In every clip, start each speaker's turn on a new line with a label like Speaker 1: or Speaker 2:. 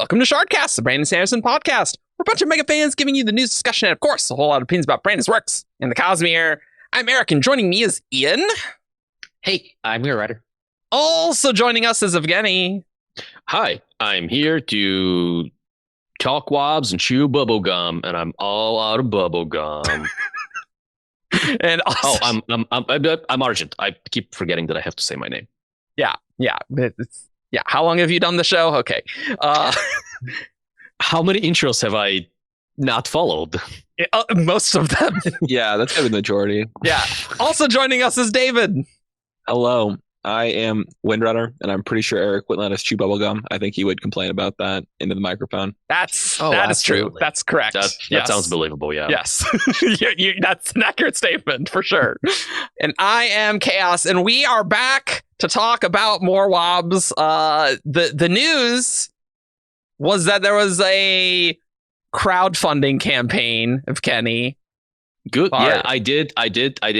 Speaker 1: Welcome to Shardcast, the Brandon Sanderson podcast. We're a bunch of mega fans giving you the news discussion and, of course, a whole lot of opinions about Brandon's works in the Cosmere. I'm Eric, and joining me is Ian.
Speaker 2: Hey, I'm your writer.
Speaker 1: Also joining us is Evgeni.
Speaker 3: Hi, I'm here to talk wobs and chew bubblegum, and I'm all out of bubblegum.
Speaker 1: And also,
Speaker 3: I'm Argent. I keep forgetting that I have to say my name.
Speaker 1: Yeah. How long have you done the show? Okay.
Speaker 3: How many intros have I not followed?
Speaker 1: Most of them.
Speaker 4: Yeah, that's the majority.
Speaker 1: Yeah. Also joining us is David.
Speaker 4: Hello, I am Windrunner, and I'm pretty sure Eric wouldn't let us chew bubblegum. I think he would complain about that into the microphone.
Speaker 1: That is true. That's correct.
Speaker 3: That sounds believable, yeah.
Speaker 1: Yes. That's an accurate statement, for sure. And I am Chaos, and we are back to talk about more WoBs. The news was that there was a crowdfunding campaign of Kenny.
Speaker 3: Good. Yeah, I did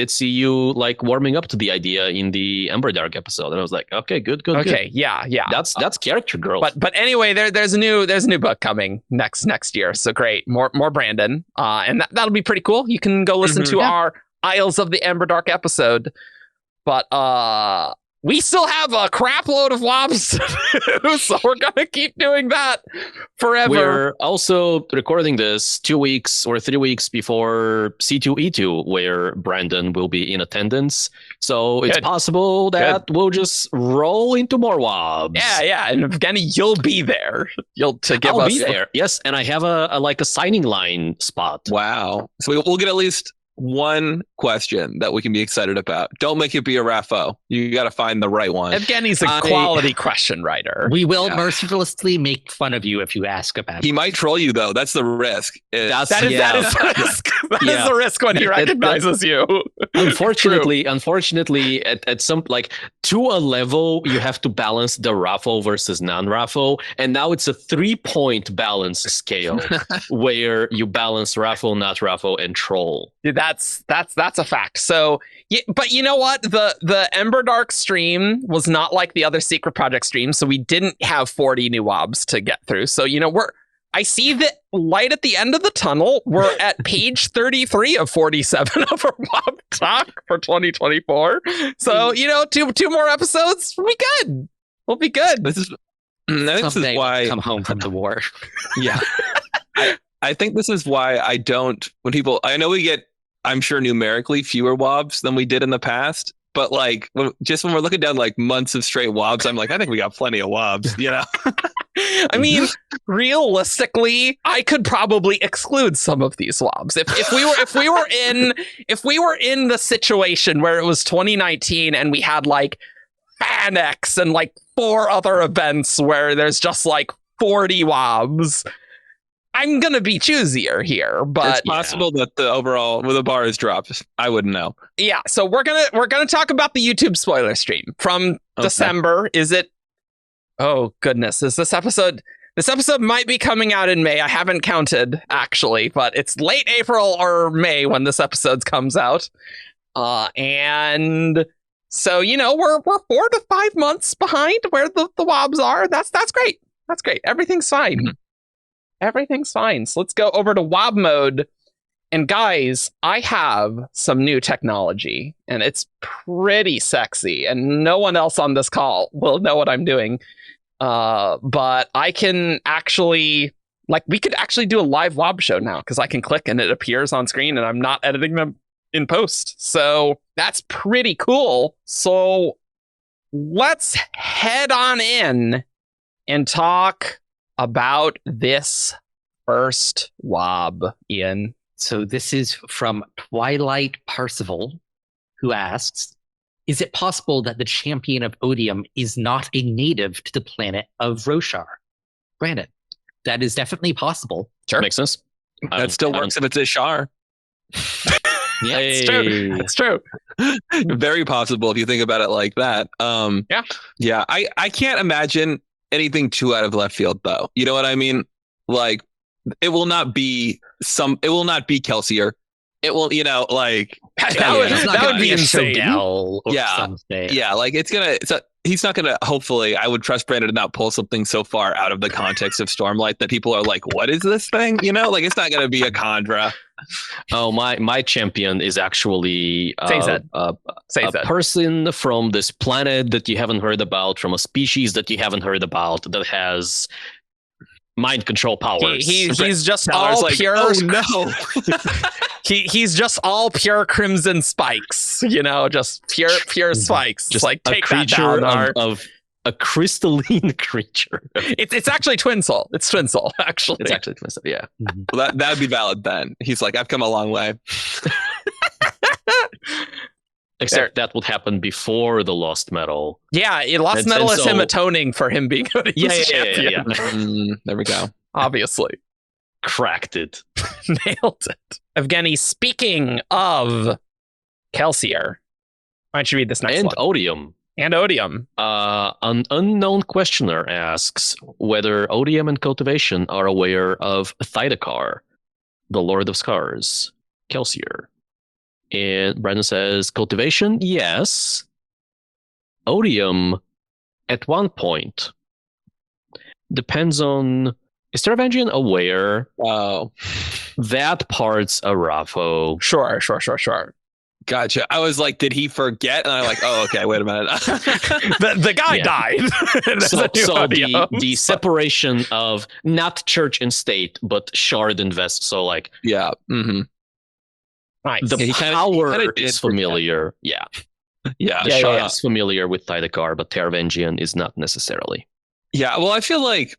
Speaker 3: see you like warming up to the idea in the Emberdark episode, and I was like, okay, good.
Speaker 1: Okay, yeah.
Speaker 3: That's character growth.
Speaker 1: But anyway, there's a new book coming next year. So great, more Brandon, and that'll be pretty cool. You can go listen to our Isles of the Emberdark episode. But we still have a crap load of WoBs to do, so we're gonna keep doing that forever.
Speaker 3: We're also recording this 2 weeks or 3 weeks before C2E2, where Brandon will be in attendance. So it's possible that we'll just roll into more WoBs.
Speaker 1: Yeah, and Evgeni, you'll be there. I'll
Speaker 3: be there. Yes, and I have a signing line spot.
Speaker 4: Wow. So we'll get at least one question that we can be excited about. Don't make it be a RAFO. You got to find the right one.
Speaker 1: Evgeni's a quality question writer.
Speaker 2: We will mercilessly make fun of you if you ask about it.
Speaker 4: He might troll you, though. That's the risk.
Speaker 1: That is the risk. That is the risk when he recognizes you.
Speaker 3: Unfortunately, at some, like, to a level, you have to balance the RAFO versus non-RAFO, and now it's a 3-point balance scale where you balance RAFO, not RAFO, and troll.
Speaker 1: Dude, that's a fact. So, but you know what? The Emberdark stream was not like the other Secret Project streams, so we didn't have 40 new WoBs to get through. So, I see the light at the end of the tunnel. We're at page 33 of 47 of our WoB talk for 2024. So, two more episodes, we'll be good. We'll be good.
Speaker 4: This is why
Speaker 2: come home from the war.
Speaker 4: Yeah. I think this is why I know we get, I'm sure, numerically fewer WoBs than we did in the past, but like when we're looking down like months of straight WoBs, I'm like, I think we got plenty of WoBs,
Speaker 1: I mean, realistically, I could probably exclude some of these WoBs if we were in the situation where it was 2019 and we had like FanX and like 4 other events where there's just like 40 WoBs. I'm gonna be choosier here, but
Speaker 4: it's possible that the overall the bar is dropped. I wouldn't know.
Speaker 1: Yeah, so we're gonna talk about the YouTube spoiler stream from December. Is it? Oh goodness, is this episode? This episode might be coming out in May. I haven't counted actually, but it's late April or May when this episode comes out. And so we're 4 to 5 months behind where the WoBs are. That's great. That's great. Everything's fine. Mm-hmm. Everything's fine. So let's go over to WoB mode. And guys, I have some new technology, and it's pretty sexy. And no one else on this call will know what I'm doing. But I can actually, we could actually do a live WoB show now, because I can click and it appears on screen, and I'm not editing them in post. So that's pretty cool. So let's head on in and talk about this first WoB, Ian.
Speaker 2: So this is from Twilight Parsival, who asks, is it possible that the champion of Odium is not a native to the planet of Roshar? Brandon, that is definitely possible.
Speaker 3: Sure. Makes sense.
Speaker 4: That still works if it's a Shar.
Speaker 1: Yeah, it's true.
Speaker 4: Very possible if you think about it like that. Yeah. I can't imagine anything too out of left field, though. You know what I mean? Like, it will not be Kelsier. It will, that would be insane.
Speaker 1: Yeah,
Speaker 4: like it's he's not gonna. Hopefully, I would trust Brandon to not pull something so far out of the context of Stormlight that people are like, "What is this thing?" You know, like it's not gonna be a Khandra.
Speaker 3: Oh, my champion is actually a person from this planet that you haven't heard about, from a species that you haven't heard about, that has mind control powers.
Speaker 1: He's just all like, pure.
Speaker 4: Oh no.
Speaker 1: He's just all pure crimson spikes, you know, just pure spikes.
Speaker 3: Just
Speaker 1: like take
Speaker 3: a creature of a crystalline creature.
Speaker 1: It's actually Twin Soul. It's Twin Soul, actually.
Speaker 3: It's actually Twin Soul, yeah.
Speaker 4: Well, that'd be valid then. He's like, I've come a long way.
Speaker 3: Except that would happen before the Lost Metal.
Speaker 1: Yeah, Lost Metal is him atoning for him being champion.
Speaker 3: Yeah.
Speaker 4: There we go.
Speaker 1: Obviously.
Speaker 3: Cracked it.
Speaker 1: Nailed it. Evgeni, speaking of Kelsier, why don't you read this next one?
Speaker 3: Odium.
Speaker 1: And Odium.
Speaker 3: An unknown questioner asks whether Odium and Cultivation are aware of Thaidakar, the Lord of Scars, Kelsier. And Brandon says, Cultivation, yes. Odium, at one point. Depends on... Is Teravangian aware? That part's a Rafo.
Speaker 1: Sure.
Speaker 4: Gotcha. I was like, did he forget? And I'm like, oh, okay, wait a minute.
Speaker 1: the guy died.
Speaker 3: So the separation of not church and state, but shard and vest. So like,
Speaker 4: yeah. Mm-hmm.
Speaker 1: Nice.
Speaker 3: The power is familiar. Yeah. Shard is familiar with Thaidakar, but Teravangian is not necessarily.
Speaker 4: Yeah, well, I feel like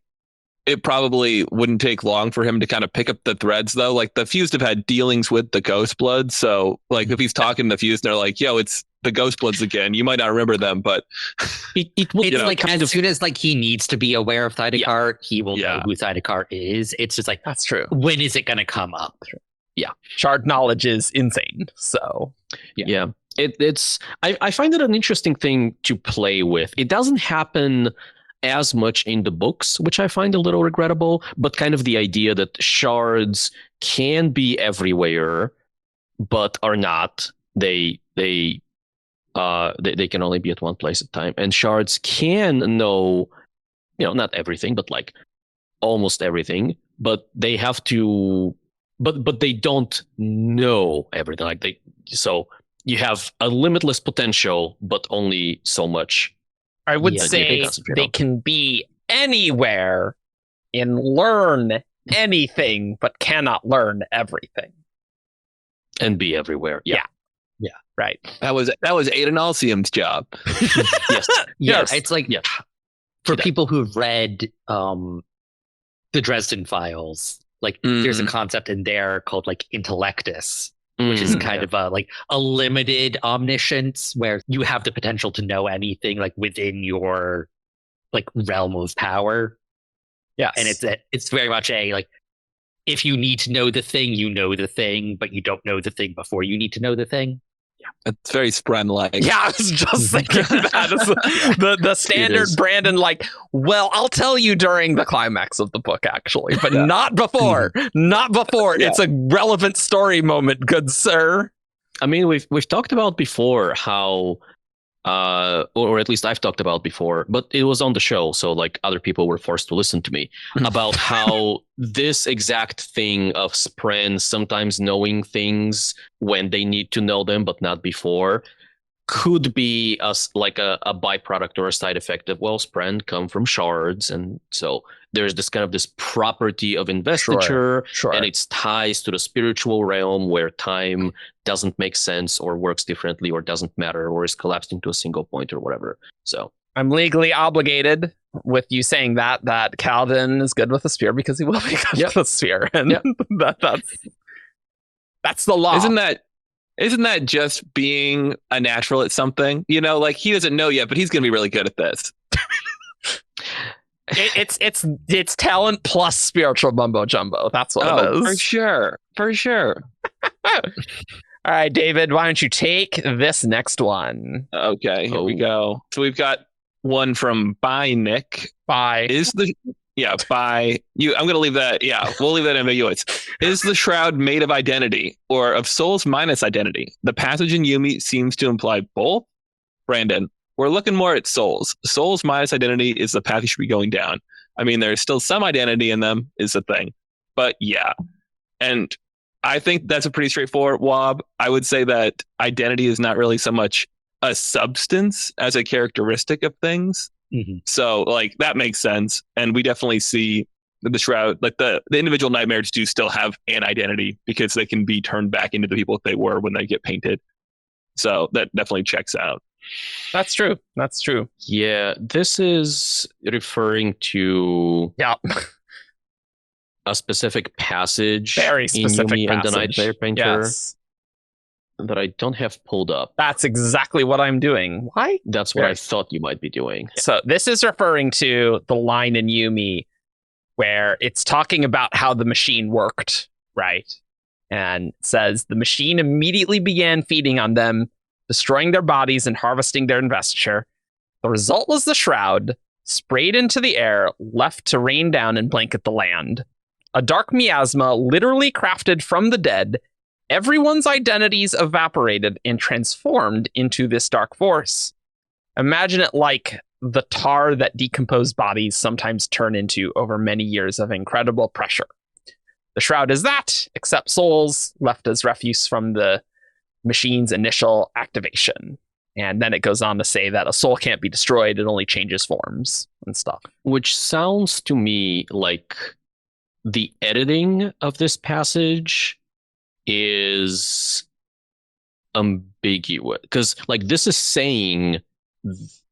Speaker 4: it probably wouldn't take long for him to kind of pick up the threads, though. Like the Fused have had dealings with the Ghost Blood, so like if he's talking to the Fused, they're like, "Yo, it's the Ghost Bloods again." You might not remember them, but
Speaker 2: it's like kind of, as soon as like he needs to be aware of Thaidakar, he will know who Thaidakar is. It's just like,
Speaker 1: that's true.
Speaker 2: When is it going to come up?
Speaker 3: Yeah,
Speaker 1: shard knowledge is insane. So
Speaker 3: yeah. It's I find it an interesting thing to play with. It doesn't happen as much in the books, which I find a little regrettable, but kind of the idea that shards can be everywhere, but are not. They can only be at one place at a time. And shards can know, not everything, but like almost everything, but they have to, but they don't know everything. So you have a limitless potential, but only so much.
Speaker 1: I would say they can be anywhere and learn anything, but cannot learn everything.
Speaker 3: And be everywhere. Yeah.
Speaker 1: Right.
Speaker 4: That was Aiden Alcium's job.
Speaker 2: Yes. It's like for people who've read the Dresden Files, like there's a concept in there called like intellectus. Which is kind of a limited omniscience where you have the potential to know anything like within your like realm of power.
Speaker 1: Yes.
Speaker 2: And it's very much if you need to know the thing, you know the thing, but you don't know the thing before you need to know the thing.
Speaker 4: Yeah. It's very Spren-like.
Speaker 1: Yeah, I was just thinking that. The standard Brandon, well, I'll tell you during the climax of the book, actually, but not before. Not before. Yeah. It's a relevant story moment, good sir.
Speaker 3: I mean, we've talked about before how, or at least I've talked about before, but it was on the show, so like other people were forced to listen to me about how this exact thing of Spren sometimes knowing things when they need to know them, but not before, could be a byproduct or a side effect of, well, Spren come from shards, and so there's this kind of this property of investiture, and its ties to the spiritual realm where time doesn't make sense or works differently or doesn't matter or is collapsed into a single point or whatever. So
Speaker 1: I'm legally obligated with you saying that Calvin is good with the spear because he will be good with the spear, and that's the law.
Speaker 4: Isn't that just being a natural at something? Like he doesn't know yet, but he's going to be really good at this.
Speaker 1: It's talent plus spiritual mumbo jumbo. That's what it is.
Speaker 4: For sure.
Speaker 1: All right, David, why don't you take this next one?
Speaker 4: Okay, here we go. So we've got one from Bye Nick.
Speaker 1: Bye.
Speaker 4: Bye. I'm going to leave that. Yeah, we'll leave that ambiguous. Is the shroud made of identity or of souls minus identity? The passage in Yumi seems to imply both. Brandon. we're looking more at souls. Souls minus identity is the path you should be going down. I mean, there's still some identity in them is the thing. But yeah. And I think that's a pretty straightforward wob. I would say that identity is not really so much a substance as a characteristic of things.
Speaker 2: Mm-hmm.
Speaker 4: So like that makes sense. And we definitely see the Shroud, like the individual nightmares do still have an identity because they can be turned back into the people they were when they get painted. So that definitely checks out.
Speaker 1: That's true. That's true.
Speaker 3: Yeah, this is referring to a specific passage
Speaker 1: Very specific
Speaker 3: in Yumi
Speaker 1: passage.
Speaker 3: and the Nightmare Painter
Speaker 1: Yes.
Speaker 3: that I don't have pulled up.
Speaker 1: That's exactly what I'm doing. Why?
Speaker 3: That's what I thought you might be doing.
Speaker 1: So this is referring to the line in Yumi where it's talking about how the machine worked, right? And it says, the machine immediately began feeding on them, destroying their bodies and harvesting their investiture. The result was the Shroud, sprayed into the air, left to rain down and blanket the land. A dark miasma literally crafted from the dead. Everyone's identities evaporated and transformed into this dark force. Imagine it like the tar that decomposed bodies sometimes turn into over many years of incredible pressure. The Shroud is that, except souls left as refuse from the machine's initial activation. And then it goes on to say that a soul can't be destroyed, it only changes forms and stuff.
Speaker 3: Which sounds to me like the editing of this passage is ambiguous. Because like this is saying,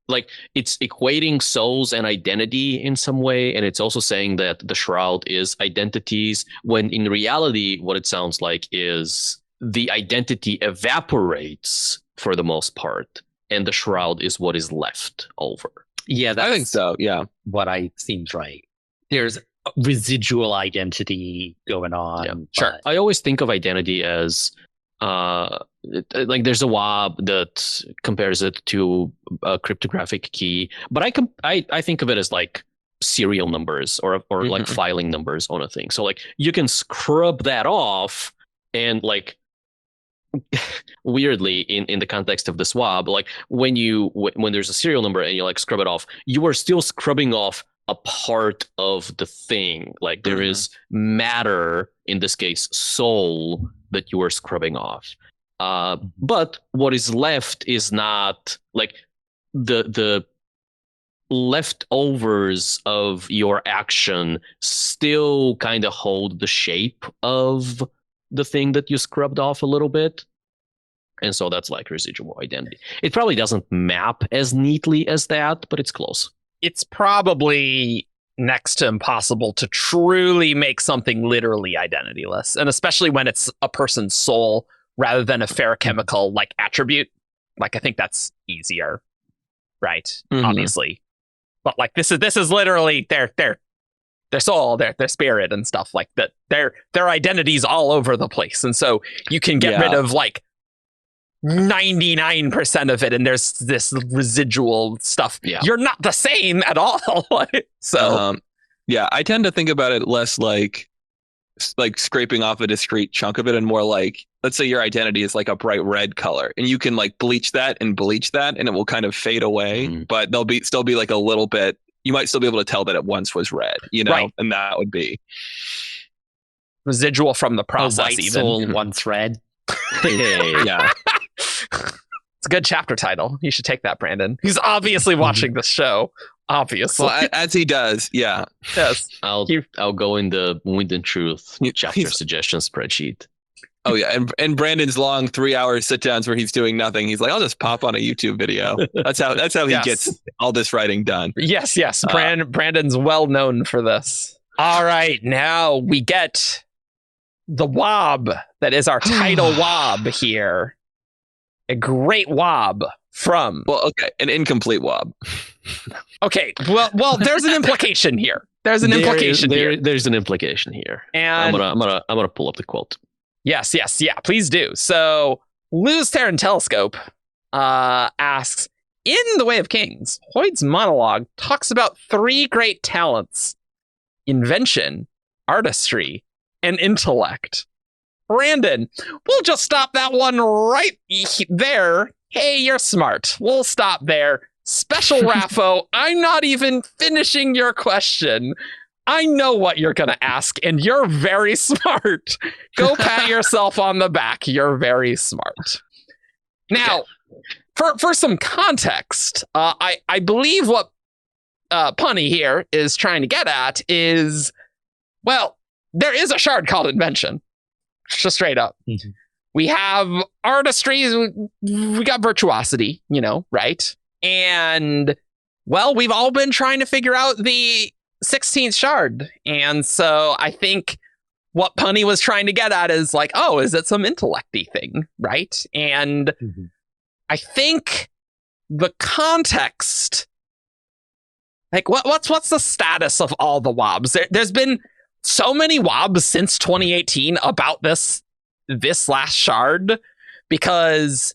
Speaker 3: like it's equating souls and identity in some way, and it's also saying that the Shroud is identities, when in reality what it sounds like is the identity evaporates for the most part, and the Shroud is what is left over.
Speaker 2: Yeah,
Speaker 4: I think so. Yeah,
Speaker 2: what seems right. There's residual identity going on.
Speaker 3: Yeah,
Speaker 1: sure.
Speaker 3: I always think of identity as like there's a wob that compares it to a cryptographic key, but I think of it as like serial numbers or like filing numbers on a thing. So like you can scrub that off, and like weirdly in the context of this wob, like when there's a serial number and you like scrub it off, you are still scrubbing off a part of the thing. Like there is matter, in this case soul, that you are scrubbing off. But what is left is not like the leftovers of your action still kind of hold the shape of the thing that you scrubbed off a little bit. And so that's like residual identity. It probably doesn't map as neatly as that, but it's close.
Speaker 1: It's probably next to impossible to truly make something literally identityless, and especially when it's a person's soul rather than a ferochemical like attribute. Like I think that's easier, right? Obviously, but like this is literally their soul, their spirit and stuff like that. Their identities all over the place, and so you can get rid of like 99% of it, and there's this residual stuff. You're not the same at all. So
Speaker 4: I tend to think about it less like scraping off a discrete chunk of it, and more like, let's say your identity is like a bright red color, and you can like bleach that, and it will kind of fade away, but there'll still be like a little bit. You might still be able to tell that it once was red, right. And that would be
Speaker 1: residual from the process.
Speaker 2: A white soul once red.
Speaker 4: Yeah.
Speaker 1: It's a good chapter title. You should take that, Brandon. He's obviously watching this show. Obviously.
Speaker 4: Well, as he does, yeah.
Speaker 1: Yes.
Speaker 3: I'll go in the Wind and Truth chapter suggestion spreadsheet.
Speaker 4: Oh yeah, and Brandon's long 3-hour sit downs where he's doing nothing. He's like, I'll just pop on a YouTube video. That's how he gets all this writing done.
Speaker 1: Yes. Brandon's well known for this. All right, now we get the wob that is our title wob here. A great wob from...
Speaker 4: Well, okay, an incomplete wob.
Speaker 1: Okay, well, there's an implication here. There's an implication here.
Speaker 3: There's an implication here.
Speaker 1: And
Speaker 3: I'm gonna pull up the quote.
Speaker 1: Yes, please do. So, Luz Terran Telescope asks, in The Way of Kings, Hoyd's monologue talks about 3 great talents: invention, artistry, and intellect. Brandon, we'll just stop that one right there. Hey, you're smart. We'll stop there. Special Raffo, I'm not even finishing your question. I know what you're going to ask, and you're very smart. Go pat yourself on the back. You're very smart. Now, for some context, I believe what Punny here is trying to get at is, well, there is a shard called Invention. Just straight up. Mm-hmm. We have artistry, we got virtuosity, right? And, well, we've all been trying to figure out the 16th shard. And so I think what Punny was trying to get at is like, oh, is it some intellect-y thing, right? And I think the context, like, what's the status of all the WoBs? There's been so many WoBs since 2018 about this last shard, because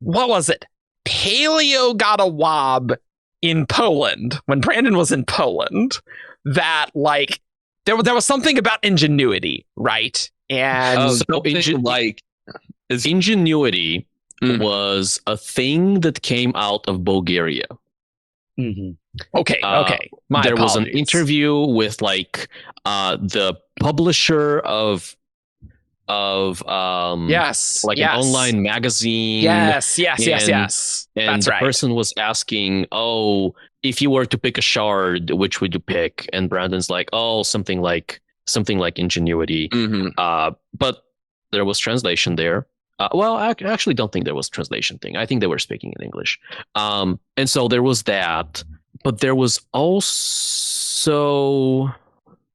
Speaker 1: what was it? Paleo got a WoB in Poland when Brandon was in Poland that, like, there was something about Ingenuity, right? And
Speaker 3: Ingenuity was a thing that came out of Bulgaria.
Speaker 1: Mm-hmm. Okay.
Speaker 3: There was an interview with like the publisher of an online magazine.
Speaker 1: Yes.
Speaker 3: And
Speaker 1: that's
Speaker 3: the
Speaker 1: right.
Speaker 3: person was asking, "Oh, if you were to pick a shard, which would you pick?" And Brandon's like, "Oh, something like Ingenuity." But there was translation there. Well, I actually don't think there was translation thing. I think they were speaking in English. And so there was that. But there was also,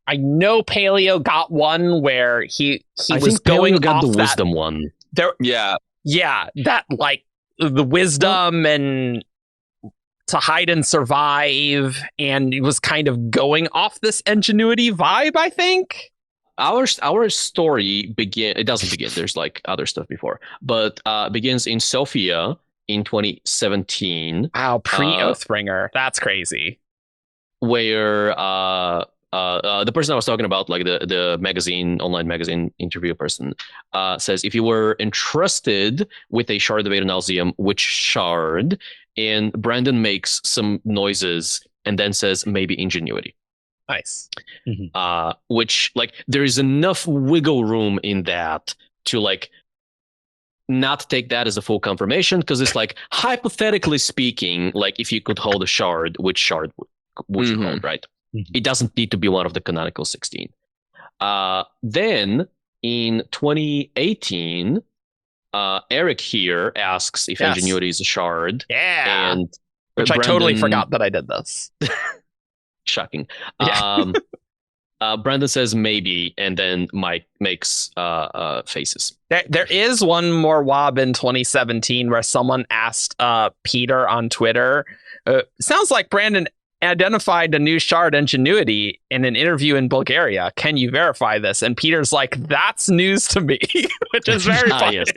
Speaker 1: I know Paleo got one where he
Speaker 3: I
Speaker 1: was
Speaker 3: think
Speaker 1: going
Speaker 3: Paleo got
Speaker 1: off
Speaker 3: the
Speaker 1: that,
Speaker 3: wisdom one.
Speaker 1: There, that like the wisdom and to hide and survive, and he was kind of going off this Ingenuity vibe, I think.
Speaker 3: Our story it doesn't begin. There's like other stuff before, but begins in Sofia in 2017.
Speaker 1: Wow, pre-Oathbringer. That's crazy.
Speaker 3: Where the person I was talking about, like the online magazine interview person, says, if you were entrusted with a shard of Nauseam, which shard? And Brandon makes some noises and then says, maybe Ingenuity.
Speaker 1: Nice.
Speaker 3: Which, like, there is enough wiggle room in that to, like, not take that as a full confirmation, because it's like, hypothetically speaking, like, if you could hold a shard, which shard would you hold, right? It doesn't need to be one of the canonical 16. Then in 2018, Eric here asks if Ingenuity is a shard.
Speaker 1: Yeah.
Speaker 3: And
Speaker 1: which Brandon, I totally forgot that I did this.
Speaker 3: Shocking.
Speaker 1: Yeah.
Speaker 3: Brandon says maybe, and then Mike makes faces.
Speaker 1: There is one more WoB in 2017 where someone asked Peter on Twitter. Sounds like Brandon identified a new shard, Ingenuity, in an interview in Bulgaria. Can you verify this? And Peter's like, that's news to me, which is very funny.
Speaker 3: Yes.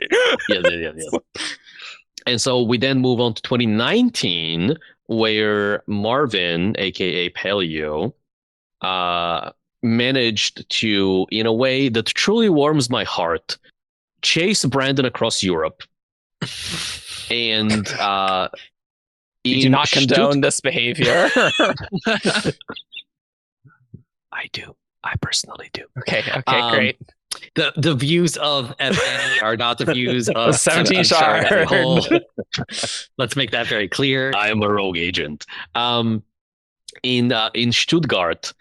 Speaker 3: And so we then move on to 2019, where Marvin, aka Paleo, managed to, in a way that truly warms my heart, chase Brandon across Europe. And
Speaker 1: you do not condone this behavior.
Speaker 3: I do. I personally do.
Speaker 1: Okay, great.
Speaker 2: The views of Evgeni are not the views of
Speaker 1: 17 shard.
Speaker 2: Let's make that very clear.
Speaker 3: I am a rogue agent. In Stuttgart,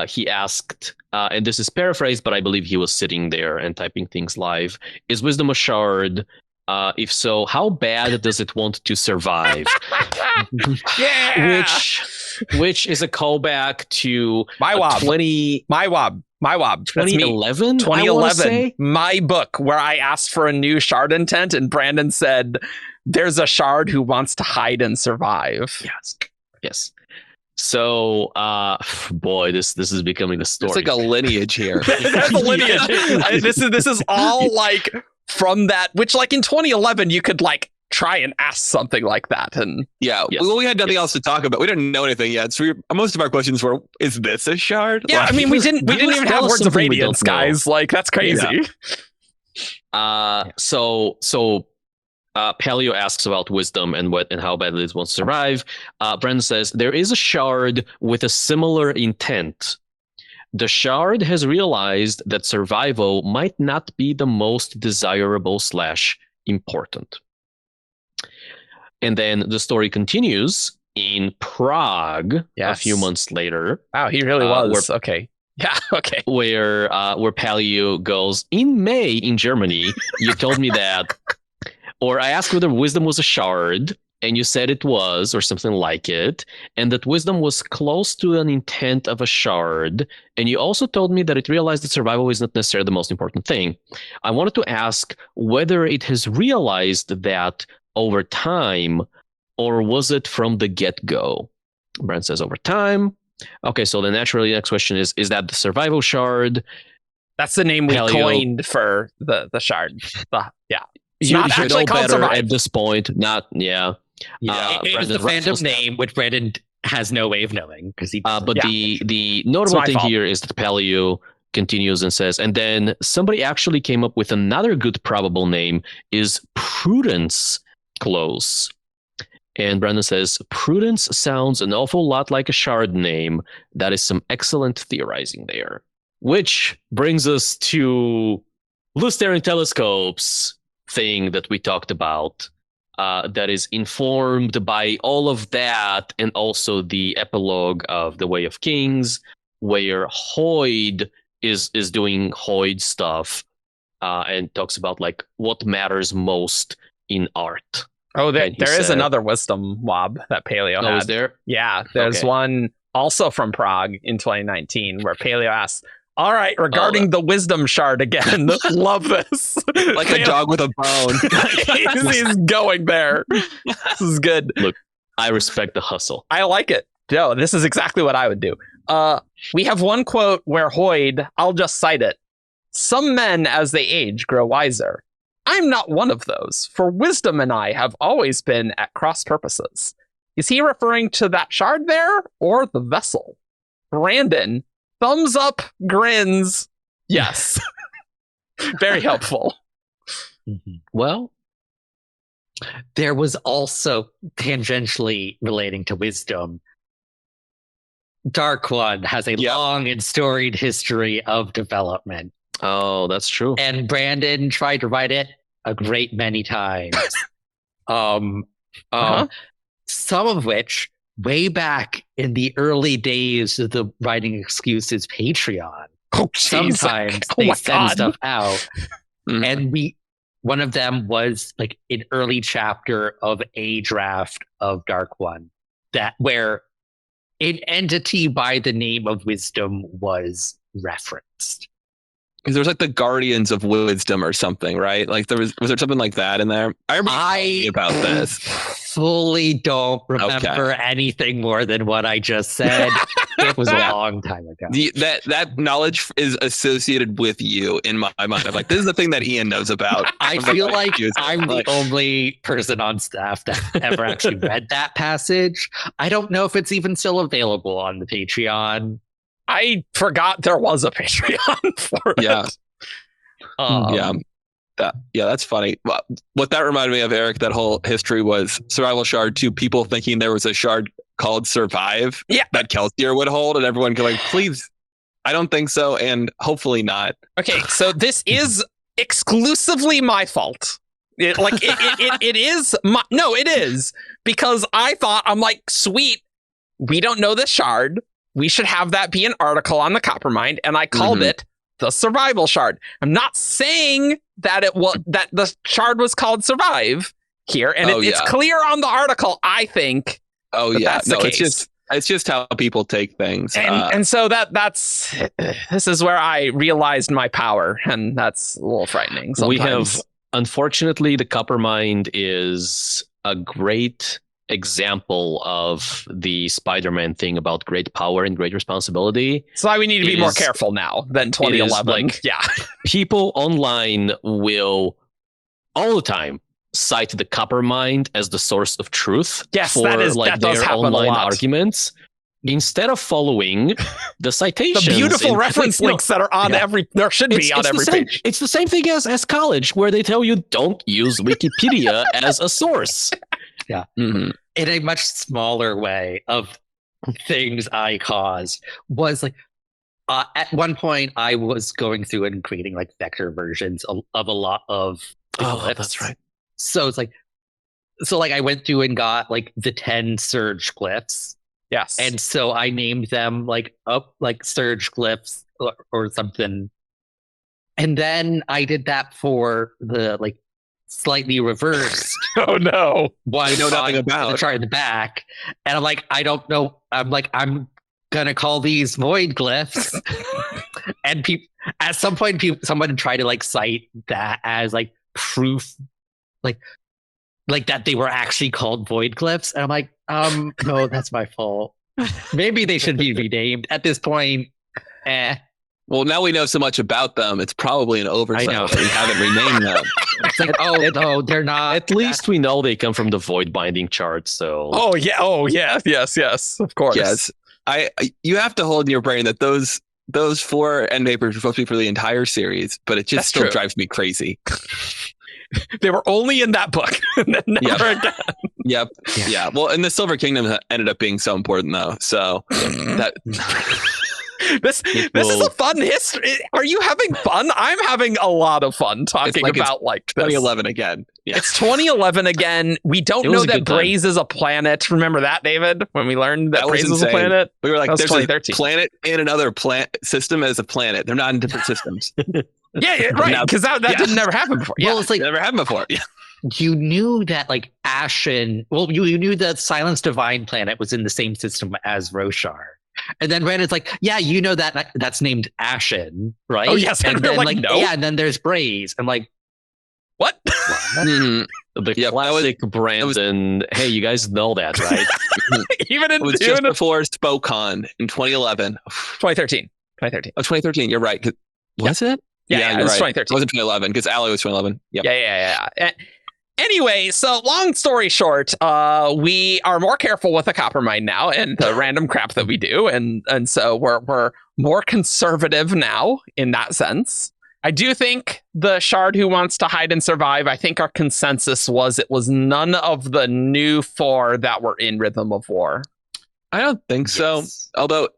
Speaker 3: he asked, and this is paraphrased, but I believe he was sitting there and typing things live, is wisdom a shard? If so, how bad does it want to survive?
Speaker 1: Yeah!
Speaker 3: Which is a callback to
Speaker 1: my WoB.
Speaker 3: 2011?
Speaker 1: 2011. My book, where I asked for a new shard intent, and Brandon said, there's a shard who wants to hide and survive.
Speaker 3: Yes. So, boy, this is becoming a story.
Speaker 4: It's like a lineage here.
Speaker 1: There's a lineage. This is all like from that, which, like, in 2011 you could like try and ask something like that, and
Speaker 4: we had nothing else to talk about. We didn't know anything yet, so most of our questions were, is this a shard?
Speaker 1: Yeah, like, I mean, we didn't even have Words of Radiance, guys. Like, that's crazy.
Speaker 3: So Paleo asks about wisdom and how badly it wants to survive. Brandon says, there is a shard with a similar intent. The shard has realized that survival might not be the most desirable / important. And then the story continues in Prague a few months later.
Speaker 1: Wow, he really was. Okay. Yeah, okay.
Speaker 3: Where Paleo goes, in May in Germany, you told me that, or I asked whether wisdom was a shard, and you said it was, or something like it, and that wisdom was close to an intent of a shard, and you also told me that it realized that survival is not necessarily the most important thing. I wanted to ask whether it has realized that over time, or was it from the get-go? Brent says over time. Okay, so then naturally the next question is that the survival shard?
Speaker 1: That's the name we coined for the shard. Yeah. It's
Speaker 3: not actually called better survive. At this point. Not, yeah.
Speaker 2: It's the fandom name, which Brandon has no way of knowing.
Speaker 3: The notable thing here is that Paleo continues and says, and then somebody actually came up with another good probable name. Is Prudence close? And Brandon says, Prudence sounds an awful lot like a shard name. That is some excellent theorizing there. Which brings us to Lusterian Telescopes thing that we talked about. That is informed by all of that, and also the epilogue of The Way of Kings, where Hoid is doing Hoid stuff, and talks about like what matters most in art.
Speaker 1: Oh, there is another wisdom wob that Paleo had.
Speaker 3: Is there?
Speaker 1: Yeah, there's one also from Prague in 2019 where Paleo asks, all right, regarding the wisdom shard again. Love this.
Speaker 4: Like a dog with a bone.
Speaker 1: He's going there. This is good.
Speaker 3: Look, I respect the hustle.
Speaker 1: I like it. No, this is exactly what I would do. We have one quote where Hoid, I'll just cite it. Some men, as they age, grow wiser. I'm not one of those, for wisdom and I have always been at cross purposes. Is he referring to that shard there, or the vessel? Brandon, thumbs up, grins. Yes. Very helpful.
Speaker 2: Well, there was also tangentially relating to wisdom. Dark One has a long and storied history of development.
Speaker 3: Oh, that's true.
Speaker 2: And Brandon tried to write it a great many times. Some of which way back in the early days of the Writing Excuses Patreon. Sometimes they send stuff out. And one of them was like an early chapter of a draft of Dark One, where an entity by the name of Wisdom was referenced.
Speaker 4: Because there's like the Guardians of Wisdom or something, right? Like was there something like that in there? I remember about this.
Speaker 2: Fully don't remember anything more than what I just said. It was a long time ago.
Speaker 4: That knowledge is associated with you in my mind. I'm like, this is the thing that Ian knows about.
Speaker 2: I feel like I'm the only person on staff that ever actually read that passage. I don't know if it's even still available on the Patreon.
Speaker 1: I forgot there was a Patreon for it.
Speaker 4: Yeah, that's funny. What that reminded me of, Eric, that whole history was Survival Shard 2, people thinking there was a shard called Survive that Kelsier would hold, and everyone could like, please, I don't think so, and hopefully not.
Speaker 1: Okay, so this is exclusively my fault. It is no, it is, because I thought, I'm like, sweet, we don't know this shard. We should have that be an article on the Coppermind, and I called it the Survival Shard. I'm not saying that that the shard was called Survive here, and it's clear on the article, I think. That's the case.
Speaker 4: It's just how people take things.
Speaker 1: And so this is where I realized my power, and that's a little frightening sometimes.
Speaker 3: We have, unfortunately, the Coppermind is a great example of the Spider-Man thing about great power and great responsibility.
Speaker 1: That's why we need to be more careful now than 2011.
Speaker 3: People online will all the time cite the Coppermind as the source of truth
Speaker 1: for
Speaker 3: that their online arguments. instead of following the citations,
Speaker 1: the beautiful reference links that are on there should be on every page.
Speaker 3: It's the same thing as college, where they tell you don't use Wikipedia as a source.
Speaker 2: Yeah. In a much smaller way of things I caused was like, at one point I was going through and creating like vector versions of a lot of
Speaker 3: glyphs. That's right.
Speaker 2: So it's like, I went through and got like the 10 surge glyphs.
Speaker 1: Yes.
Speaker 2: And so I named them like surge glyphs or something. And then I did that for the like slightly reversed.
Speaker 1: Oh no.
Speaker 4: One I know nothing about.
Speaker 2: The chart in the back. And I'm like, I don't know. I'm like, I'm gonna call these void glyphs. And at some point someone tried to like cite that as like proof, like that they were actually called void glyphs. And I'm like, no, that's my fault. Maybe they should be renamed at this point.
Speaker 4: Well, now we know so much about them. It's probably an oversight that we haven't renamed them.
Speaker 2: It's like, no, they're not.
Speaker 3: At least we know they come from the void binding chart. So.
Speaker 1: Oh yeah. Oh yeah. Yes. Of course.
Speaker 4: Yes. You have to hold in your brain that those 4 end papers are supposed to be for the entire series, but it just still drives me crazy.
Speaker 1: They were only in that book, and then never again.
Speaker 4: Yep. Yeah. Well, and the Silver Kingdom ended up being so important, though. So that.
Speaker 1: This is a fun history. Are you having fun? I'm having a lot of fun talking about like
Speaker 4: 2011 again. Yeah.
Speaker 1: It's 2011 again. We don't know that Braze is a planet. Remember that, David? When we learned that Braze is a planet,
Speaker 4: we were like, "There's a planet in another planet system as a planet. They're not in different systems."
Speaker 1: Yeah, right. Because that didn't never happen before.
Speaker 2: Well, it's like
Speaker 4: never happened before. Yeah.
Speaker 2: You knew that like Ashen. Well, you knew that Silence Divine planet was in the same system as Roshar. And then Brandon's like, yeah, you know that's named Ashen, right?
Speaker 1: Oh, yes.
Speaker 2: And then
Speaker 1: like, no.
Speaker 2: Yeah, and then there's Braze. I'm like,
Speaker 1: what?
Speaker 3: The classic Brandon. Hey, you guys know that, right?
Speaker 1: Even in
Speaker 4: it was just before SpoCon in 2011.
Speaker 1: 2013.
Speaker 4: Oh, 2013. You're right.
Speaker 1: Was it? Yeah,
Speaker 4: you're
Speaker 1: it was
Speaker 4: right.
Speaker 1: 2013.
Speaker 4: It wasn't 2011 because Ally was 2011. Yep.
Speaker 1: Yeah. Anyway, so long story short, we are more careful with the copper mine now and the random crap that we do, and so we're more conservative now in that sense. I do think the Shard who wants to hide and survive, I think our consensus was it was none of the new 4 that were in Rhythm of War.
Speaker 4: I don't think so. Although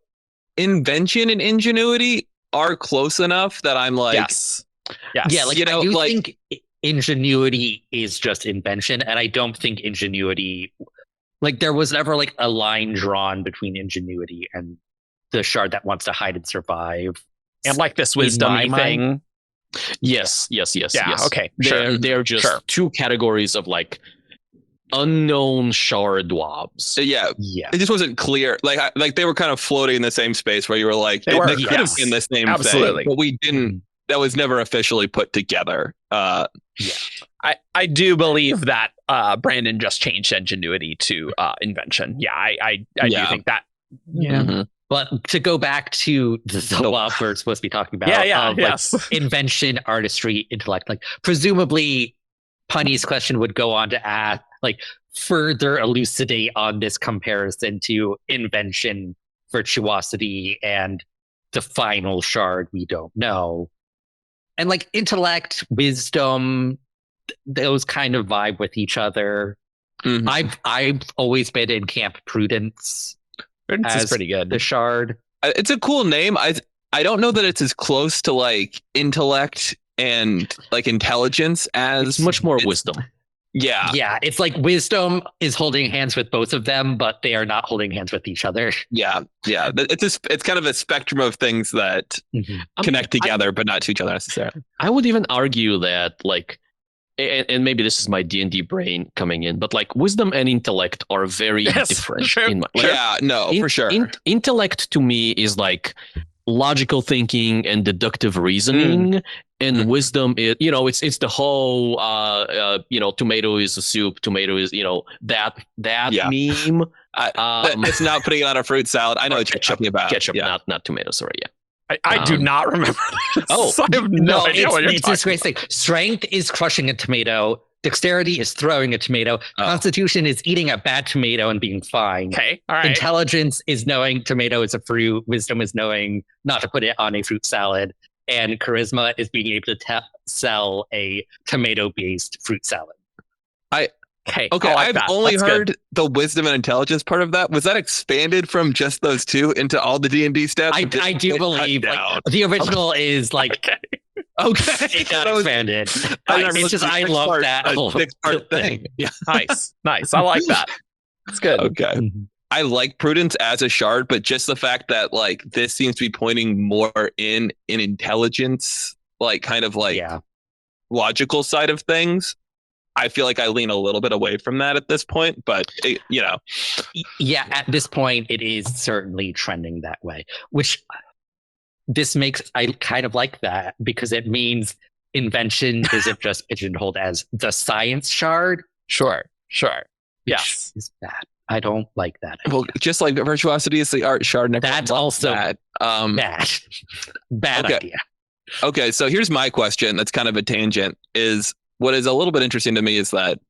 Speaker 4: Invention and Ingenuity are close enough that I'm like,
Speaker 1: yes.
Speaker 2: Yeah, like, I do think Ingenuity is just invention, and I don't think Ingenuity, like, there was never like a line drawn between Ingenuity and the Shard that wants to hide and survive,
Speaker 1: and like this wisdom thing.
Speaker 3: Yes.
Speaker 1: Yeah. Okay.
Speaker 3: They're just 2 categories of like unknown Shard WoBs.
Speaker 4: Yeah. It just wasn't clear. Like they were kind of floating in the same space where you were like, they could have been the same thing, but we didn't. That was never officially put together.
Speaker 1: I do believe that Brandon just changed Ingenuity to Invention. Yeah, I do think that.
Speaker 2: Yeah. Mm-hmm. But to go back to the WoB we're supposed to be talking about,
Speaker 1: yes.
Speaker 2: Like, invention, artistry, intellect, like presumably Punny's question would go on to ask, like, further elucidate on this comparison to invention, virtuosity, and the final Shard we don't know. And like intellect, wisdom, those kind of vibe with each other. Mm-hmm. I've always been in camp Prudence.
Speaker 1: Prudence is pretty good.
Speaker 2: The Shard.
Speaker 4: It's a cool name. I don't know that it's as close to like intellect and like intelligence as
Speaker 3: it's much more wisdom.
Speaker 2: Yeah. It's like wisdom is holding hands with both of them, but they are not holding hands with each other.
Speaker 4: Yeah. It's kind of a spectrum of things that connect together, but not to each other necessarily.
Speaker 3: I would even argue that like, and maybe this is my D&D brain coming in, but like wisdom and intellect are very different.
Speaker 1: Sure.
Speaker 4: For sure.
Speaker 3: Intellect to me is like logical thinking and deductive reasoning, and wisdom is, it's the whole tomato is a soup, tomato is that meme.
Speaker 4: It's not putting it on a fruit salad. I know what you're talking about.
Speaker 3: Ketchup, not tomato. Sorry,
Speaker 1: I do not remember this. I have no idea what you're talking
Speaker 2: this great thing. Strength is crushing a tomato. Dexterity is throwing a tomato. Constitution is eating a bad tomato and being fine.
Speaker 1: Okay, all right.
Speaker 2: Intelligence is knowing tomato is a fruit. Wisdom is knowing not to put it on a fruit salad. And charisma is being able to sell a tomato-based fruit salad.
Speaker 1: Okay,
Speaker 4: I've only heard the wisdom and intelligence part of that. Was that expanded from just those two into all the D&D stats?
Speaker 2: I do believe the original is like
Speaker 4: okay.
Speaker 2: it got expanded. It's just I love that whole
Speaker 4: thing. Yeah.
Speaker 1: Nice. I like that. It's good.
Speaker 4: Okay. Mm-hmm. I like Prudence as a shard, but just the fact that like this seems to be pointing more in intelligence, like kind of like logical side of things. I feel like I lean a little bit away from that at this point, but
Speaker 2: yeah, at this point it is certainly trending that way, which this makes I kind of like that because it means invention isn't just pigeonholed as the science shard.
Speaker 1: Sure. Yes,
Speaker 2: is bad. I don't like that.
Speaker 4: Well, just like virtuosity is the art shard.
Speaker 2: That's also
Speaker 4: bad.
Speaker 2: Bad idea.
Speaker 4: Okay, so here's my question. That's kind of a tangent. Is what is a little bit interesting to me is that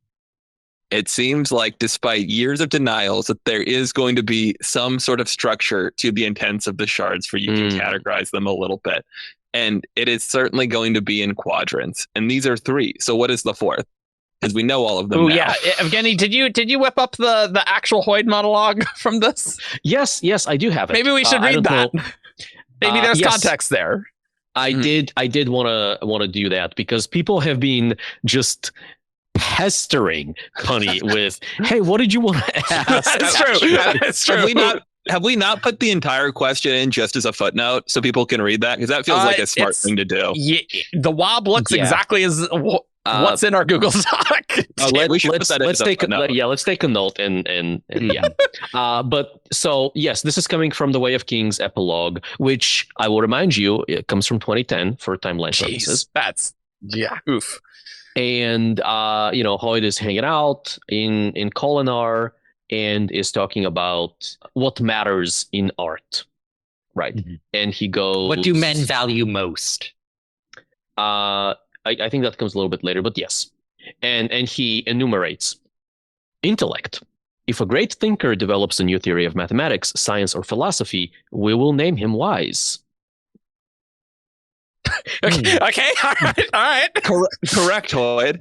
Speaker 4: it seems like despite years of denials that there is going to be some sort of structure to the intents of the shards for you to categorize them a little bit. And it is certainly going to be in quadrants. And these are 3. So what is the 4th? Because we know all of them now.
Speaker 1: Yeah. Evgeni, did you whip up the actual Hoid monologue from this?
Speaker 3: Yes, I do have it.
Speaker 1: Maybe we should read that. Maybe there's context there.
Speaker 3: I did want to do that because people have been just pestering Punny with, "Hey, what did you want to ask?"
Speaker 1: That's true.
Speaker 4: Have we not put the entire question in just as a footnote so people can read that? Because that feels like a smart thing to do.
Speaker 1: Yeah, the WoB looks exactly as what's in our Google Doc.
Speaker 3: Let's take a note and yeah. But so yes, this is coming from the Way of Kings epilogue, which I will remind you, it comes from 2010 for timeline purposes.
Speaker 1: That's oof.
Speaker 3: And Hoid is hanging out in Kolinar and is talking about what matters in art, right? Mm-hmm. And he goes,
Speaker 2: "What do men value most?"
Speaker 3: I think that comes a little bit later, but yes. And he enumerates intellect. If a great thinker develops a new theory of mathematics, science, or philosophy, we will name him wise.
Speaker 1: Okay, all right.
Speaker 4: Correct, Hoid.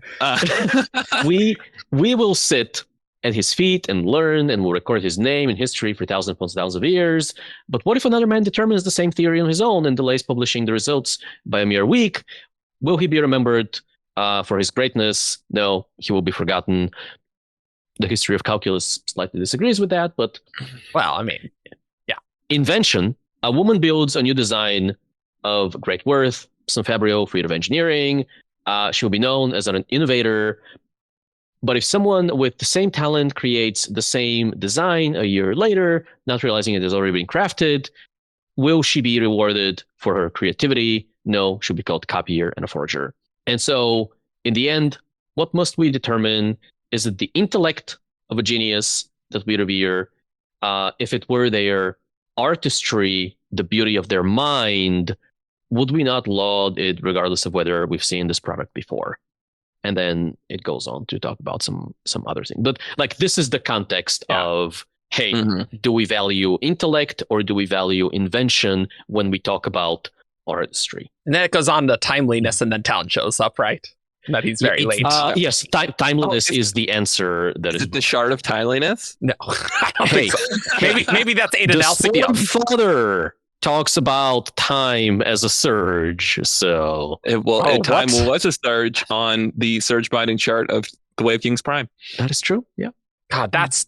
Speaker 3: We will sit at his feet and learn, and will record his name in history for thousands upon thousands of years. But what if another man determines the same theory on his own and delays publishing the results by a mere week? Will he be remembered for his greatness? No, he will be forgotten. The history of calculus slightly disagrees with that, but
Speaker 1: well, I mean, yeah.
Speaker 3: Invention. A woman builds a new design of great worth, some Fabrio, field of engineering. She will be known as an innovator. But if someone with the same talent creates the same design a year later, not realizing it has already been crafted, will she be rewarded for her creativity? No, she'll be called copier and a forger. And so, in the end, what must we determine is that the intellect of a genius that we revere, if it were their artistry, the beauty of their mind, would we not laud it regardless of whether we've seen this product before? And then it goes on to talk about some other thing. But like this is the context of, hey, do we value intellect or do we value invention when we talk about artistry?
Speaker 1: And then it goes on to timeliness, and then talent shows up, right? That he's very late.
Speaker 3: Yes, timeliness is the answer. That is
Speaker 4: the shard of timeliness?
Speaker 1: No, I don't think so. Maybe that's Aiden Alcidium.
Speaker 3: The Father talks about time as a surge. So
Speaker 4: time was a surge on the surge binding chart of the Way of Kings Prime.
Speaker 3: That is true. Yeah.
Speaker 1: God, that's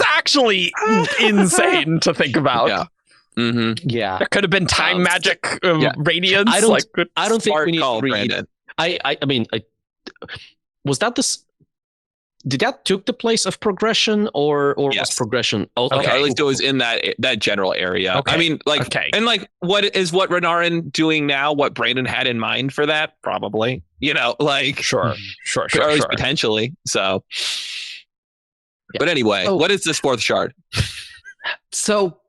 Speaker 1: actually insane to think about.
Speaker 4: Yeah. Mm-hmm.
Speaker 3: Yeah.
Speaker 1: There could have been time magic radiance.
Speaker 3: I don't think we need to read. Brandon. I mean, was that this? Did that took the place of progression or was progression?
Speaker 4: Oh, okay. At least it was in that general area. Okay. I mean, and what is Renarin doing now? What Brandon had in mind for that? Probably,
Speaker 1: sure,
Speaker 4: or at least potentially. So, but anyway, what is this 4th shard?
Speaker 2: So,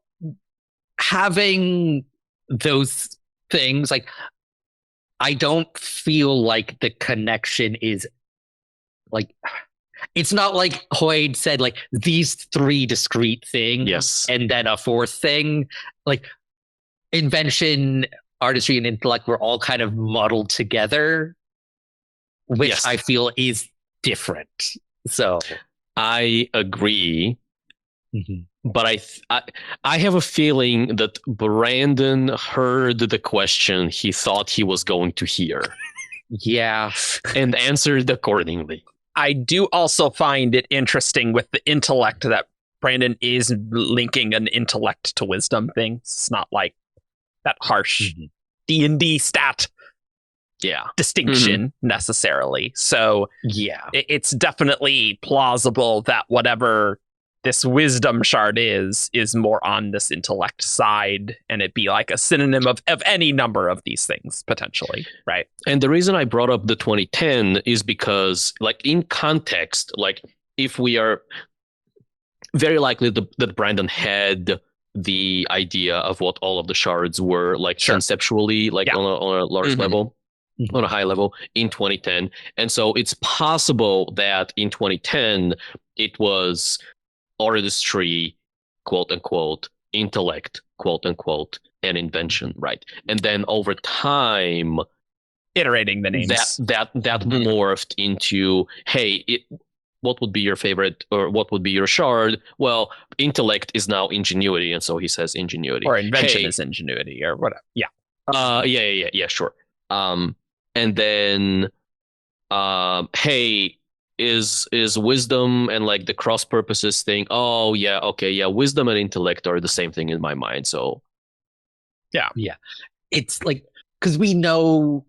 Speaker 2: having those things, I don't feel like the connection is like it's not like Hoyd said like these three discrete things,
Speaker 3: Yes,
Speaker 2: and then a fourth thing. Like invention, artistry, and intellect were all kind of muddled together, which
Speaker 3: Yes.
Speaker 2: I feel is different. So
Speaker 3: I agree. But I have a feeling that Brandon heard the question he thought he was going to hear.
Speaker 2: Yeah.
Speaker 3: And answered accordingly.
Speaker 1: I do also find it interesting with the intellect that Brandon is linking an intellect to wisdom thing. It's not like that harsh D&D stat distinction necessarily. So
Speaker 2: yeah,
Speaker 1: it's definitely plausible that whatever this wisdom shard is more on this intellect side, and it'd be like a synonym of any number of these things potentially, right?
Speaker 3: And the reason I brought up the 2010 is because, like, in context, like, if we are very likely that Brandon had the idea of what all of the shards were, like, conceptually, like on a large level, on a high level in 2010. And so it's possible that in 2010 it was artistry, quote unquote, intellect, quote unquote, and invention, right? And then over time,
Speaker 1: iterating the names,
Speaker 3: that morphed into, hey, what would be your favorite, or what would be your shard? Well, intellect is now ingenuity, and so he says ingenuity,
Speaker 1: or invention is ingenuity, or whatever.
Speaker 3: Yeah, sure. And then, hey, is wisdom and like the cross purposes thing? Oh yeah, okay, yeah. Wisdom and intellect are the same thing in my mind. So,
Speaker 2: yeah. It's like, because we know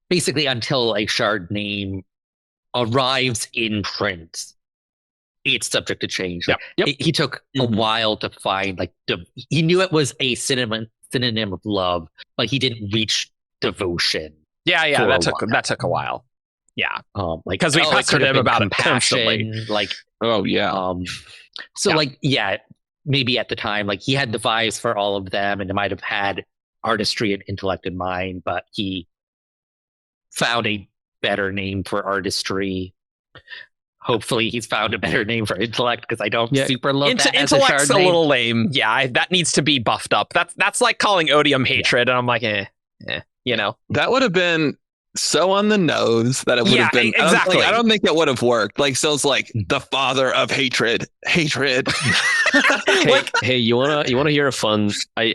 Speaker 2: basically until a shard name arrives in print, it's subject to change.
Speaker 1: Yep.
Speaker 2: He took a while to find like he knew it was a synonym of love, but he didn't reach devotion.
Speaker 1: Yeah, that took a while. Yeah,
Speaker 2: like
Speaker 1: because we pestered him about it constantly.
Speaker 2: Like,
Speaker 1: so
Speaker 2: like, maybe at the time, like he had the vibes for all of them, and it might have had artistry and intellect in mind, but he found a better name for artistry. Hopefully, he's found a better name for intellect, because I don't super love that.
Speaker 1: Intellect's
Speaker 2: as a
Speaker 1: a little lame. Yeah, that needs to be buffed up. That's like calling Odium hatred, and I'm like, you know,
Speaker 4: that would have been so on the nose that it would have been
Speaker 1: exactly.
Speaker 4: I don't think it would have worked. Like, so it's like the father of hatred.
Speaker 3: Hey, you wanna hear a fun? I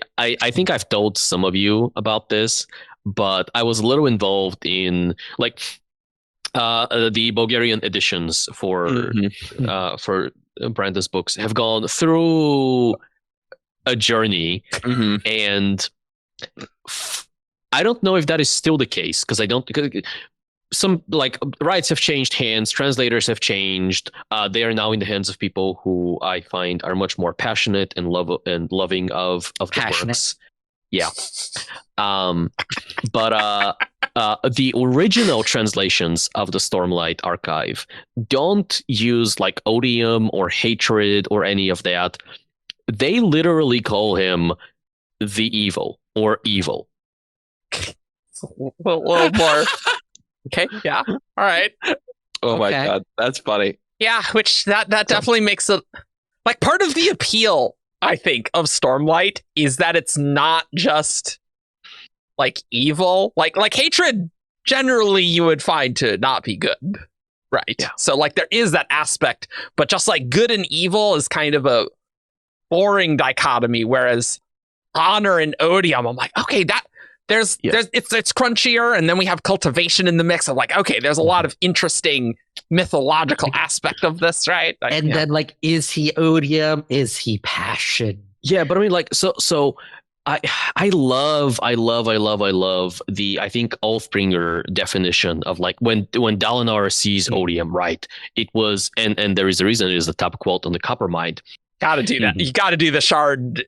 Speaker 3: think I've told some of you about this, but I was a little involved in like the Bulgarian editions for Brandon's books have gone through a journey, and I don't know if that is still the case, because some like rights have changed hands, translators have changed. They are now in the hands of people who I find are much more passionate and loving of the works. Yeah. But the original translations of the Stormlight archive don't use like odium or hatred or any of that. They literally call him the evil or evil.
Speaker 1: A little more. Okay, yeah, all right.
Speaker 4: Oh my god, that's funny.
Speaker 1: Yeah, which that definitely makes it like part of the appeal, I think, of Stormlight is that it's not just like evil. Like hatred generally you would find to not be good, right? Yeah. So like there is that aspect, but just like good and evil is kind of a boring dichotomy, whereas honor and odium, I'm like, okay, there's it's crunchier, and then we have cultivation in the mix of like, okay, there's a lot of interesting mythological aspect of this, right? Like,
Speaker 2: and then like, is he odium? Is he passion?
Speaker 3: Yeah, but I mean, like, so I love the, I think, Allspringer definition of like when Dalinar sees odium, right? It was, and there is a reason it is the top quote on the Coppermind.
Speaker 1: Gotta do that. You gotta do the shard.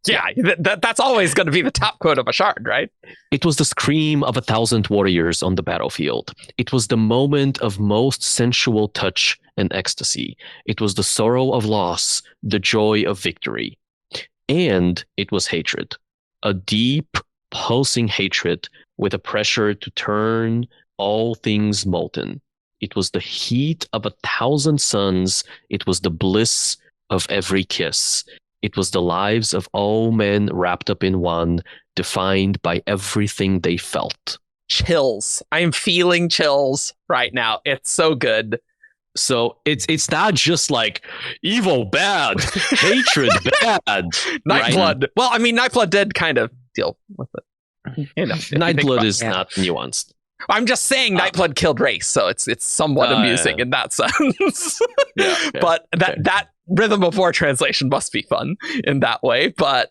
Speaker 1: Yeah, that's always going to be the top quote of a shard, right?
Speaker 3: It was the scream of 1,000 warriors on the battlefield. It was the moment of most sensual touch and ecstasy. It was the sorrow of loss, the joy of victory. And it was hatred. A deep, pulsing hatred with a pressure to turn all things molten. It was the heat of 1,000 suns. It was the bliss of every kiss. It was the lives of all men wrapped up in one, defined by everything they felt.
Speaker 1: Chills. I'm feeling chills right now. It's so good.
Speaker 3: So it's not just like evil bad, hatred bad.
Speaker 1: Nightblood. Right? Well, I mean, Nightblood did kind of deal with it. You know,
Speaker 3: Nightblood is not nuanced.
Speaker 1: I'm just saying Nightblood killed Race, so it's somewhat amusing in that sense. But that Rhythm of War translation must be fun in that way. But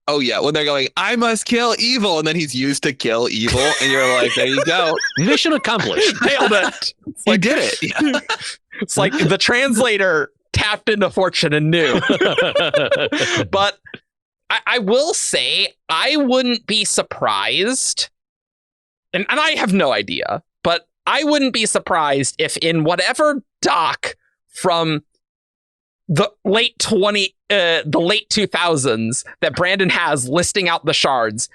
Speaker 4: oh yeah, when they're going, I must kill evil, and then he's used to kill evil, and you're like, there you go,
Speaker 3: mission accomplished.
Speaker 1: Nailed it.
Speaker 4: He did it. Yeah.
Speaker 1: It's like the translator tapped into fortune and knew. But I will say, I wouldn't be surprised, and I have no idea, but I wouldn't be surprised if in whatever doc from the late 2000s that Brandon has listing out the shards,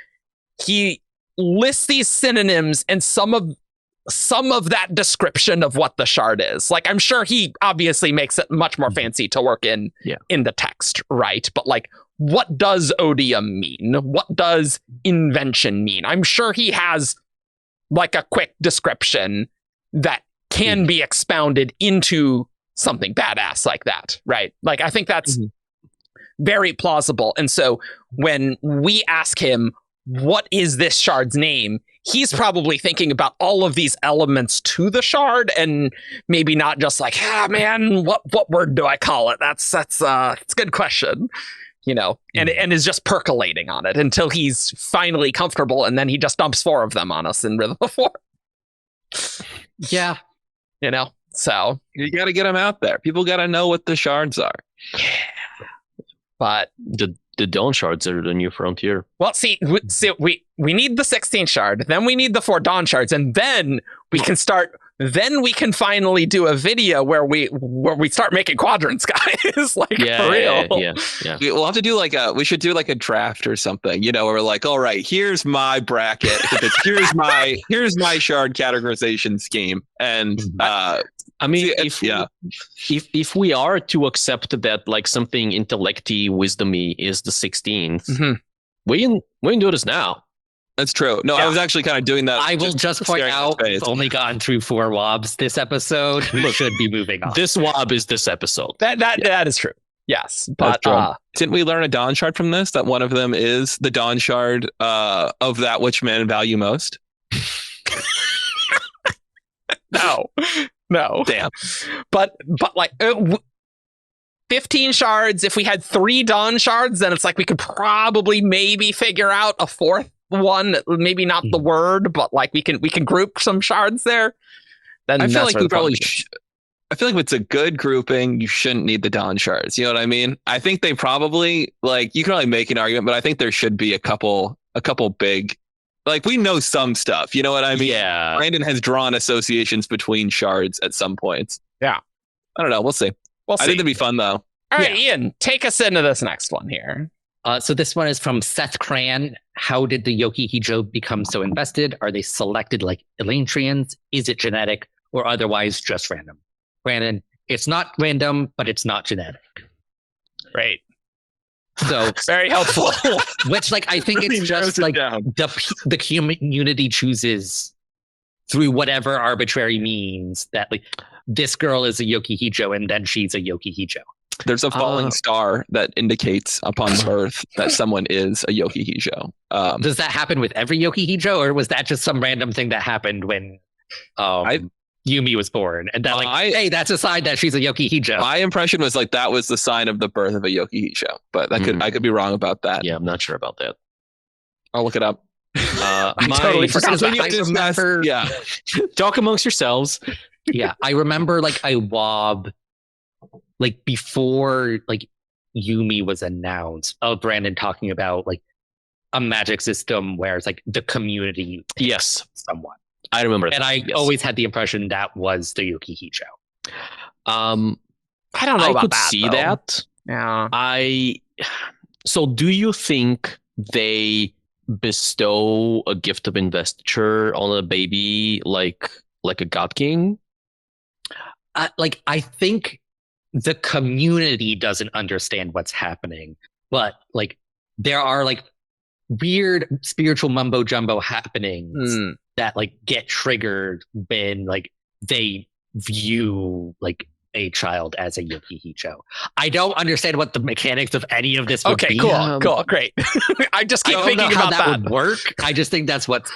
Speaker 1: he lists these synonyms and some of that description of what the shard is. Like, I'm sure he obviously makes it much more fancy to work in the text, right? But like, what does odium mean? What does invention mean? I'm sure he has like a quick description that can be expounded into something badass like that, right? Like, I think that's very plausible. And so when we ask him, what is this shard's name? He's probably thinking about all of these elements to the shard, and maybe not just like, man, what word do I call it? That's it's a good question, you know, and is just percolating on it until he's finally comfortable, and then he just dumps 4 of them on us in Rhythm of War.
Speaker 2: Yeah.
Speaker 1: You know, so
Speaker 4: you got to get them out there. People got to know what the shards are.
Speaker 1: Yeah. But
Speaker 3: the Dawn shards are the new frontier.
Speaker 1: Well, see, we need the 16th shard, then we need the 4 Dawn shards, and then we can start. Then we can finally do a video where we start making quadrants, guys. Like, for real.
Speaker 3: Yeah.
Speaker 4: We'll have to do we should do like a draft or something, you know, where we're like, all right, here's my bracket. Here's my shard categorization scheme. And
Speaker 3: I mean, if we are to accept that like something intellecty, wisdomy is the 16th, we can do this now.
Speaker 4: That's true. No, I was actually kind of doing that.
Speaker 2: I will just point out, we've only gotten through 4 WoBs this episode. We should be moving on.
Speaker 3: This WoB is this episode.
Speaker 1: That is true. Yes, but
Speaker 4: didn't we learn a Dawn shard from this? That one of them is the Dawn shard of that which men value most.
Speaker 1: No.
Speaker 4: Damn.
Speaker 1: But like 15 shards. If we had 3 Dawn shards, then it's like we could probably maybe figure out a 4th one. Maybe not the word, but like we can group some shards there. Then
Speaker 4: I feel like we probably. I feel like if it's a good grouping, you shouldn't need the Dawn shards. You know what I mean? I think they probably you can only make an argument, but I think there should be a couple big. Like, we know some stuff, you know what I mean?
Speaker 3: Yeah.
Speaker 4: Brandon has drawn associations between shards at some points.
Speaker 1: Yeah.
Speaker 4: I don't know. We'll see. I think it'd be fun, though.
Speaker 1: All right, Ian, take us into this next one here.
Speaker 2: So this one is from Seth Cran. How did the Yoki-hijo become so invested? Are they selected like Elantrians? Is it genetic or otherwise just random? Brandon, it's not random, but it's not genetic.
Speaker 1: Great.
Speaker 2: So
Speaker 1: very helpful.
Speaker 2: Which, like, I think it's just like the community chooses through whatever arbitrary means that like this girl is a Yoki-hijo and then she's a Yoki-hijo.
Speaker 4: There's a falling star that indicates upon birth that someone is a Yoki-hijo.
Speaker 2: Does that happen with every Yoki-hijo, or was that just some random thing that happened when Yumi was born? And that hey, that's a sign that she's a Yoki-hijo.
Speaker 4: My impression was like that was the sign of the birth of a Yoki-hijo, but I could be wrong about that.
Speaker 3: Yeah, I'm not sure about that.
Speaker 4: I'll look it up.
Speaker 1: I totally forgot that.
Speaker 3: Yeah. Talk amongst yourselves.
Speaker 2: Yeah, I remember like I wob like before like Yumi was announced. Brandon talking about like a magic system where it's like the community.
Speaker 3: Yes,
Speaker 2: someone.
Speaker 3: I remember
Speaker 2: that. And I always had the impression that was the Yoki-hijo.
Speaker 1: I don't know about
Speaker 3: could
Speaker 1: that,
Speaker 3: see
Speaker 1: though.
Speaker 3: that.
Speaker 1: Yeah.
Speaker 3: So do you think they bestow a gift of investiture on a baby like like a god king?
Speaker 2: Like, I think the community doesn't understand what's happening, but like there are like weird spiritual mumbo jumbo happenings that like get triggered when like they view like a child as a Yoki-hijo. I don't understand what the mechanics of any of this would be.
Speaker 1: Cool, great. I just keep thinking about
Speaker 2: that would work. I just think that's what's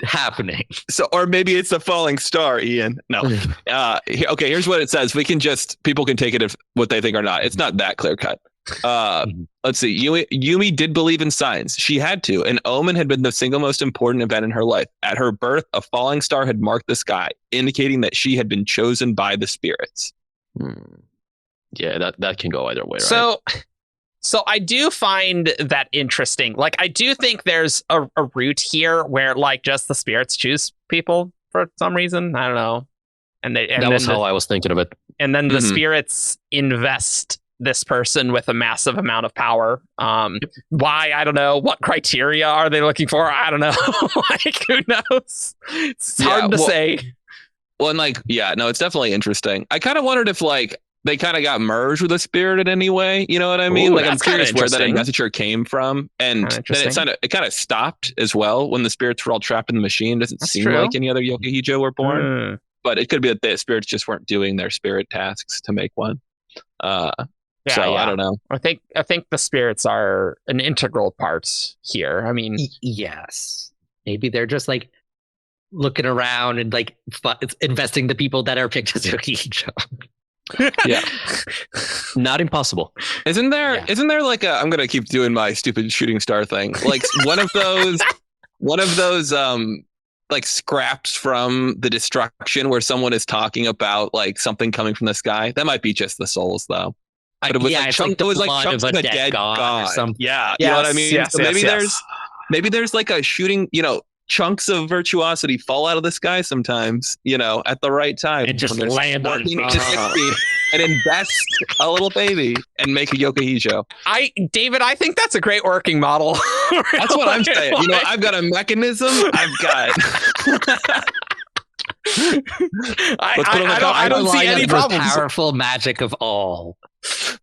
Speaker 2: happening.
Speaker 4: So, or maybe it's a falling star, Ian. No. Okay, here's what it says. People can take it if what they think or not. It's not that clear cut. Let's see. Yumi did believe in science. She had to. An omen had been the single most important event in her life. At her birth, a falling star had marked the sky, indicating that she had been chosen by the spirits.
Speaker 3: Yeah, that can go either way, right?
Speaker 1: So I do find that interesting. Like, I do think there's a route here where like just the spirits choose people for some reason. I don't know. And
Speaker 3: that was how I was thinking of it.
Speaker 1: And then the spirits invest this person with a massive amount of power. Why? I don't know. What criteria are they looking for? I don't know. Like, who knows? It's hard to say.
Speaker 4: Well, and like, it's definitely interesting. I kind of wondered if like they kind of got merged with a spirit in any way. You know what I mean?
Speaker 1: Ooh,
Speaker 4: like, I'm curious where that investiture came from. And then it kind of stopped as well when the spirits were all trapped in the machine. Doesn't seem like any other Yoki-hijo were born. But it could be that the spirits just weren't doing their spirit tasks to make one. I don't know.
Speaker 1: I think the spirits are an integral part here. I mean,
Speaker 2: yes, maybe they're just like looking around and like investing the people that are picked as Yoki-hijo.
Speaker 3: Yeah, not impossible.
Speaker 4: Isn't there like I'm gonna keep doing my stupid shooting star thing, like one of those like scraps from the destruction where someone is talking about like something coming from the sky? That might be just the souls though. But it was it was like chunks of a dead god or something. Yeah, you know what I mean?
Speaker 1: Yes,
Speaker 4: so maybe there's like a shooting, chunks of virtuosity fall out of the sky sometimes, at the right time.
Speaker 2: And just land on
Speaker 4: and invest a little baby and make a Yoki-hijo.
Speaker 1: David, I think that's a great working model.
Speaker 4: That's what I'm saying. I've got a mechanism. I've got.
Speaker 1: I don't see any problems.
Speaker 2: Powerful magic of all.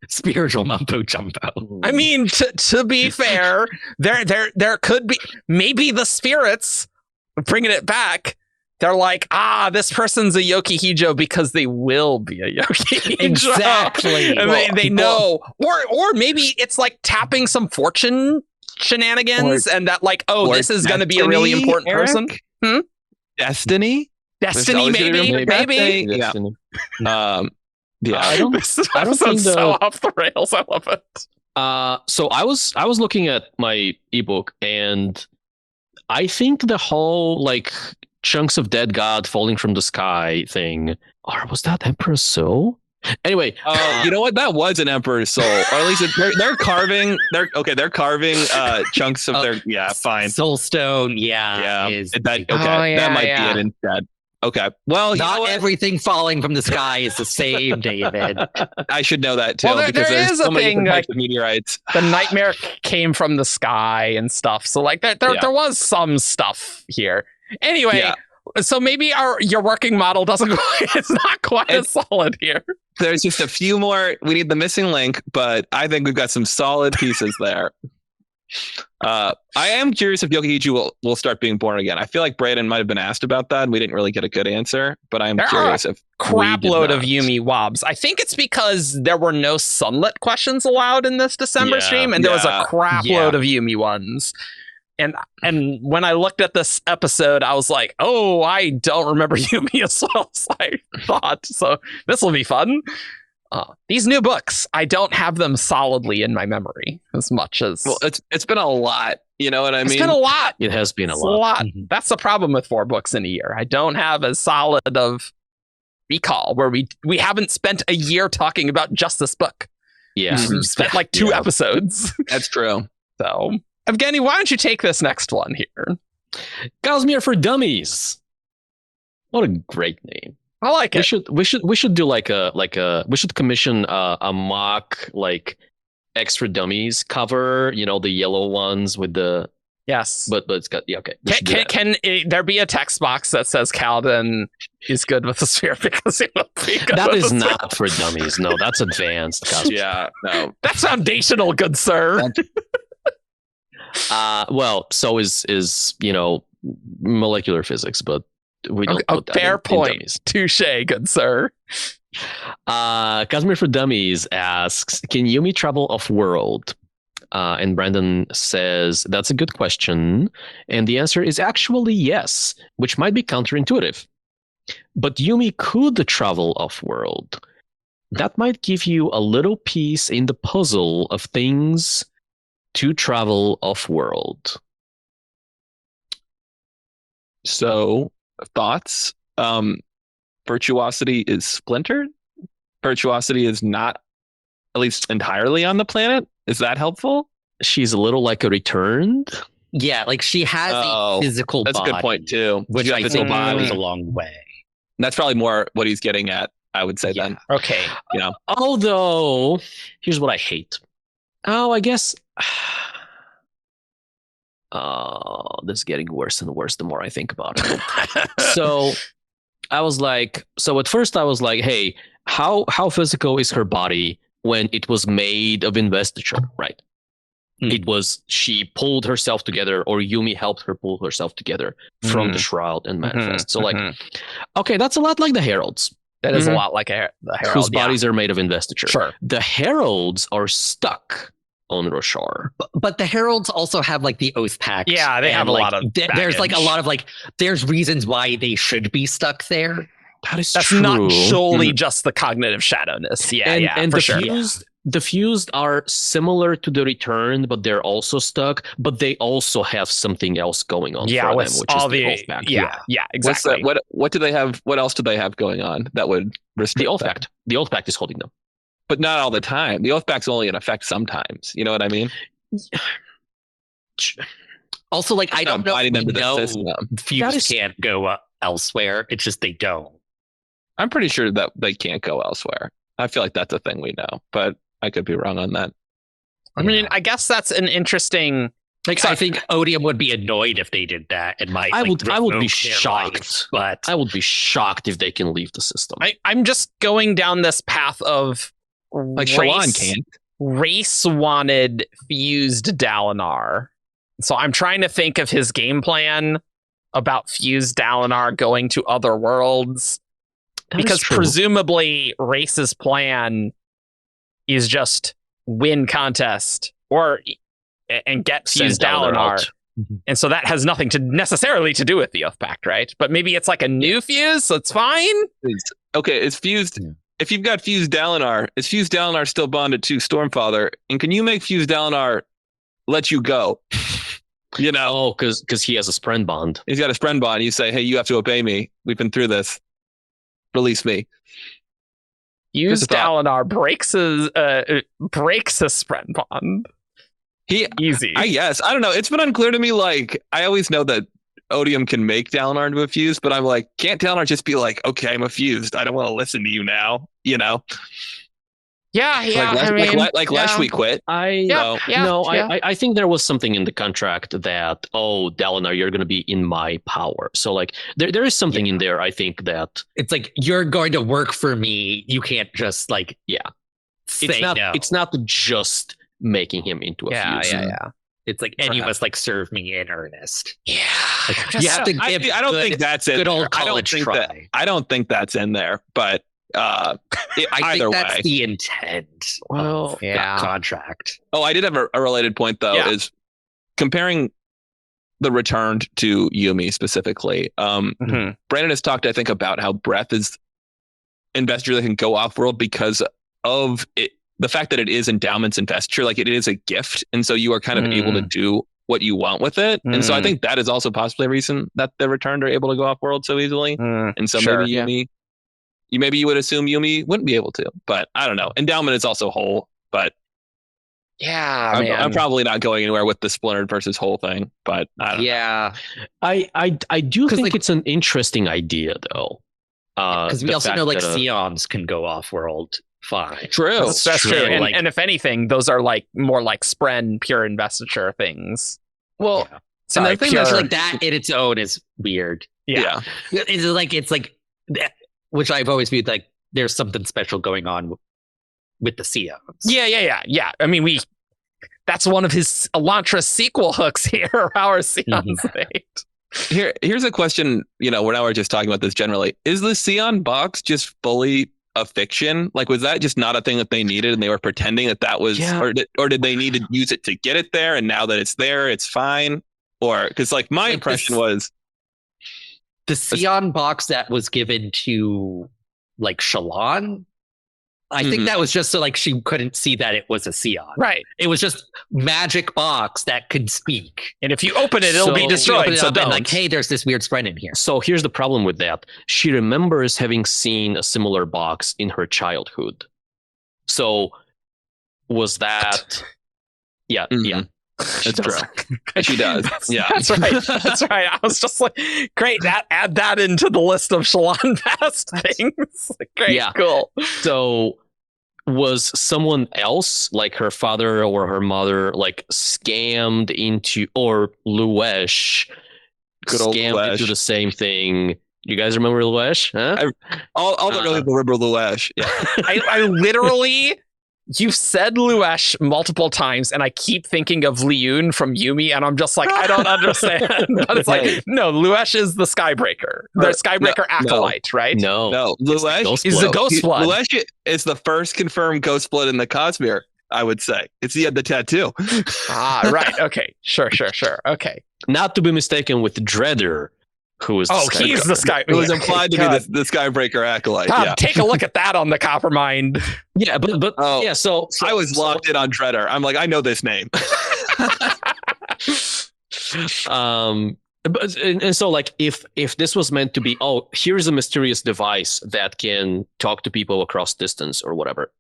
Speaker 2: Spiritual mumbo jumbo.
Speaker 1: I mean, to be fair, there could be maybe the spirits bringing it back. They're like, this person's a Yoki-hijo because they will be a Yoki-hijo.
Speaker 2: Exactly.
Speaker 1: And they know. Or maybe it's like tapping some fortune shenanigans and that like, this is going to be a really important person.
Speaker 4: Destiny,
Speaker 1: maybe.
Speaker 3: Destiny.
Speaker 4: I
Speaker 1: don't think so off the rails. I love it.
Speaker 3: So I was looking at my ebook, and I think the whole like chunks of dead god falling from the sky thing, or was that Emperor's soul? Anyway,
Speaker 4: you know what? That was an Emperor's soul, or at least they're carving. They're carving chunks of their fine
Speaker 2: soul stone.
Speaker 4: That might be it instead. Okay. Well,
Speaker 2: not everything falling from the sky is the same, David.
Speaker 4: I should know that too.
Speaker 1: Well,
Speaker 4: because
Speaker 1: there is
Speaker 4: so
Speaker 1: a thing like
Speaker 4: meteorites.
Speaker 1: The nightmare came from the sky and stuff. So like there was some stuff here. Anyway, so maybe your working model it's not quite as solid here.
Speaker 4: There's just a few more. We need the missing link, but I think we've got some solid pieces there. I am curious if Yoki-hijo will start being born again. I feel like Brayden might have been asked about that and we didn't really get a good answer, but I'm curious if
Speaker 1: crap load of Yumi WoBs. I think it's because there were no Sunlit questions allowed in this December stream, and there was a crap load of Yumi ones. And when I looked at this episode, I was like, oh, I don't remember Yumi as well as I thought. So this will be fun. These new books, I don't have them solidly in my memory as much as...
Speaker 4: Well, it's been a lot. You know what I mean?
Speaker 1: It's been a lot.
Speaker 3: It has been a lot.
Speaker 1: Mm-hmm. That's the problem with 4 books in a year. I don't have as solid of recall where we haven't spent a year talking about just this book.
Speaker 3: Yeah.
Speaker 1: We spent like 2 episodes.
Speaker 4: That's true.
Speaker 1: So, Evgeni, why don't you take this next one here?
Speaker 3: Cosmere for Dummies. What a great name.
Speaker 1: I like it.
Speaker 3: We should do we should commission a mock like extra dummies cover, the yellow ones with the
Speaker 1: Yes.
Speaker 3: But it's got okay.
Speaker 1: Can there be a text box that says Kaladin is good with the sphere because he will be good
Speaker 3: that
Speaker 1: with
Speaker 3: is
Speaker 1: the sphere?
Speaker 3: not for dummies. No, that's advanced. Cosmere.
Speaker 4: Yeah, no.
Speaker 1: That's foundational, good sir.
Speaker 3: Well, so is molecular physics, but we don't put that
Speaker 1: fair
Speaker 3: in
Speaker 1: point.
Speaker 3: dummies.
Speaker 1: Touche, good sir.
Speaker 3: Cosmere for Dummies asks, can Yumi travel off-world? And Brandon says, that's a good question. And the answer is actually yes, which might be counterintuitive. But Yumi could travel off-world. That might give you a little piece in the puzzle of things to travel off-world.
Speaker 4: So, thoughts? Virtuosity is splintered. Virtuosity is not, at least entirely, on the planet. Is that helpful?
Speaker 3: She's a little like a returned.
Speaker 2: Yeah, like she has a physical
Speaker 4: That's
Speaker 2: body.
Speaker 4: a good point, too.
Speaker 2: Which I think goes a long way.
Speaker 4: That's probably more what he's getting at, I would say, then.
Speaker 1: Okay.
Speaker 3: Although, here's what I hate. Oh, I guess... this is getting worse and worse the more I think about it. So at first I was like, hey, how physical is her body when it was made of investiture, right? It was, she pulled herself together, or Yumi helped her pull herself together from the Shroud and manifest. So okay, that's a lot like the Heralds.
Speaker 1: That is a lot like the Herald.
Speaker 3: Whose bodies are made of investiture.
Speaker 1: Sure.
Speaker 3: The Heralds are stuck on Roshar.
Speaker 2: But the Heralds also have like the Oath Pact.
Speaker 1: Yeah, they have a lot of
Speaker 2: there's like a lot of there's reasons why they should be stuck there.
Speaker 3: That's
Speaker 1: true. Not solely just the cognitive shadowness.
Speaker 3: And
Speaker 1: for
Speaker 3: the fused are similar to the return, but they're also stuck. But they also have something else going on for them, which is the Oath Pact.
Speaker 1: Yeah, exactly.
Speaker 4: What do they have? What else do they have going on that would restrict
Speaker 3: the Oath Pact? The Oath Pact is holding them.
Speaker 4: But not all the time. The Oath Pact's only in effect sometimes. You know what I mean?
Speaker 2: Also, I don't know.
Speaker 4: Them to
Speaker 2: Fuse can't go elsewhere. It's just they don't.
Speaker 4: I'm pretty sure that they can't go elsewhere. I feel like that's a thing we know, but I could be wrong on that.
Speaker 1: I mean, I guess that's an interesting.
Speaker 2: I think Odium would be annoyed if they did that. And
Speaker 3: I would be shocked. But I would be shocked if they can leave the system.
Speaker 1: I'm just going down this path of.
Speaker 4: Shallan can't.
Speaker 1: Race wanted fused Dalinar. So I'm trying to think of his game plan about fused Dalinar going to other worlds. Because presumably Race's plan is just win contest and get fused Dalinar. And so that has nothing necessarily to do with the Oath Pact, right? But maybe it's like a new fuse, so it's fine.
Speaker 4: It's fused. If you've got fused Dalinar, is fused Dalinar still bonded to Stormfather? And can you make fused Dalinar let you go?
Speaker 3: Oh, because he has a Spren bond.
Speaker 4: He's got a Spren bond. You say, hey, you have to obey me. We've been through this. Release me.
Speaker 1: Fused Dalinar breaks his Spren bond. Easy.
Speaker 4: I guess. I don't know. It's been unclear to me. I always know that Odium can make Dalinar into a fused, but I'm like, can't Dalinar just be like, okay, I'm a fused. I don't want to listen to you now.
Speaker 1: Yeah.
Speaker 4: Last we quit.
Speaker 3: I think there was something in the contract that, Dalinar, you're going to be in my power. So there is something in there. I think that
Speaker 2: it's like, you're going to work for me. You can't just
Speaker 3: it's not just making him into a fuse.
Speaker 1: Yeah.
Speaker 2: It's like, and you must serve me in earnest.
Speaker 1: Yeah.
Speaker 2: You have to give
Speaker 4: I don't think that's it.
Speaker 2: Good old college try.
Speaker 4: I don't think that's in there, but
Speaker 2: I
Speaker 4: either
Speaker 2: think that's
Speaker 4: way.
Speaker 2: the intent of the contract.
Speaker 4: Oh, I did have a related point though, is comparing the returned to Yumi specifically. Brandon has talked, I think, about how breath is investiture that can go off world because of it. The fact that it is endowments investiture, it is a gift. And so you are kind of able to do what you want with it. And so I think that is also possibly a reason that the returned are able to go off world so easily. And so maybe Yumi, maybe you would assume Yumi wouldn't be able to, but I don't know. Endowment is also whole, but I'm probably not going anywhere with the splintered versus whole thing, but I don't know.
Speaker 3: I do think it's an interesting idea though.
Speaker 2: Because we also know Sions can go off world. Fine.
Speaker 4: True.
Speaker 1: That's true. And if anything, those are more like Spren pure investiture things.
Speaker 4: Well,
Speaker 1: Sorry,
Speaker 4: the thing
Speaker 2: Just
Speaker 4: that's
Speaker 2: like that in its own is weird.
Speaker 1: yeah.
Speaker 2: It's like, which I've always viewed like there's something special going on with the Sions.
Speaker 1: Yeah. I mean, that's one of his Elantra sequel hooks here. How are Sions made?
Speaker 4: Here's a question. We're just talking about this generally. Is the Sion box just fully a fiction? Like, was that just not a thing that they needed, and they were pretending that was, or did they need to use it to get it there? And now that it's there, it's fine. Or because like my impression was
Speaker 2: the Sion box that was given to like Shalon. I think that was just so like she couldn't see that it was a Sion.
Speaker 1: Right.
Speaker 2: It was just magic box that could speak.
Speaker 1: And if you open it, it'll be destroyed. So don't.
Speaker 2: Like, hey, there's this weird spread in here.
Speaker 3: So here's the problem with that. She remembers having seen a similar box in her childhood. So was that? Yeah.
Speaker 4: That's true. She does. Yeah.
Speaker 1: That's right. I was just like, great. Add that into the list of Shalon past things. Great. Yeah. Cool.
Speaker 3: So was someone else, like her father or her mother, like scammed into, or Luesh scammed into the same thing? You guys remember Luesh? Huh?
Speaker 4: All the really remember Luesh. Yeah.
Speaker 1: I literally. You've said Luesh multiple times, and I keep thinking of Liyun from Yumi, and I'm just like, I don't understand. But it's like, no, Luesh is the Skybreaker. The Skybreaker acolyte, right?
Speaker 3: No.
Speaker 4: Luesh
Speaker 1: is the Ghost Blood.
Speaker 4: Luesh is the first confirmed Ghost Blood in the Cosmere, I would say. It's the tattoo.
Speaker 1: Right. Okay. Sure. Okay.
Speaker 3: Not to be mistaken with Dreader, who is
Speaker 1: he's the Sky.
Speaker 4: It was implied to be the Skybreaker acolyte.
Speaker 1: Take a look at that on the Coppermind.
Speaker 3: Yeah, but So
Speaker 4: I was locked in on Dreader. I'm like, I know this name.
Speaker 3: And so like if this was meant to be, here's a mysterious device that can talk to people across distance or whatever,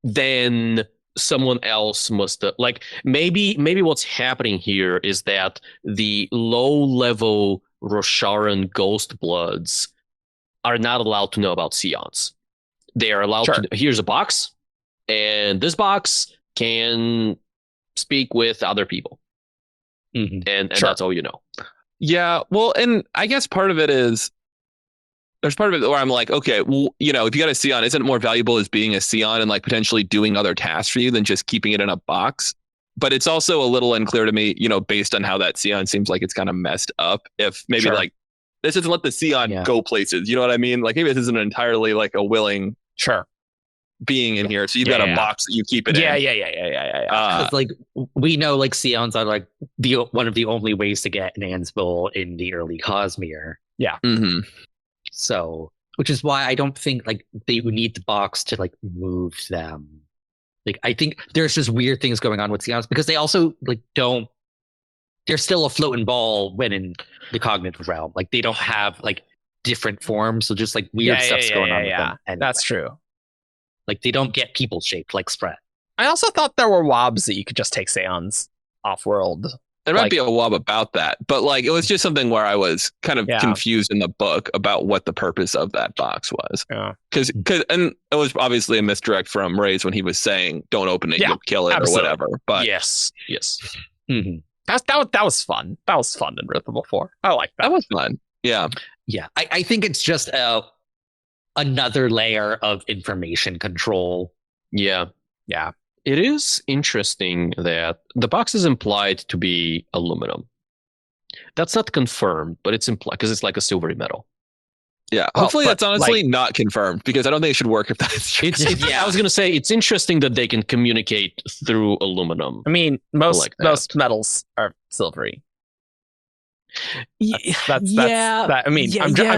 Speaker 3: then someone else must like maybe what's happening here is that the low level Rosharan ghost bloods are not allowed to know about Sions. They are allowed to. Here's a box, and this box can speak with other people, and that's all you know.
Speaker 4: Yeah, well, and I guess part of it is there's part of it where I'm like, okay, well, if you got a Sion, isn't it more valuable as being a Sion and like potentially doing other tasks for you than just keeping it in a box? But it's also a little unclear to me, based on how that Sion seems like it's kind of messed up. If maybe like this doesn't let the Sion go places, you know what I mean? Like maybe this isn't entirely like a willing being in here. So you've got a box that you keep it in.
Speaker 1: Yeah.
Speaker 2: Like we know like Sions are like one of the only ways to get an Ansvil in the early Cosmere.
Speaker 1: Yeah.
Speaker 4: Mm-hmm.
Speaker 2: So, which is why I don't think like they would need the box to like move them. Like I think there's just weird things going on with Sions because they also like they're still a floating ball when in the cognitive realm. Like they don't have like different forms, so just like weird stuff's going on with them. Anyway.
Speaker 1: That's true.
Speaker 2: Like they don't get people shaped like Spread.
Speaker 1: I also thought there were WoBs that you could just take Seance off-world.
Speaker 4: There might be a WoB about that, but like it was just something where I was kind of confused in the book about what the purpose of that box was.
Speaker 1: Yeah,
Speaker 4: because and it was obviously a misdirect from Ray's when he was saying don't open it, you'll kill it or whatever. But
Speaker 3: yes.
Speaker 1: Mm-hmm. That was fun. That was fun in Rhythmable 4. I like that.
Speaker 4: That was fun. Yeah.
Speaker 2: I think it's just another layer of information control.
Speaker 3: Yeah. It is interesting that the box is implied to be aluminum. That's not confirmed, but it's implied because it's like a silvery metal.
Speaker 4: Yeah, hopefully that's honestly not confirmed because I don't think it should work if that's true.
Speaker 3: I was going to say it's interesting that they can communicate through aluminum.
Speaker 1: I mean, most metals are silvery. I'm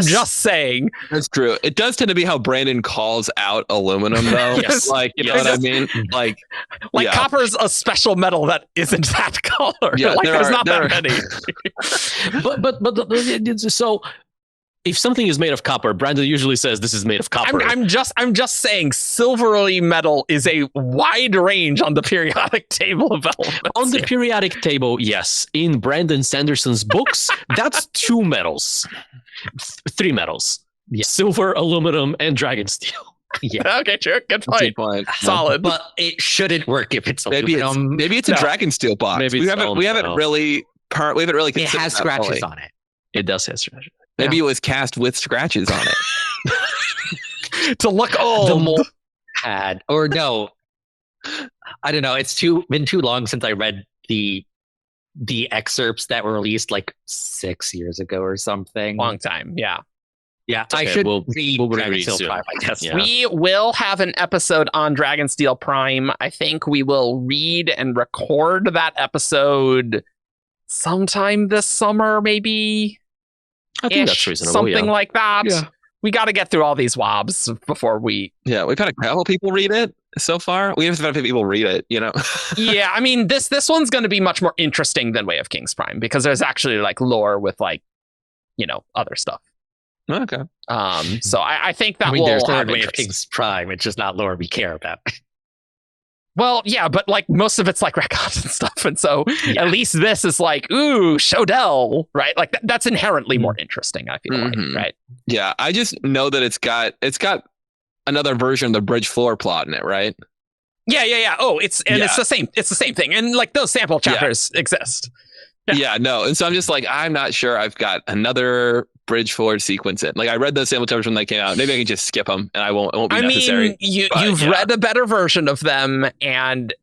Speaker 1: just saying.
Speaker 4: That's true. It does tend to be how Brandon calls out aluminum, though.
Speaker 1: Yes.
Speaker 4: Like, you know what I mean? Like
Speaker 1: copper's a special metal that isn't that color.
Speaker 4: Yeah,
Speaker 1: there's not that many.
Speaker 3: but so if something is made of copper, Brandon usually says this is made of copper.
Speaker 1: I'm just saying silvery metal is a wide range on the periodic table of elements.
Speaker 3: On the periodic table, yes. In Brandon Sanderson's books, that's 2 metals. 3 metals. Yeah. Silver, aluminum, and dragon steel.
Speaker 1: Yeah. Okay, sure. Good point. Solid.
Speaker 2: But it shouldn't work if it's aluminum.
Speaker 4: Maybe it's a dragon steel box. Maybe we haven't really We haven't really
Speaker 2: It
Speaker 4: considered
Speaker 2: has
Speaker 4: that
Speaker 2: scratches
Speaker 4: fully.
Speaker 2: on it.
Speaker 3: It does have scratches.
Speaker 4: Maybe it was cast with scratches on it.
Speaker 1: To look
Speaker 2: The
Speaker 1: old.
Speaker 2: mold had, or no, I don't know. It's been too long since I read the excerpts that were released like 6 years ago or something.
Speaker 1: Long time. Yeah.
Speaker 2: Yeah,
Speaker 3: Okay,
Speaker 2: I should
Speaker 3: we'll
Speaker 2: read
Speaker 3: reread
Speaker 2: Dragonsteel
Speaker 3: soon.
Speaker 2: Prime, I guess.
Speaker 3: Yeah.
Speaker 1: We will have an episode on Dragonsteel Prime. I think we will read and record that episode sometime this summer, maybe.
Speaker 3: I think that's reasonable.
Speaker 1: Something
Speaker 3: yeah.
Speaker 1: like that.
Speaker 3: Yeah.
Speaker 1: We got to get through all these WoBs before we.
Speaker 4: Yeah, we've had a couple people read it so far. We haven't had people read it,
Speaker 1: Yeah, I mean, this one's going to be much more interesting than Way of Kings Prime because there's actually like lore with like, other stuff.
Speaker 4: Okay.
Speaker 1: So I think that will
Speaker 2: there's lore
Speaker 1: have
Speaker 2: in Way of
Speaker 1: interest.
Speaker 2: Kings Prime. It's just not lore we care about.
Speaker 1: Well, yeah, but like most of it's like retcons and stuff, and so
Speaker 2: Yeah.
Speaker 1: at least this is like, ooh, Shodell, right? Like that's inherently more interesting. I feel like, right?
Speaker 4: Yeah, I just know that it's got another version of the bridge floor plot in it, right?
Speaker 1: Yeah. Oh, it's the same. It's the same thing, and like those sample chapters exist.
Speaker 4: Yeah, no, and so I'm just like, I'm not sure I've got another bridge forward sequence in. Like I read those sample chapters when they came out. Maybe I can just skip them, and it won't be necessary.
Speaker 1: You've read a better version of them, and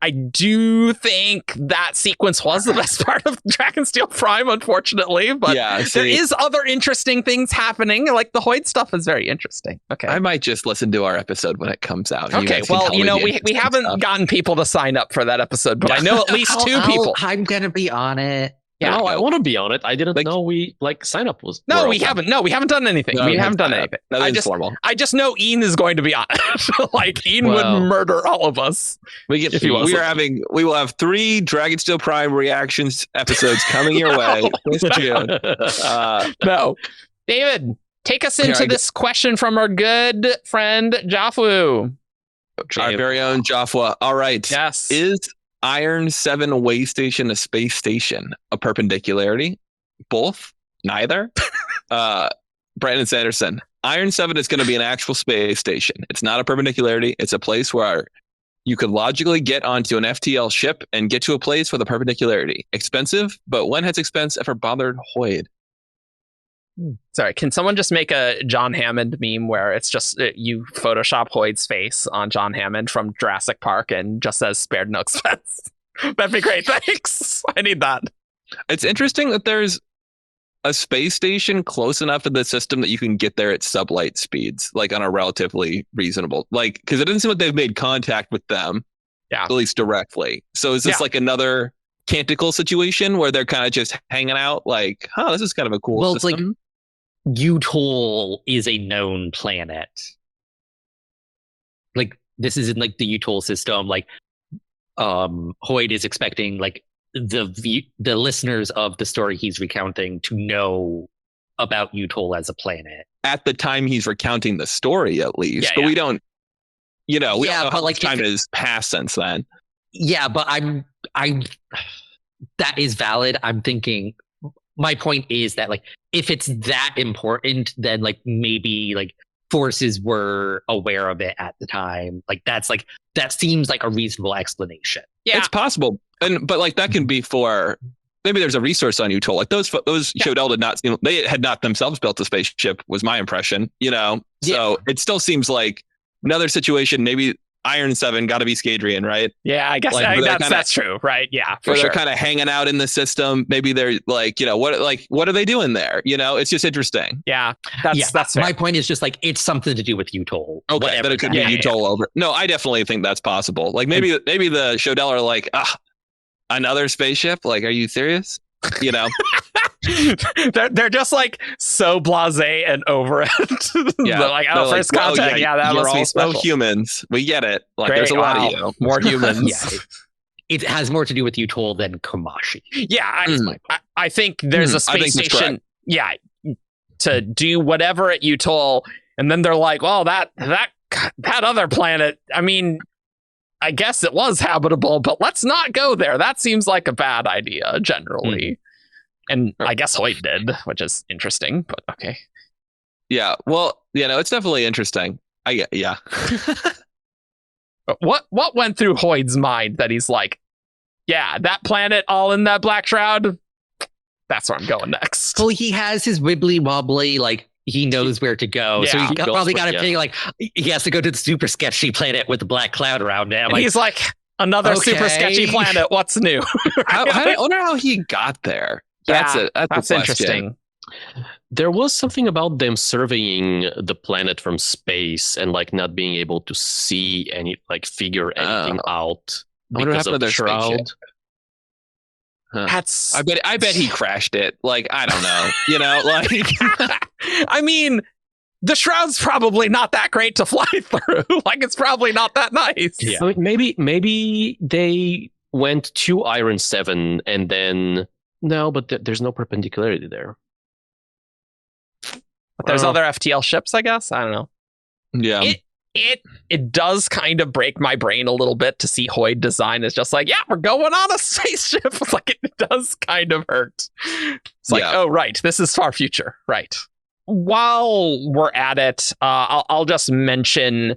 Speaker 1: I do think that sequence was the best part of Dragonsteel Prime, unfortunately. But there is other interesting things happening. Like the Hoid stuff is very interesting. Okay,
Speaker 4: I might just listen to our episode when it comes out.
Speaker 1: Okay, well, we haven't gotten people to sign up for that episode, but I know at least two people.
Speaker 2: I'm gonna be on it.
Speaker 3: Yeah, I want to be on it. I didn't know we sign up was.
Speaker 1: No, we haven't. No, we haven't done anything. We haven't done anything. I just know Ian is going to be on it. Like Ian would murder all of us.
Speaker 4: We will have 3 Dragonsteel Prime reactions episodes coming your way this June.
Speaker 1: No, David, take us into this question from our good friend Jafu.
Speaker 4: Our very own Jafwa. All right.
Speaker 1: Yes.
Speaker 4: Is Iron 7 Waystation a space station? A perpendicularity? Both? Neither? Brandon Sanderson. Iron 7 is going to be an actual space station. It's not a perpendicularity. It's a place where you could logically get onto an FTL ship and get to a place with a perpendicularity. Expensive, but when has expense ever bothered Hoid?
Speaker 1: Sorry, can someone just make a John Hammond meme where it's just you Photoshop Hoid's face on John Hammond from Jurassic Park and just says spared no expense? That'd be great. Thanks. I need that.
Speaker 4: It's interesting that there's a space station close enough to the system that you can get there at sublight speeds, like on a relatively reasonable, like, because it doesn't seem like they've made contact with them, at least directly. So is this like another Canticle situation where they're kind of just hanging out like, this is kind of a cool system?
Speaker 2: It's like UTol is a known planet. Like this is in like the UTol system. Like Hoid is expecting like the listeners of the story he's recounting to know about UTol as a planet
Speaker 4: at the time he's recounting the story, at least. But we don't, we don't know how much time has passed since then.
Speaker 2: Yeah, but that is valid. I'm thinking. My point is that like if it's that important, then like maybe like forces were aware of it at the time. Like that seems like a reasonable explanation.
Speaker 4: Yeah, it's possible, but like that can be for maybe there's a resource on UTol. Like those Shodell did not seem, they had not themselves built a spaceship. Was my impression, So it still seems like another situation. Maybe Iron 7 got to be Scadrian, right?
Speaker 1: Yeah, I guess that's true, right? Yeah, for sure.
Speaker 4: They're kind of hanging out in the system. Maybe they're like, what are they doing there? It's just interesting.
Speaker 1: Yeah, that's
Speaker 2: my point is just like it's something to do with UTol.
Speaker 4: Okay, that it could be UTol over. No, I definitely think that's possible. Like maybe the Shodell are like, another spaceship. Like, are you serious?
Speaker 1: They're just like so blasé and over it.
Speaker 4: Yeah,
Speaker 1: they're like, first contact. That must be special.
Speaker 4: Humans. We get it. Like, there's a lot of you.
Speaker 1: More humans.
Speaker 2: It has more to do with UTol than Komashi.
Speaker 1: Yeah, I think there's a space station. Yeah, to do whatever at UTol, and then they're like, well, that other planet. I mean, I guess it was habitable, but let's not go there. That seems like a bad idea generally. And I guess Hoid did, which is interesting, but okay.
Speaker 4: Yeah, well, it's definitely interesting.
Speaker 1: What went through Hoid's mind that he's like, Yeah, that planet all in that black shroud. That's where I'm going next.
Speaker 2: Well, he has his wibbly wobbly, like he knows where to go.
Speaker 1: Yeah.
Speaker 2: So he's
Speaker 3: He goes
Speaker 2: probably
Speaker 3: for-
Speaker 2: got to
Speaker 3: yeah.
Speaker 2: pick, like he has to go to the super sketchy planet with the black cloud around him.
Speaker 1: And
Speaker 2: Like,
Speaker 1: he's like, another super
Speaker 2: Okay.
Speaker 1: sketchy planet. What's new?
Speaker 4: I wonder how he got there. That's a question.
Speaker 1: interesting.
Speaker 3: There was something about them surveying the planet from space and like not being able to see any, like figure anything out
Speaker 4: I wonder what
Speaker 3: because
Speaker 4: happened
Speaker 3: of
Speaker 4: to their
Speaker 3: Shroud.
Speaker 4: spaceship. Huh.
Speaker 1: That's.
Speaker 4: I bet he crashed it. Like, I don't know. You know, like
Speaker 1: I mean, the shroud's probably not that great to fly through. Like, it's probably not that nice.
Speaker 3: Yeah. I mean, maybe they went to Iron 7 and then no, but there's no perpendicularity there.
Speaker 1: But there's other FTL ships, I guess. I don't know.
Speaker 4: yeah.
Speaker 1: It does kind of break my brain a little bit to see Hoyd design as just like, yeah, we're going on a spaceship. It's like, it does kind of hurt. It's like,
Speaker 4: Yeah.
Speaker 1: oh, right, this is far future. Right. While we're at it, I'll just mention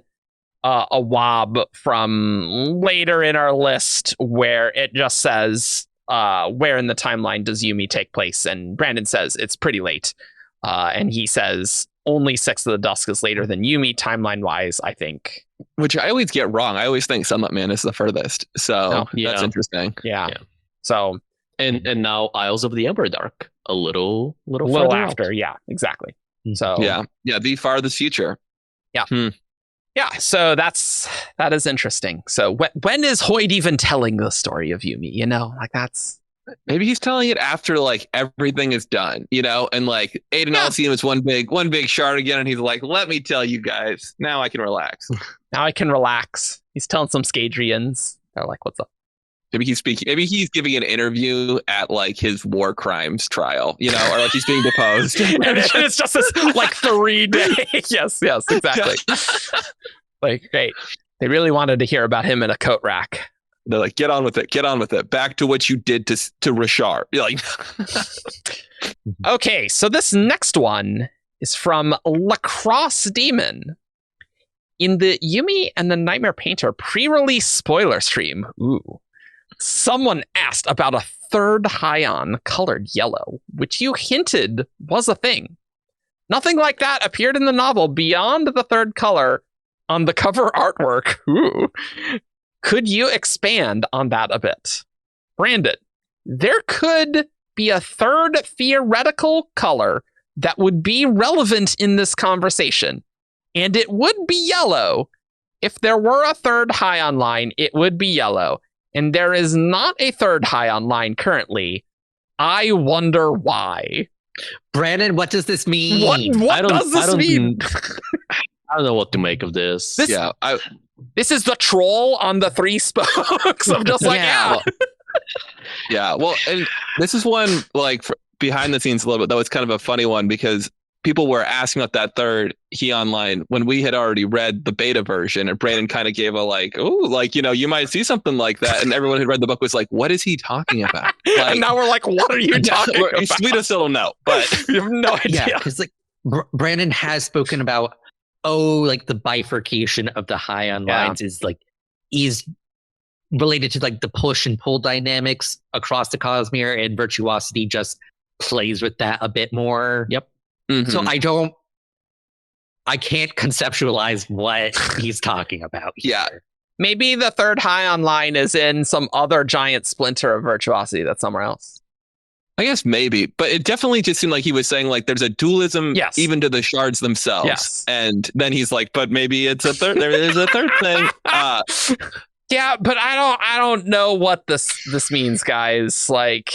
Speaker 1: a WoB from later in our list where it just says, where in the timeline does Yumi take place? And Brandon says it's pretty late. And he says only 6 of the Dusk is later than Yumi timeline wise, I think.
Speaker 4: Which I always get wrong. I always think Sunlit Man is the furthest. So
Speaker 1: Oh,
Speaker 4: that's
Speaker 3: yeah.
Speaker 4: interesting.
Speaker 1: Yeah.
Speaker 3: Yeah.
Speaker 1: So
Speaker 3: And now Isles of the Ember Dark, a little
Speaker 1: a little
Speaker 3: further
Speaker 1: after.
Speaker 3: out.
Speaker 1: Yeah, exactly. So
Speaker 4: Yeah. Yeah. The farthest future.
Speaker 1: yeah. So that is interesting. So when is Hoyd even telling the story of Yumi? You know, like that's.
Speaker 4: Maybe he's telling it after like everything is done, you know, and like Aiden Elysium is one big shard again, and he's like, "Let me tell you guys, now I can relax."
Speaker 1: Now I can relax. He's telling some Skadrians. They're like, "What's up?"
Speaker 4: Maybe he's speaking. Maybe he's giving an interview at like his war crimes trial, you know, or like he's being deposed.
Speaker 1: And it's just this like 3-day. yes, exactly. Like, great. They really wanted to hear about him in a coat rack.
Speaker 4: They're like, "Get on with it. Back to what you did to Roshar." You're like,
Speaker 1: Okay, so this next one is from Lacrosse Demon. In the Yumi and the Nightmare Painter pre-release spoiler stream, someone asked about a third hion colored yellow, which you hinted was a thing. Nothing like that appeared in the novel beyond the third color on the cover artwork. Could you expand on that a bit? Brandon, there could be a third theoretical color that would be relevant in this conversation, and it would be yellow. If there were a third hion line, it would be yellow, and there is not a third hion line currently. I wonder why.
Speaker 2: Brandon, what does this mean?
Speaker 1: What does this mean?
Speaker 3: I don't know what to make of this.
Speaker 4: yeah,
Speaker 1: This is the troll on the 3 spokes. I'm just like, yeah.
Speaker 4: yeah. Well, and this is one like behind the scenes a little bit, though. It's kind of a funny one because people were asking about that third hion line when we had already read the beta version, and Brandon kind of gave a like, "Oh, like, you know, you might see something like that," and everyone who read the book was like, "What is he talking about?" Like,
Speaker 1: And now we're like, what are you talking about?
Speaker 4: We still don't know, but
Speaker 1: We have no idea.
Speaker 2: Yeah, because like Brandon has spoken about, like the bifurcation of the hion lines is related to like the push and pull dynamics across the Cosmere, and Virtuosity just plays with that a bit more.
Speaker 3: Yep.
Speaker 4: Mhm.
Speaker 2: So I can't conceptualize what he's talking about.
Speaker 4: Yeah.
Speaker 1: Maybe the third hion line is in some other giant splinter of Virtuosity that's somewhere else.
Speaker 4: I guess maybe, but it definitely just seemed like he was saying like there's a dualism
Speaker 1: Yes.
Speaker 4: even to the shards themselves.
Speaker 1: Yes.
Speaker 4: And then he's like, but maybe it's a third. There is a third thing.
Speaker 1: Yeah, but I don't know what this means, guys. Like,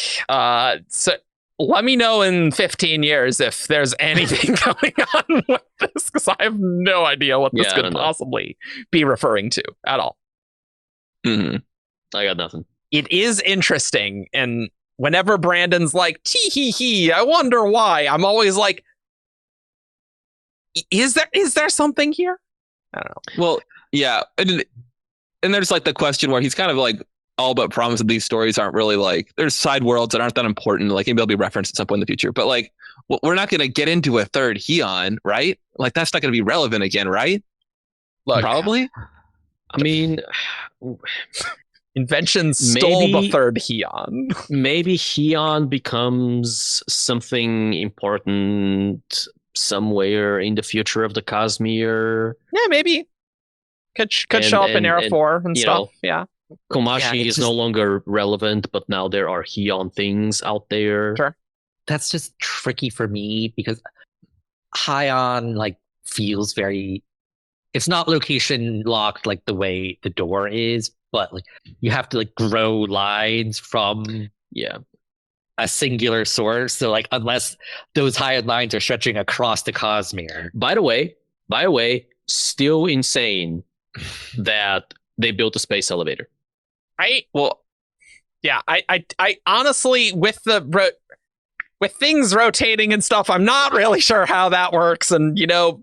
Speaker 1: so let me know in 15 years if there's anything going on with this, because I have no idea what this
Speaker 3: Yeah, I
Speaker 1: could
Speaker 3: don't know.
Speaker 1: possibly be referring to at all.
Speaker 4: Mm-hmm.
Speaker 3: I got nothing.
Speaker 1: It is interesting, and whenever Brandon's like, tee hee hee, I wonder why, I'm always like, is there something here? I don't know.
Speaker 4: Well, yeah, and there's like the question where he's kind of like all but promised that these stories aren't really like there's side worlds that aren't that important. Like maybe they'll be referenced at some point in the future, but like we're not going to get into a third hion, right? Like that's not going to be relevant again, right?
Speaker 1: Look,
Speaker 4: Probably.
Speaker 3: I mean,
Speaker 1: Invention stole the third hion.
Speaker 3: Maybe hion becomes something important somewhere in the future of the Cosmere.
Speaker 1: Yeah, maybe. Could show up in Era 4 and stuff. Yeah.
Speaker 3: Komashi is no longer relevant, but now there are hion things out there.
Speaker 1: Sure.
Speaker 2: That's just tricky for me because hion like feels very. It's not location locked like the way the door is, but like you have to like grow lines from a singular source. So like unless those hion lines are stretching across the Cosmere.
Speaker 3: By the way, still insane that they built a space elevator.
Speaker 1: Right? Well, yeah. I honestly with things rotating and stuff, I'm not really sure how that works, and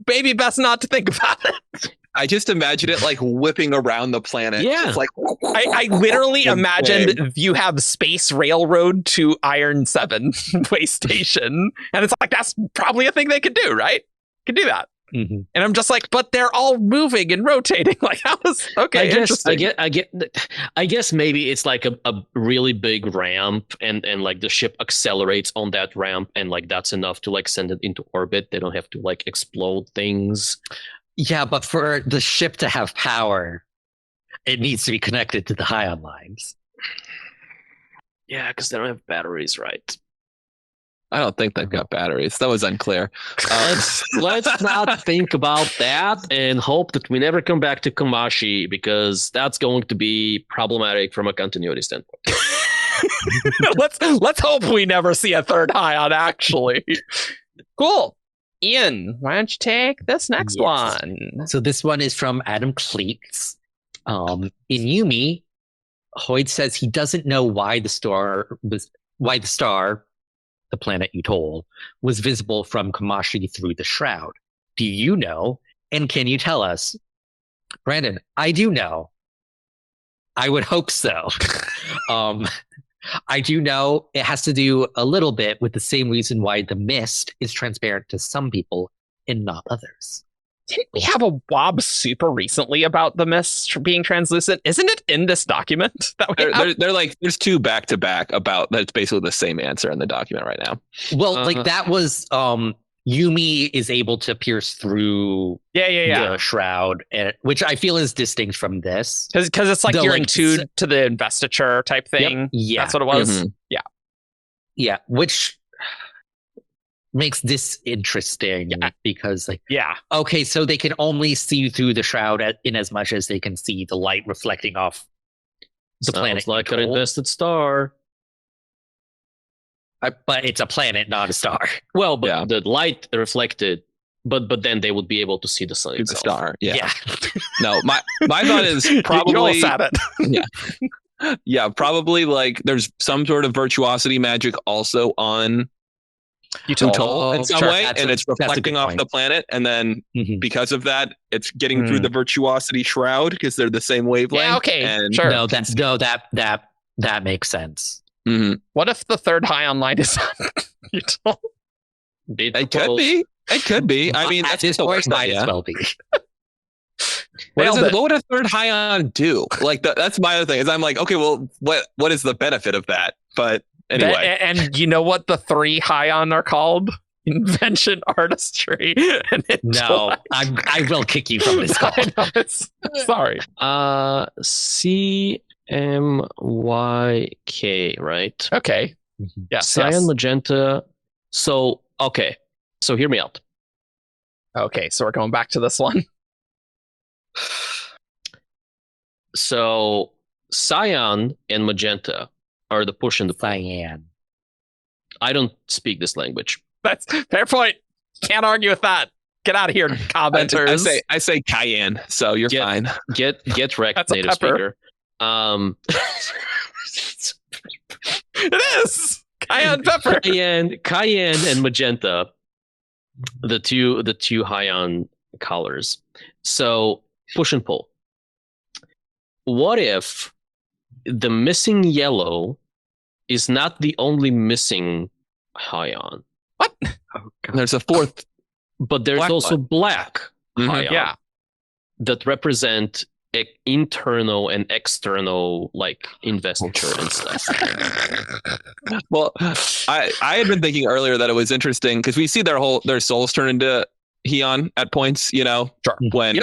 Speaker 1: maybe best not to think about it.
Speaker 4: I just imagine it like whipping around the planet.
Speaker 3: Yeah.
Speaker 4: It's like
Speaker 1: I literally imagined you have space railroad to Iron 7 Waystation, and it's like that's probably a thing they could do, right? Could do that.
Speaker 2: Mm-hmm.
Speaker 1: And I'm just like, but they're all moving and rotating. Like, how is interesting.
Speaker 3: I guess maybe it's like a really big ramp, and like the ship accelerates on that ramp, and like that's enough to like send it into orbit. They don't have to like explode things.
Speaker 2: Yeah, but for the ship to have power, it needs to be connected to the hion lines.
Speaker 3: Yeah, because they don't have batteries, right?
Speaker 4: I don't think they've got batteries. That was unclear.
Speaker 3: Let's not think about that and hope that we never come back to Komashi, because that's going to be problematic from a continuity standpoint.
Speaker 1: Let's hope we never see a third hion, actually. Cool. Ian, why don't you take this next one?
Speaker 2: So this one is from Adam Cleeks. In Yumi, Hoyd says he doesn't know why the star, the planet UTol, was visible from Komashi through the Shroud. Do you know? And can you tell us? Brandon, I do know. I would hope so. I do know it has to do a little bit with the same reason why the mist is transparent to some people and not others.
Speaker 1: Didn't we have a WoB super recently about the mist being translucent? Isn't it in this document?
Speaker 4: They're like, there's two back to back about that's basically the same answer in the document right now.
Speaker 2: Well, like that was Yumi is able to pierce through the Shroud, which I feel is distinct from this.
Speaker 1: Because it's like you're in tuned to the investiture type thing.
Speaker 2: Yep. Yeah.
Speaker 1: That's what it was.
Speaker 4: Mm-hmm.
Speaker 1: Yeah.
Speaker 2: Yeah, which makes this interesting because okay, so they can only see through the Shroud in as much as they can see the light reflecting off the planet.
Speaker 3: Like an invested star.
Speaker 2: But it's a planet, not a star.
Speaker 3: Well, but the light reflected, but then they would be able to see the sun itself.
Speaker 4: The star. Yeah. No, my thought is probably probably like there's some sort of virtuosity magic also on UTol in some way, and it's reflecting off the planet, and then because of that, it's getting through the virtuosity shroud because they're the same wavelength.
Speaker 1: Yeah, okay,
Speaker 4: and
Speaker 1: sure.
Speaker 2: No, that makes sense.
Speaker 4: Mm-hmm.
Speaker 1: What if the third hion line is on UTol?
Speaker 4: It could be. It could be. I mean,
Speaker 2: at this point, might as well be.
Speaker 4: What would a third hion do? Like that's my other thing. Is I'm like, okay, well, what is the benefit of that? But anyway,
Speaker 1: and you know what the three hion are called? Invention, artistry, and
Speaker 2: no, I will kick you from this call.
Speaker 1: Sorry.
Speaker 3: CMYK, right?
Speaker 1: Okay. Yeah.
Speaker 3: Cyan, magenta. So hear me out.
Speaker 1: Okay, so we're going back to this one.
Speaker 3: So cyan and magenta are the push and the pull.
Speaker 2: Cyan.
Speaker 3: I don't speak this language.
Speaker 1: That's fair point. Can't argue with that. Get out of here, commenters.
Speaker 4: I say cayenne, so you're fine.
Speaker 3: Get wrecked,
Speaker 1: That's
Speaker 3: native speaker.
Speaker 1: It is cayenne pepper.
Speaker 3: Cayenne and magenta, the two hion colors. So push and pull. What if the missing yellow is not the only missing hion?
Speaker 1: What?
Speaker 4: There's a fourth,
Speaker 3: but there's also black hion
Speaker 1: that
Speaker 3: that represent internal and external like investiture and stuff.
Speaker 4: Well, I had been thinking earlier that it was interesting because we see their souls turn into hion at points, you know, when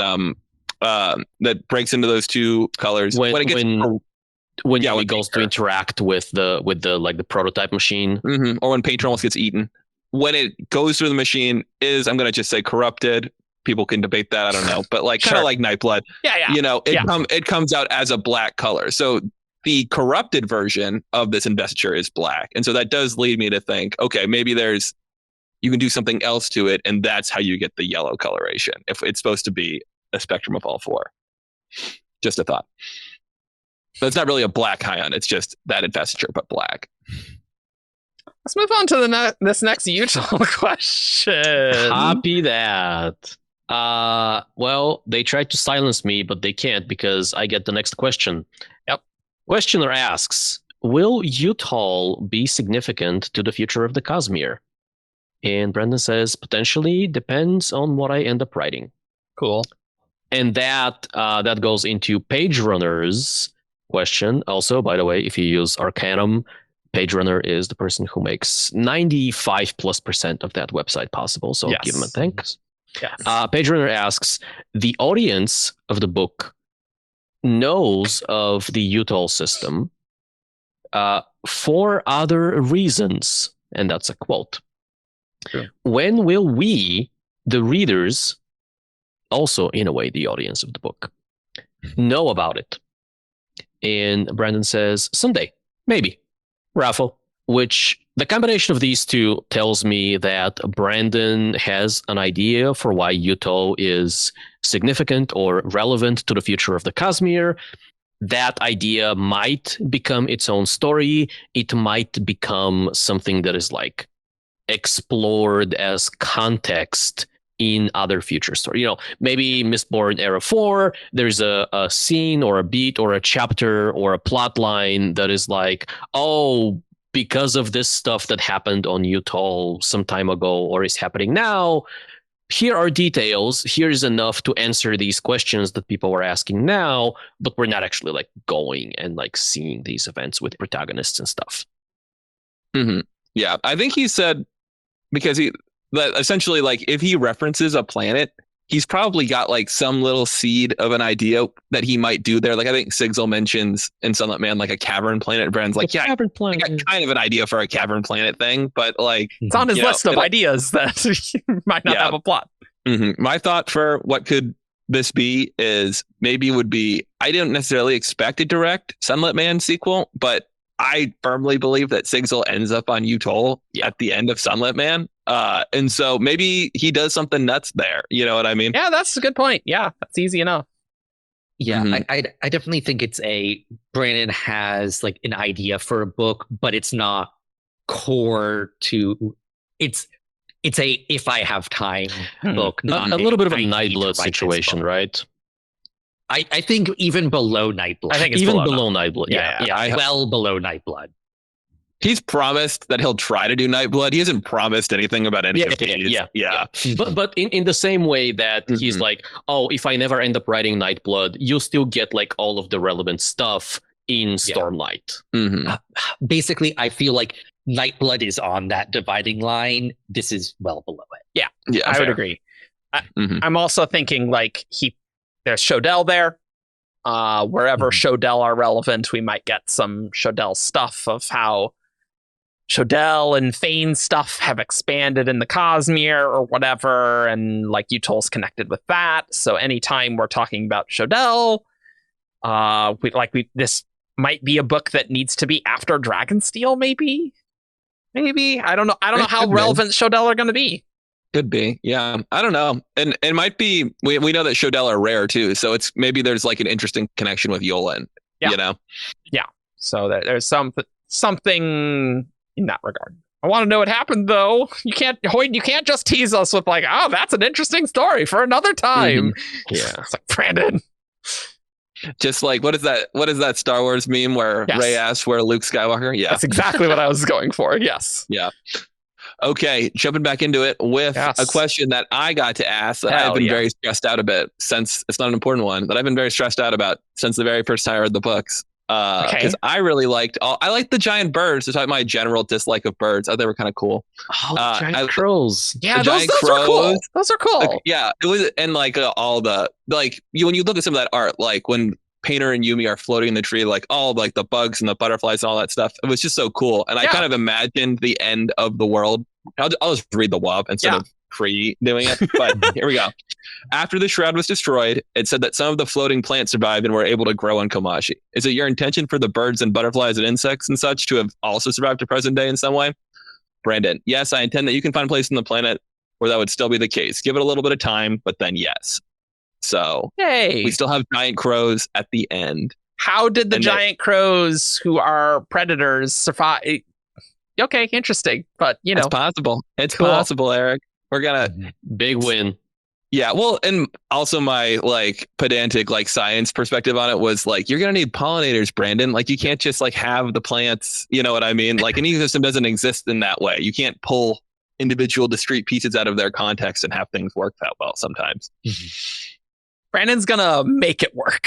Speaker 4: that breaks into those two colors when it gets it goes
Speaker 3: to interact with the like the prototype machine,
Speaker 4: or when Patron almost gets eaten. When it goes through the machine, I'm going to just say corrupted. People can debate that, I don't know, but like kind of like Nightblood. You know, it comes out as a black color. So the corrupted version of this investiture is black, and so that does lead me to think, okay, maybe you can do something else to it, and that's how you get the yellow coloration. If it's supposed to be a spectrum of all four, just a thought. But it's not really a black hion; it's just that investiture, but black.
Speaker 1: Let's move on to this next UTol question.
Speaker 3: Copy that. Well, they tried to silence me, but they can't because I get the next question.
Speaker 1: Yep.
Speaker 3: Questioner asks, will UTol be significant to the future of the Cosmere? And Brendan says, potentially, depends on what I end up writing.
Speaker 1: Cool.
Speaker 3: And that goes into PageRunner's question. Also, by the way, if you use Arcanum, PageRunner is the person who makes 95+% of that website possible. So give him a thanks.
Speaker 1: Yes.
Speaker 3: PageRunner asks, the audience of the book knows of the UTol system for other reasons. And that's a quote.
Speaker 1: Sure.
Speaker 3: When will we, the readers, also in a way the audience of the book, know about it? And Brandon says, someday, maybe. Raffle, which the combination of these two tells me that Brandon has an idea for why UTol is significant or relevant to the future of the Cosmere. That idea might become its own story. It might become something that is like explored as context in other future stories. You know, maybe Mistborn Era 4, there's a scene or a beat or a chapter or a plot line that is like, oh, because of this stuff that happened on UTol some time ago or is happening now, here are details. Here's enough to answer these questions that people were asking now, but we're not actually like going and like seeing these events with protagonists and stuff.
Speaker 4: Mm-hmm. Yeah, I think he said because that essentially, like, if he references a planet, he's probably got like some little seed of an idea that he might do there. Like I think Sigil mentions in Sunlit Man like a cavern planet. Brand's like,
Speaker 3: cavern planet.
Speaker 4: I got kind of an idea for a cavern planet thing, but like
Speaker 1: it's on his list of ideas that might not have a plot.
Speaker 4: Mm-hmm. My thought for what could this be is maybe would be, I didn't necessarily expect a direct Sunlit Man sequel, but I firmly believe that Sigil ends up on UTol at the end of Sunlit Man. And so maybe he does something nuts there. You know what I mean?
Speaker 1: Yeah, that's a good point. Yeah, that's easy enough.
Speaker 2: Yeah, I definitely think Brandon has like an idea for a book, but it's not core to it's a if I have time book.
Speaker 3: Not a little bit of a Nightblood situation, right?
Speaker 2: I think even below Nightblood.
Speaker 1: I think it's
Speaker 3: even below Nightblood.
Speaker 2: Yeah, well below Nightblood.
Speaker 4: He's promised that he'll try to do Nightblood. He hasn't promised anything about any of these.
Speaker 3: Yeah. But in the same way that he's like, oh, if I never end up writing Nightblood, you'll still get like all of the relevant stuff in Stormlight.
Speaker 2: Basically, I feel like Nightblood is on that dividing line. This is well below it.
Speaker 1: Yeah, I would agree. I'm also thinking like there's Shodel there. Wherever Shodel are relevant, we might get some Shodel stuff of how Shodel and Fane stuff have expanded in the Cosmere or whatever, and like UTol's connected with that. So anytime we're talking about Shodel, this might be a book that needs to be after Dragonsteel, maybe. I don't know how relevant Shodel are going to be.
Speaker 4: Could be, yeah. I don't know, and it might be. We know that Shodel are rare too, so it's maybe there's like an interesting connection with Yolen. You know,
Speaker 1: So there's something in that regard. I want to know what happened though. You can't just tease us with like, oh, that's an interesting story for another time.
Speaker 3: Yeah,
Speaker 1: it's like Brandon.
Speaker 4: Just like what is that Star Wars meme where Rey asks where Luke Skywalker? Yeah,
Speaker 1: that's exactly what I was going for. Yes.
Speaker 4: Yeah. Okay, jumping back into it with a question that I got to ask that I've been very stressed out about since it's not an important one that I've been very stressed out about since the very first time I read the books. Because I really liked the giant birds. Despite my general dislike of birds, I thought they were kind of cool.
Speaker 2: Giant crows.
Speaker 1: Yeah, those are cool. Those are cool.
Speaker 4: Like, yeah, it was, and like all the like when you look at some of that art, like when Painter and Yumi are floating in the tree, like all like the bugs and the butterflies and all that stuff. It was just so cool, and I kind of imagined the end of the world. I'll just read the WoB instead of pre-doing it, but here we go. After the Shroud was destroyed, it said that some of the floating plants survived and were able to grow on Komashi. Is it your intention for the birds and butterflies and insects and such to have also survived to present day in some way? Brandon, yes, I intend that you can find a place on the planet where that would still be the case. Give it a little bit of time, but then yes. So we still have giant crows at the end.
Speaker 1: How did the giant crows who are predators survive? Okay, interesting, but you know,
Speaker 4: it's possible. It's possible, Eric. We're gonna
Speaker 3: big win.
Speaker 4: Yeah, well, and also my like pedantic like science perspective on it was like you're gonna need pollinators, Brandon. Like you can't just like have the plants. You know what I mean? Like an ecosystem doesn't exist in that way. You can't pull individual discrete pieces out of their context and have things work that well sometimes.
Speaker 1: Brandon's gonna make it work.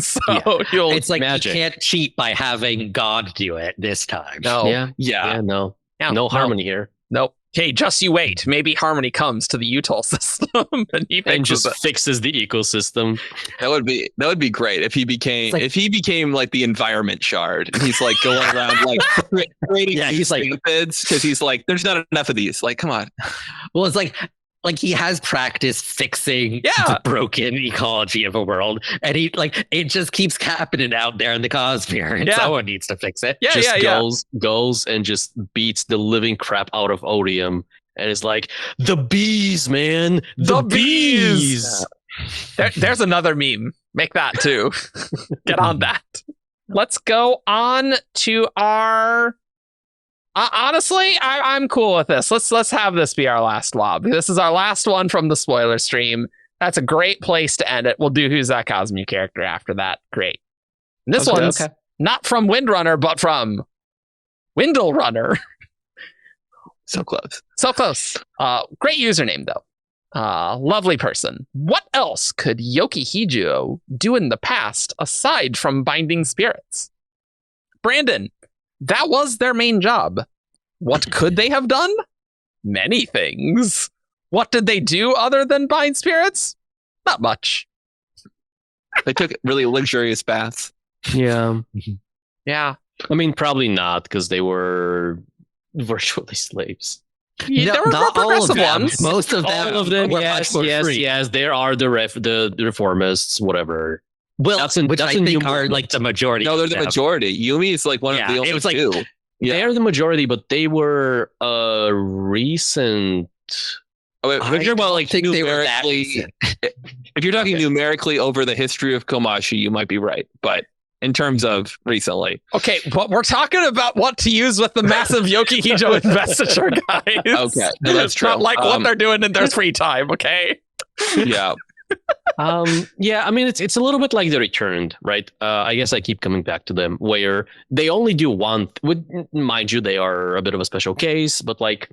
Speaker 1: So
Speaker 2: it's like
Speaker 3: magic.
Speaker 2: You can't cheat by having God do it this time.
Speaker 1: No.
Speaker 3: No harmony here.
Speaker 1: Nope. Hey, just you wait. Maybe harmony comes to the UTol system and
Speaker 3: just fixes the ecosystem.
Speaker 4: That would be great if he became like the environment shard. And he's like going around like creating
Speaker 2: he's like
Speaker 4: bids because he's like there's not enough of these. Like come on.
Speaker 2: Well, it's like he has practice fixing the broken ecology of a world, and he like it just keeps happening out there in the Cosmere, and someone needs to fix it.
Speaker 3: Goes and just beats the living crap out of Odium, and is like the bees, man, the bees.
Speaker 1: There's another meme. Make that too. Get on that. Let's go on to our. Honestly, I'm cool with this. Let's have this be our last WoB. This is our last one from the spoiler stream. That's a great place to end it. We'll do Who's That Cosmere character after that. Great. And this one's not from Windrunner, but from Windrunner.
Speaker 4: So close.
Speaker 1: So close. Great username, though. Lovely person. What else could Yoki-hijo do in the past aside from binding spirits? Brandon. That was their main job. What could they have done? Many things. What did they do other than bind spirits? Not much.
Speaker 4: They took really luxurious baths.
Speaker 3: Yeah.
Speaker 1: Yeah.
Speaker 3: I mean, probably not because they were virtually slaves.
Speaker 1: Yeah, there were more progressive ones.
Speaker 2: Most of them.
Speaker 3: All of them. Yes. There are the reformists, whatever.
Speaker 2: Well, which I think are like the majority.
Speaker 4: No, they're the majority. Yumi is like one of the only two.
Speaker 3: They're the majority, but they were recent.
Speaker 4: If you're about like numerically, if you're talking numerically over the history of Komashi, you might be right. But in terms of recently,
Speaker 1: okay, but we're talking about what to use with the massive Yoki-hijo investiture, guys.
Speaker 4: Okay, no, that's true.
Speaker 1: Not like what they're doing in their free time. Okay.
Speaker 4: Yeah.
Speaker 3: I mean it's a little bit like The Returned, right? I guess I keep coming back to them where they only do one mind you, they are a bit of a special case, but like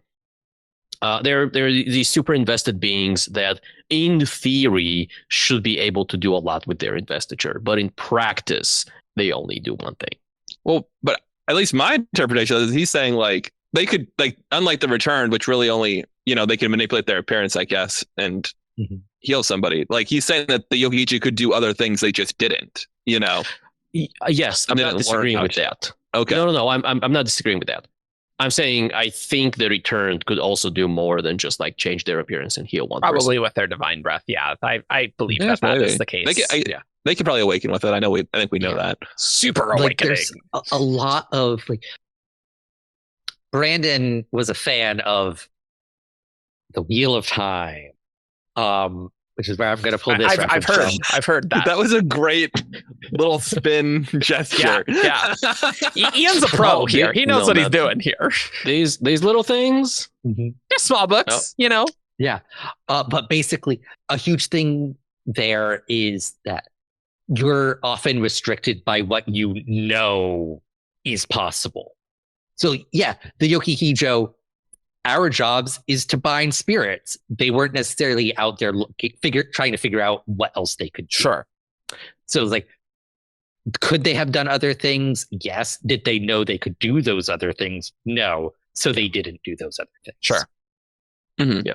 Speaker 3: they're these super invested beings that in theory should be able to do a lot with their investiture, but in practice they only do one thing.
Speaker 4: Well, but at least my interpretation is he's saying like they could, like, unlike The Returned, which really only, they can manipulate their appearance, I guess, and heal somebody. Like, he's saying that the Yoki-hijo could do other things they just didn't,
Speaker 3: Yes, I'm not disagreeing with that.
Speaker 4: Okay.
Speaker 3: No, I'm not disagreeing with that. I'm saying I think The Returned could also do more than just like change their appearance and heal one
Speaker 1: Probably
Speaker 3: person.
Speaker 1: with their divine breath. Yeah, I believe that is the case.
Speaker 4: They could probably awaken with it. I think we know that.
Speaker 1: Super awakening.
Speaker 2: A lot of like. Brandon was a fan of the Wheel of Time, which is where I'm going to pull this.
Speaker 1: I've heard that.
Speaker 4: That was a great little spin gesture.
Speaker 1: Yeah. Ian's a pro here. He knows what he's doing here.
Speaker 3: These little things,
Speaker 1: they're small books,
Speaker 2: Yeah, but basically, a huge thing there is that you're often restricted by what you know is possible. So yeah, the Yoki-hijo our jobs is to bind spirits. They weren't necessarily out there trying to figure out what else they could do.
Speaker 1: Sure.
Speaker 2: So it was like, could they have done other things? Yes. Did they know they could do those other things? No. So they didn't do those other things.
Speaker 1: Sure.
Speaker 3: Mm-hmm.
Speaker 1: Yeah.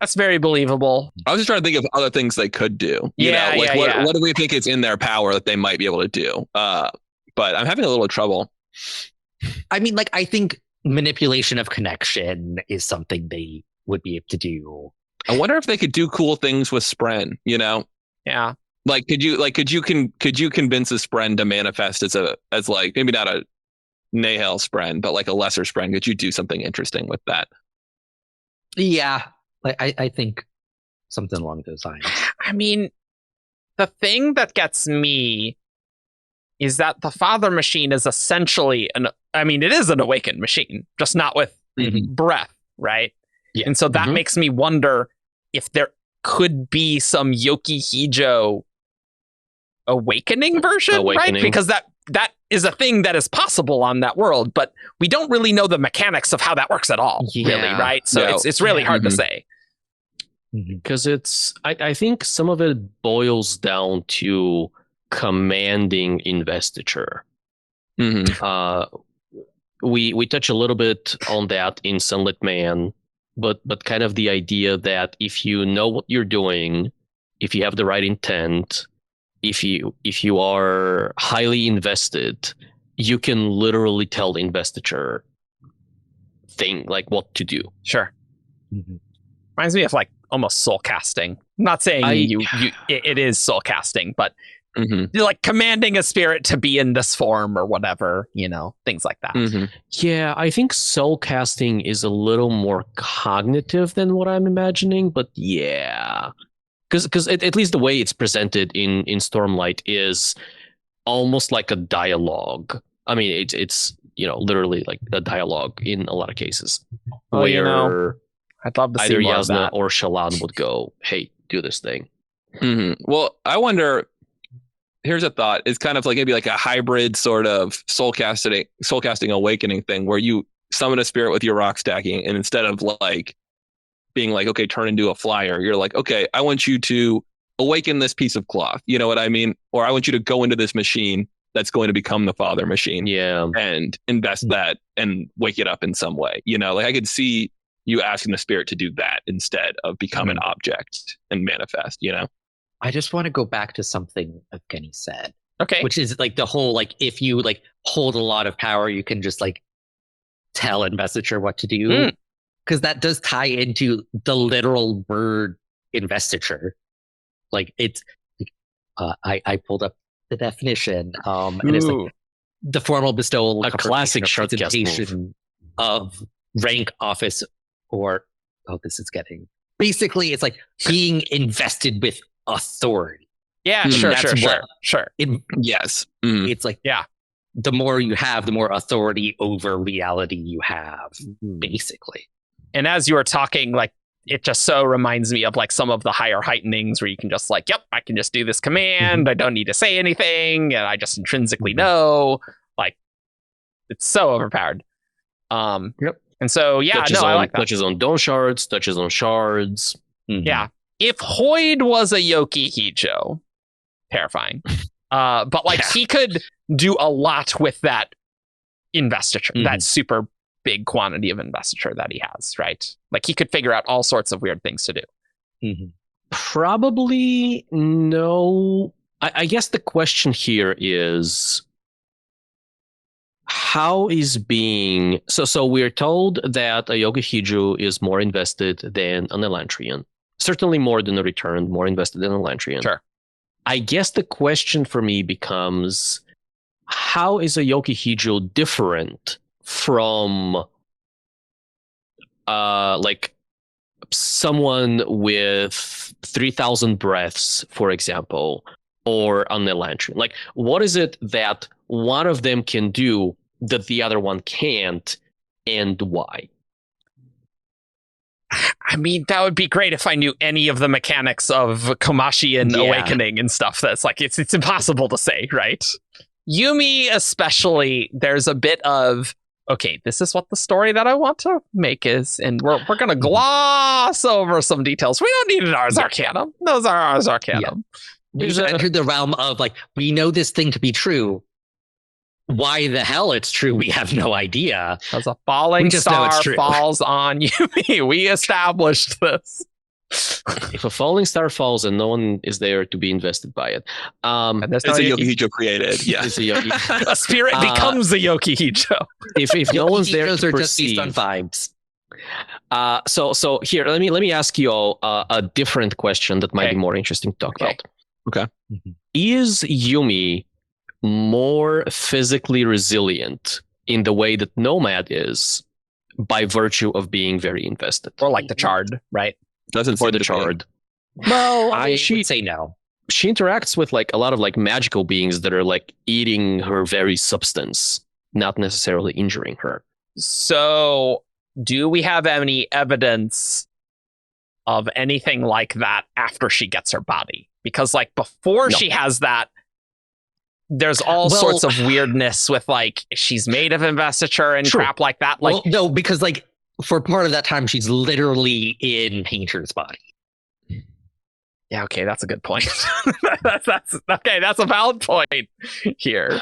Speaker 1: That's very believable.
Speaker 4: I was just trying to think of other things they could do. What do we think is in their power that they might be able to do? But I'm having a little trouble.
Speaker 2: I mean, like, I think manipulation of connection is something they would be able to do.
Speaker 4: I wonder if they could do cool things with Spren,
Speaker 1: Yeah.
Speaker 4: Like, could you convince a Spren to manifest as like maybe not a Nahel Spren, but like a lesser Spren? Could you do something interesting with that?
Speaker 2: Yeah, I think something along those lines.
Speaker 1: I mean, the thing that gets me is that the father machine is essentially it is an awakened machine, just not with breath, right?
Speaker 2: Yeah.
Speaker 1: And so that makes me wonder if there could be some Yoki-hijo awakening version, right? Because that is a thing that is possible on that world, but we don't really know the mechanics of how that works at all, really, right? So it's really hard to say.
Speaker 3: Because I think some of it boils down to commanding investiture. We touch a little bit on that in Sunlit Man, but kind of the idea that if you know what you're doing, if you have the right intent, if you are highly invested, you can literally tell the investiture thing like what to do.
Speaker 1: Sure. Reminds me of like almost soul casting. I'm not saying it is soul casting, but you're like commanding a spirit to be in this form or whatever, things like that.
Speaker 3: Yeah, I think soul casting is a little more cognitive than what I'm imagining, but yeah. Because at least the way it's presented in Stormlight is almost like a dialogue. I mean, it's literally like a dialogue in a lot of cases. Where
Speaker 1: I'd love to see
Speaker 3: either
Speaker 1: more
Speaker 3: Yasna
Speaker 1: of that.
Speaker 3: or Shallan would go, "Hey, do this thing."
Speaker 4: Well, I wonder. Here's a thought: it's kind of like maybe like a hybrid sort of soul casting awakening thing, where you summon a spirit with your rock stacking, and instead of like being like, okay, turn into a flyer, you're like, okay, I want you to awaken this piece of cloth. You know what I mean? Or I want you to go into this machine that's going to become the father machine.
Speaker 3: Yeah.
Speaker 4: And invest that and wake it up in some way. Like I could see you asking the spirit to do that instead of become an object and manifest,
Speaker 2: I just want to go back to something Evgeni said.
Speaker 1: Okay.
Speaker 2: Which is like the whole, like, if you like hold a lot of power, you can just like tell investiture what to do. Because that does tie into the literal word investiture. Like it's, I pulled up the definition, and it's like the formal bestowal,
Speaker 3: a classic Shardcast move
Speaker 2: of rank, office, or this is getting basically it's like being invested with authority.
Speaker 1: Yeah, sure.
Speaker 4: Yes,
Speaker 2: it's like the more you have, the more authority over reality you have, basically.
Speaker 1: And as you were talking, like, it just so reminds me of like some of the higher heightenings where you can just like, yep, I can just do this command. I don't need to say anything. And I just intrinsically know. Like, it's so overpowered.
Speaker 3: Yep.
Speaker 1: And so, I like that.
Speaker 3: Touches on Dawn Shards, touches on shards.
Speaker 1: Yeah. If Hoyd was a Yoki-hijo, terrifying. But like he could do a lot with that investiture, that super big quantity of investiture that he has, right? Like he could figure out all sorts of weird things to do.
Speaker 3: Probably no. I guess the question here is how is being so we're told that a Yoki-hijo is more invested than an Elantrian. Certainly more than a Returned, more invested than a Elantrian.
Speaker 1: Sure.
Speaker 3: I guess the question for me becomes, how is a Yoki-hijo different from like someone with 3,000 breaths, for example, or an Elantrian? Like, what is it that one of them can do that the other one can't, and why?
Speaker 1: I mean, that would be great if I knew any of the mechanics of Komashi and Awakening and stuff. That's like, it's impossible to say, right? Yumi especially, there's a bit of, okay, this is what the story that I want to make is, and we're gonna gloss over some details. We don't need an Ars Arcanum. Those are Ars Arcanum.
Speaker 2: We've entered the realm of like, we know this thing to be true. Why the hell it's true, we have no idea.
Speaker 1: As a falling star falls on Yumi, we established this.
Speaker 3: If a falling star falls and no one is there to be invested by it,
Speaker 4: it's a Yoki-hijo created. Yeah,
Speaker 3: it's a
Speaker 1: a spirit becomes a Yoki-hijo.
Speaker 3: If no one's there to
Speaker 2: are
Speaker 3: perceive,
Speaker 2: just based on vibes.
Speaker 3: So here, let me ask you all a different question that might be more interesting to talk about.
Speaker 4: Okay,
Speaker 3: is Yumi more physically resilient in the way that Nomad is by virtue of being very invested,
Speaker 1: or like the Charred, right?
Speaker 4: Doesn't
Speaker 3: or the Charred?
Speaker 2: Well, I would say no.
Speaker 3: She interacts with like a lot of like magical beings that are like eating her very substance, not necessarily injuring her.
Speaker 1: So, do we have any evidence of anything like that after she gets her body? Because like before she has that, there's all sorts of weirdness with like she's made of investiture and crap like that. Like
Speaker 2: no, because like for part of that time she's literally in Painter's body.
Speaker 1: Yeah, okay, that's a good point. that's okay. That's a valid point here.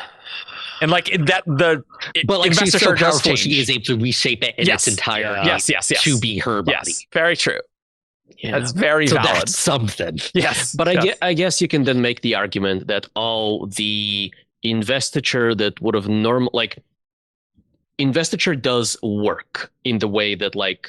Speaker 1: And like that,
Speaker 2: but like she's so powerful,
Speaker 1: change.
Speaker 2: she is able to reshape it in its entire
Speaker 1: yes
Speaker 2: to be her body.
Speaker 1: Yes, very true.
Speaker 3: Yeah.
Speaker 1: That's very valid.
Speaker 2: That's something.
Speaker 1: Yes,
Speaker 3: but I guess you can then make the argument that all the investiture that would have investiture does work in the way that like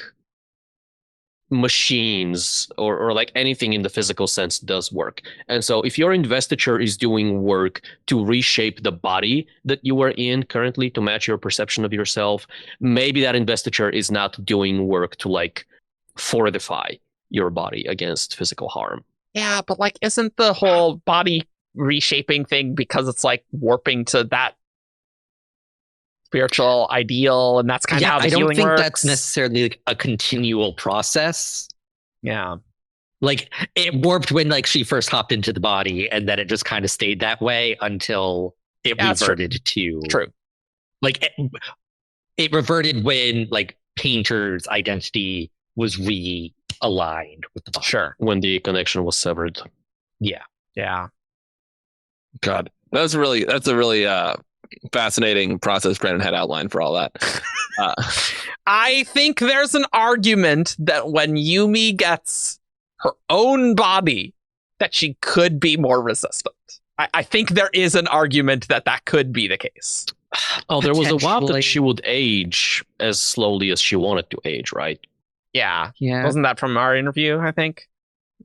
Speaker 3: machines or like anything in the physical sense does work. And so if your investiture is doing work to reshape the body that you are in currently to match your perception of yourself, maybe that investiture is not doing work to like fortify your body against physical harm.
Speaker 1: Yeah, but like isn't the whole body reshaping thing because it's like warping to that spiritual ideal, and that's kind of how the healing works? I don't think
Speaker 2: that's necessarily like a continual process.
Speaker 1: Yeah.
Speaker 2: Like it warped when like she first hopped into the body, and then it just kind of stayed that way until it reverted to
Speaker 1: true.
Speaker 2: Like it reverted when like Painter's identity was realigned with the body.
Speaker 1: Sure.
Speaker 3: When the connection was severed.
Speaker 2: Yeah.
Speaker 1: Yeah.
Speaker 4: God, that's a really fascinating process Brandon had outlined for all that.
Speaker 1: I think there's an argument that when Yumi gets her own body, that she could be more resistant. I think there is an argument that could be the case.
Speaker 3: Oh, there was a while that she would age as slowly as she wanted to age, right?
Speaker 1: Yeah. Wasn't that from our interview, I think?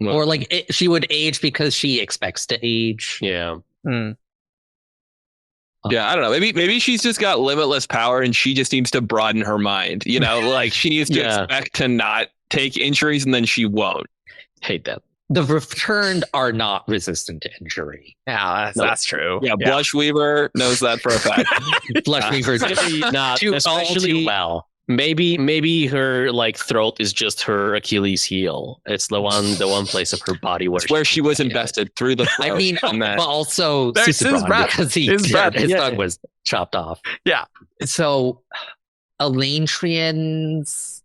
Speaker 2: Or like she would age because she expects to age.
Speaker 3: Yeah.
Speaker 4: Yeah, I don't know. Maybe she's just got limitless power and she just needs to broaden her mind. You know, like she needs to expect to not take injuries and then she won't.
Speaker 3: Hate that.
Speaker 2: The returned are not resistant to injury.
Speaker 1: Yeah, that's true.
Speaker 4: Yeah, Blush Weaver knows that for a fact.
Speaker 2: Blush Weaver's
Speaker 3: not
Speaker 2: especially too well.
Speaker 3: Maybe her like throat is just her Achilles heel. It's the one place of her body where
Speaker 4: she was invested through the throat.
Speaker 2: I mean, but also
Speaker 1: his breath.
Speaker 2: Because his tongue was chopped off.
Speaker 1: Yeah.
Speaker 2: So Elantrians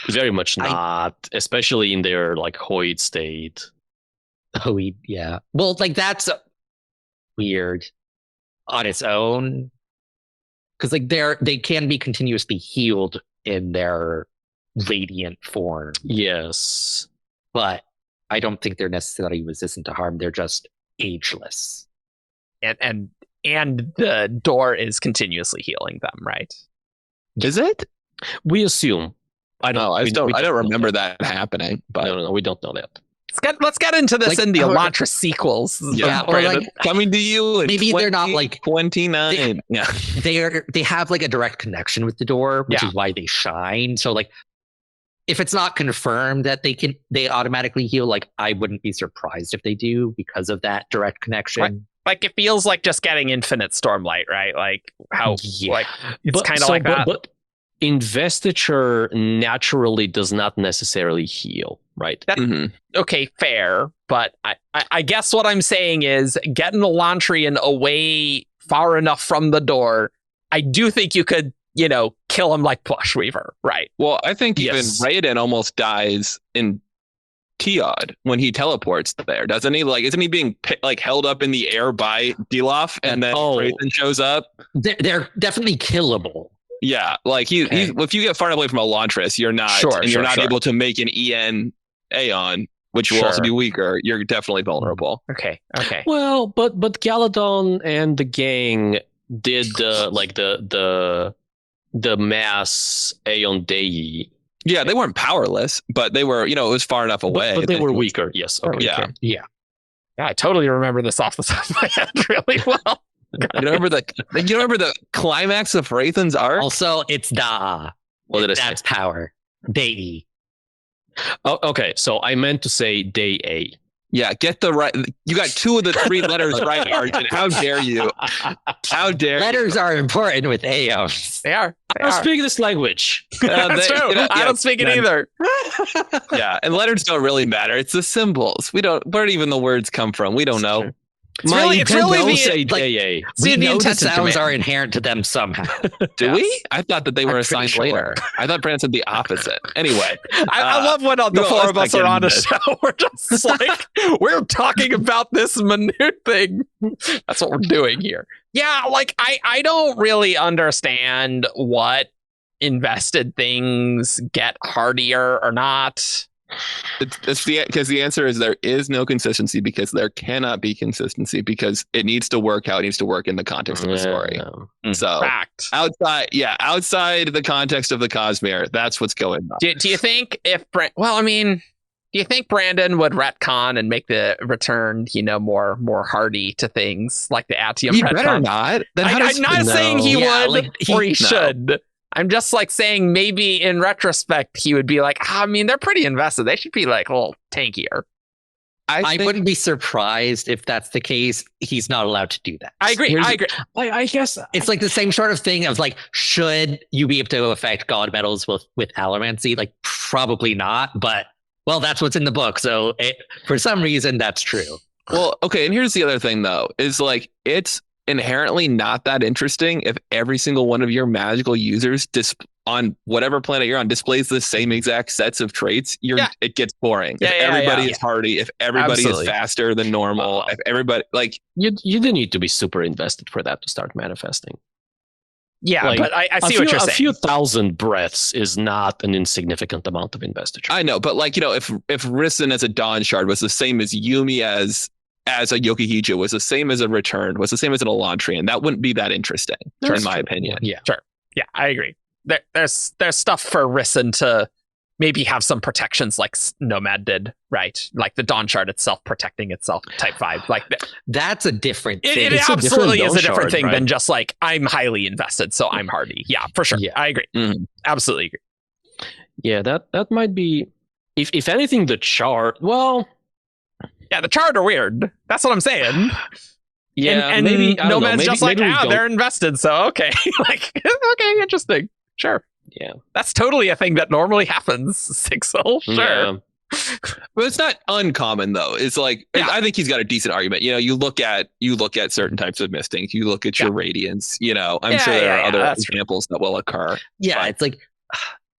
Speaker 3: very much not, especially in their like Hoid state.
Speaker 2: Hoid, yeah. Well, like that's weird on its own. Because like they can be continuously healed in their radiant form.
Speaker 3: Yes.
Speaker 2: But I don't think they're necessarily resistant to harm. They're just ageless.
Speaker 1: And the door is continuously healing them, right?
Speaker 4: Is it?
Speaker 3: We assume. I don't
Speaker 4: remember that happening. But
Speaker 3: no, we don't know that.
Speaker 1: Let's get into this in the Elantra sequels.
Speaker 2: Yeah, or like
Speaker 4: coming to you. In
Speaker 2: maybe they're not like
Speaker 4: 29.
Speaker 2: They have like a direct connection with the door, which is why they shine. So like, if it's not confirmed that they automatically heal, like I wouldn't be surprised if they do because of that direct connection.
Speaker 1: Right. Like it feels like just getting infinite stormlight, right? Like how like it's kind of like that.
Speaker 3: But investiture naturally does not necessarily heal, right?
Speaker 1: Okay, fair. But I guess what I'm saying is getting the Elantrian away far enough from the door, I do think you could kill him like Plush Weaver, right?
Speaker 4: Well, I think even
Speaker 3: Yes.
Speaker 4: Raiden almost dies in Tiod when he teleports there, doesn't he? Like, isn't he being held up in the air by Dilaf, and then Raiden shows up?
Speaker 2: They're definitely killable.
Speaker 4: Yeah, like he's if you get far enough away from Elantris, you're not able to make an EN Aeon, which will also be weaker. You're definitely vulnerable.
Speaker 1: Okay.
Speaker 3: Well, but Galadon and the gang did the mass Aeon Dei.
Speaker 4: Yeah, they weren't powerless, but they were, it was far enough away.
Speaker 3: But they were weaker. Yes. Okay.
Speaker 1: Yeah. I totally remember this off the top of my head really well.
Speaker 4: You remember the climax of Wraithen's arc?
Speaker 2: Also, it's Da.
Speaker 3: What did I say?
Speaker 2: That's power. Dei.
Speaker 3: Oh, okay. So I meant to say Day A.
Speaker 4: Yeah, get the right. You got 2 of the 3 letters right, Argent. How dare you? How dare
Speaker 2: Letters are important with Aeons.
Speaker 1: They are.
Speaker 3: I don't speak this language.
Speaker 1: That's true. I don't speak it either.
Speaker 4: Yeah, and letters don't really matter. It's the symbols. Where do even the words come from? We don't know.
Speaker 1: It's really
Speaker 3: Day
Speaker 2: We know the sounds are inherent to them somehow.
Speaker 4: Do we? I thought that they were
Speaker 2: I'm
Speaker 4: assigned
Speaker 2: pretty
Speaker 4: later. I thought Brandon said the opposite. Anyway,
Speaker 1: I love when the 4 of us are on a show. We're just like, we're talking about this minute thing. That's what we're doing here. Yeah, like I don't really understand what invested things get hardier or not.
Speaker 4: It's because the answer is there is no consistency, because there cannot be consistency, because it needs to work how it needs to work in the context of the story. So
Speaker 1: Fact.
Speaker 4: outside the context of the Cosmere, that's what's going on.
Speaker 1: Do you think do you think Brandon would retcon and make the return, more hardy to things like the Atium
Speaker 4: He
Speaker 1: retcon?
Speaker 4: better not. Then
Speaker 1: I'm not saying he would or he should.
Speaker 4: No.
Speaker 1: I'm just saying maybe in retrospect he would be like, they're pretty invested. They should be like a little tankier.
Speaker 2: I wouldn't be surprised if that's the case. He's not allowed to do that.
Speaker 1: I agree.
Speaker 3: I guess
Speaker 2: It's like the same sort of thing of should you be able to affect god metals with allomancy? Probably not, but that's what's in the book. So for some reason that's true.
Speaker 4: Well, okay, and here's the other thing though, is it's inherently not that interesting if every single one of your magical users on whatever planet you're on displays the same exact sets of traits. It gets boring. If everybody is hardy, if everybody is faster than normal, if everybody
Speaker 3: you do need to be super invested for that to start manifesting.
Speaker 1: Yeah, but I see what you're saying.
Speaker 3: A few thousand breaths is not an insignificant amount of investiture.
Speaker 4: I know, but if Risen as a Dawn Shard was the same as Yumi as a Yoki-hijo, was the same as a Returned, was the same as an Elantrian, that wouldn't be that interesting, in my opinion.
Speaker 1: Yeah, sure. Yeah, I agree. There's stuff for Risen to maybe have some protections like Nomad did, right? Like the Dawn Shard itself protecting itself, type 5.
Speaker 2: That's a different thing.
Speaker 1: It absolutely is a different thing than just I'm highly invested, so I'm hardy. Yeah, for sure. Yeah, I agree. Mm-hmm. Absolutely agree.
Speaker 3: Yeah, that might be, if anything, the chart. Well,
Speaker 1: yeah, the chart are weird. That's what I'm saying.
Speaker 3: Yeah,
Speaker 1: and
Speaker 3: maybe
Speaker 1: Nomad's just they're invested, so okay. Okay, interesting. Sure.
Speaker 3: Yeah.
Speaker 1: That's totally a thing that normally happens, Sixel. Sure. Yeah.
Speaker 4: But it's not uncommon though. It's I think he's got a decent argument. You look at certain types of mistings, you look at your radiance, I'm sure there are other examples that will occur.
Speaker 2: Yeah, but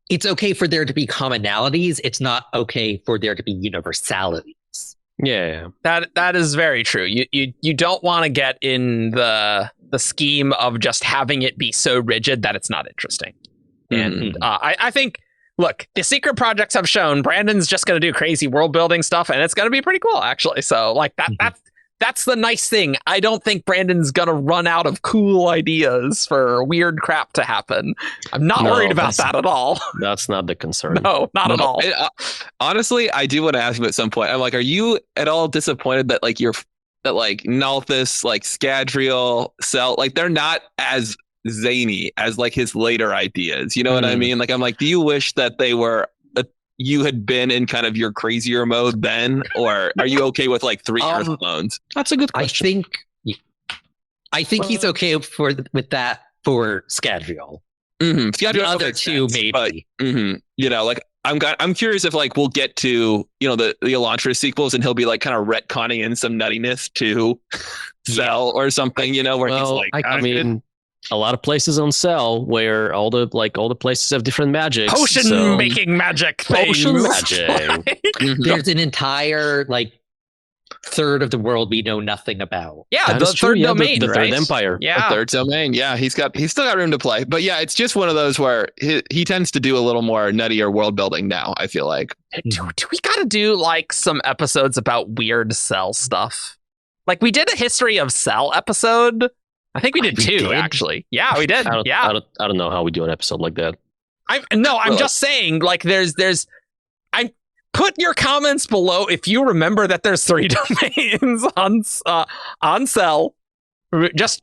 Speaker 2: it's okay for there to be commonalities. It's not okay for there to be universalities.
Speaker 3: Yeah.
Speaker 1: That is very true. You don't want to get in the scheme of just having it be so rigid that it's not interesting. And I think, look, the secret projects have shown Brandon's just going to do crazy world building stuff, and it's going to be pretty cool, actually. So, that's the nice thing. I don't think Brandon's going to run out of cool ideas for weird crap to happen. I'm not worried about that at all.
Speaker 3: That's not the concern.
Speaker 1: No, not at all.
Speaker 4: Honestly, I do want to ask him at some point. I'm are you at all disappointed that Nalthus, Scadrial, Cell, they're not as zany as his later ideas? You know what I mean? I'm do you wish that they were you had been in kind of your crazier mode then, or are you okay with 3 Earth clones?
Speaker 3: That's a good question.
Speaker 2: I think he's okay with that for Scadrial.
Speaker 4: Mm-hmm.
Speaker 2: The other two maybe.
Speaker 4: But, I'm curious if we'll get to the Elantris sequels and he'll be kind of retconning in some nuttiness to Cell or something, where he's
Speaker 3: I mean, a lot of places on Cell where all the places have different magics.
Speaker 1: Potion making magic things.
Speaker 3: Potion magic.
Speaker 2: There's an entire third of the world we know nothing about.
Speaker 1: Yeah, the third domain,
Speaker 3: the
Speaker 1: right?
Speaker 3: Third Empire.
Speaker 1: Yeah,
Speaker 4: the third domain. Yeah, he's still got room to play. But yeah, it's just one of those where he tends to do a little more nuttier world building now, I feel like.
Speaker 1: Do we gotta do some episodes about weird Cell stuff? Like we did a history of Cell episode. I think we did two, actually. Yeah, we did.
Speaker 3: I don't know how we do an episode like that.
Speaker 1: I'm just saying, put your comments below if you remember that there's 3 domains on Cell. Just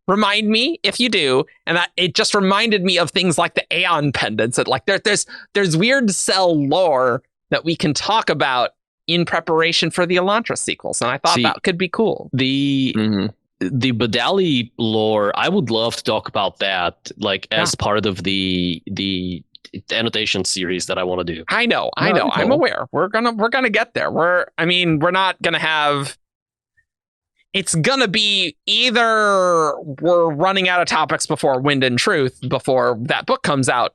Speaker 1: remind me if you do, and that it just reminded me of things like the Aeon pendants. And there's weird Cell lore that we can talk about in preparation for the Elantris sequels, and I thought that could be cool.
Speaker 3: The Badali lore, I would love to talk about that, as part of the annotation series that I want to do.
Speaker 1: I know. Cool. I'm aware. We're gonna get there. We're not gonna have. It's gonna be either we're running out of topics before Wind and Truth before that book comes out,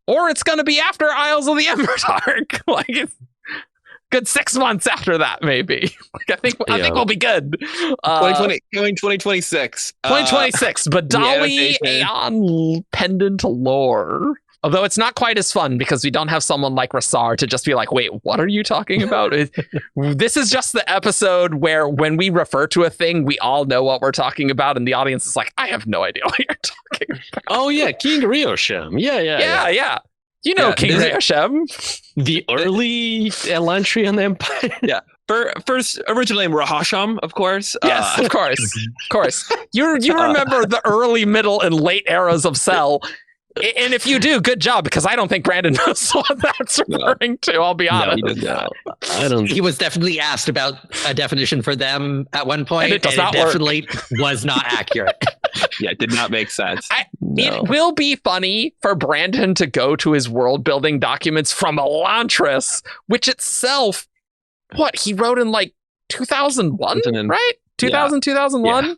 Speaker 1: or it's gonna be after Isles of the Embers arc. It's good 6 months after that, maybe. I think we'll be good.
Speaker 4: 2026.
Speaker 1: 2026. Badali Aeon pendant lore. Although it's not quite as fun because we don't have someone like Roshar to just be like, wait, what are you talking about? This is just the episode where when we refer to a thing, we all know what we're talking about. And the audience is like, I have no idea what you're talking about.
Speaker 3: Oh, yeah. King Ryoshem. Yeah.
Speaker 1: You know King Ryoshem.
Speaker 3: The early Elantrian Empire.
Speaker 4: Yeah. First original name Rahasham, of course.
Speaker 1: Yes, of course. You remember the early, middle, and late eras of Cell. And if you do, good job, because I don't think Brandon knows what that's referring to. I'll be honest.
Speaker 3: No, he does not. I don't.
Speaker 2: He was definitely asked about a definition for them at one point,
Speaker 1: and it
Speaker 2: definitely was not accurate.
Speaker 4: Yeah, it did not make sense.
Speaker 1: It will be funny for Brandon to go to his world building documents from Elantris, which itself, he wrote in 2001, right? 2001. Yeah.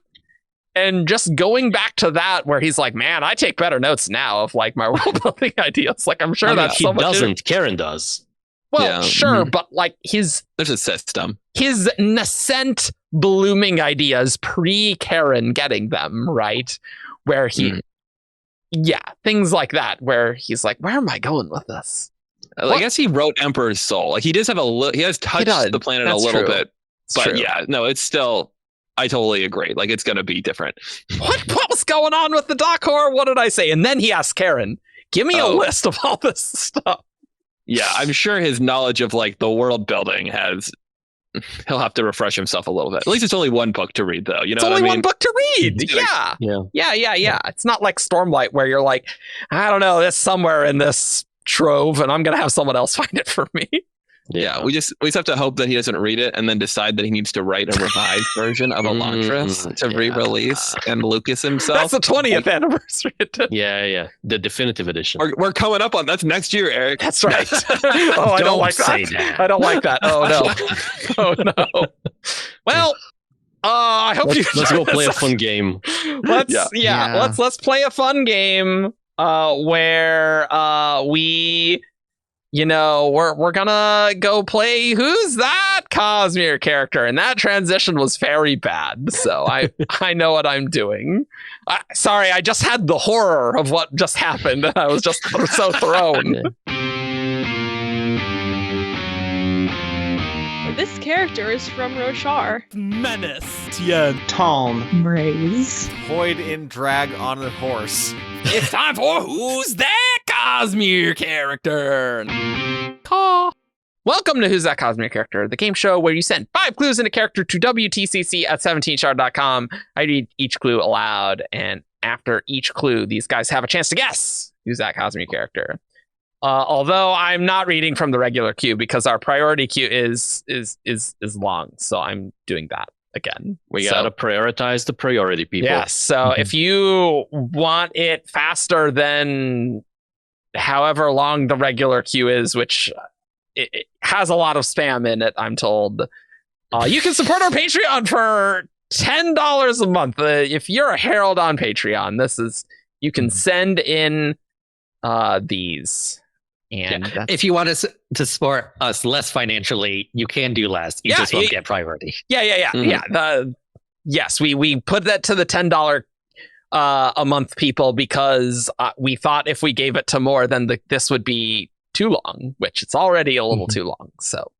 Speaker 1: And just going back to that, where he's like, man, I take better notes now of my world building ideas. I'm sure that's so much.
Speaker 3: He doesn't. Karen does.
Speaker 1: Well, sure, but there's
Speaker 4: a system.
Speaker 1: His nascent blooming ideas pre-Karen getting them, right? Where he, things like that, where he's like, where am I going with this?
Speaker 4: I guess he wrote Emperor's Soul. He does have he has touched the planet a little bit, but it's still. I totally agree. It's going to be different.
Speaker 1: What was going on with the Dakor? What did I say? And then he asked Karen, give me a list of all this stuff.
Speaker 4: Yeah, I'm sure his knowledge of the world building he'll have to refresh himself a little bit. At least it's only one book to read, though. You know,
Speaker 1: it's only
Speaker 4: what I mean?
Speaker 1: One book to read. Yeah. It's not like Stormlight where you're like, I don't know, it's somewhere in this trove, and I'm going to have someone else find it for me.
Speaker 4: Yeah, we just have to hope that he doesn't read it and then decide that he needs to write a revised version of Elantris to re-release and Lucas himself.
Speaker 1: That's the 20th anniversary.
Speaker 3: Yeah. The definitive edition.
Speaker 4: We're coming up on that's next year, Eric.
Speaker 1: That's right. I don't like that. I don't like that. Oh no. Well, I hope
Speaker 3: let's go play a fun game.
Speaker 1: Let's play a fun game where we. We're gonna go play Who's That Cosmere character, and that transition was very bad. So I know what I'm doing. Sorry, I just had the horror of what just happened, and I was just so thrown.
Speaker 5: This character is from Roshar.
Speaker 6: Menace, Tien,
Speaker 7: Tom,
Speaker 5: Braze,
Speaker 6: Void in drag on a horse.
Speaker 1: It's time for Who's That Cosmere character. Welcome to Who's That Cosmere Character, the game show where you send 5 clues in a character to WTCC at 17shard.com. I read each clue aloud, and after each clue, these guys have a chance to guess who's that Cosmere character. Although I'm not reading from the regular queue because our priority queue is long, so I'm doing that again.
Speaker 3: We gotta prioritize the priority people.
Speaker 1: Yes. So if you want it faster than however long the regular queue is, which it has a lot of spam in it, I'm told, you can support our Patreon for $10 a month. If you're a herald on Patreon, you can send in these. And
Speaker 2: if you want us to support us less financially, you can do less. You just won't get priority.
Speaker 1: Yes, we put that to the $10 a month people because we thought if we gave it to more, then this would be too long, which it's already a little too long. So,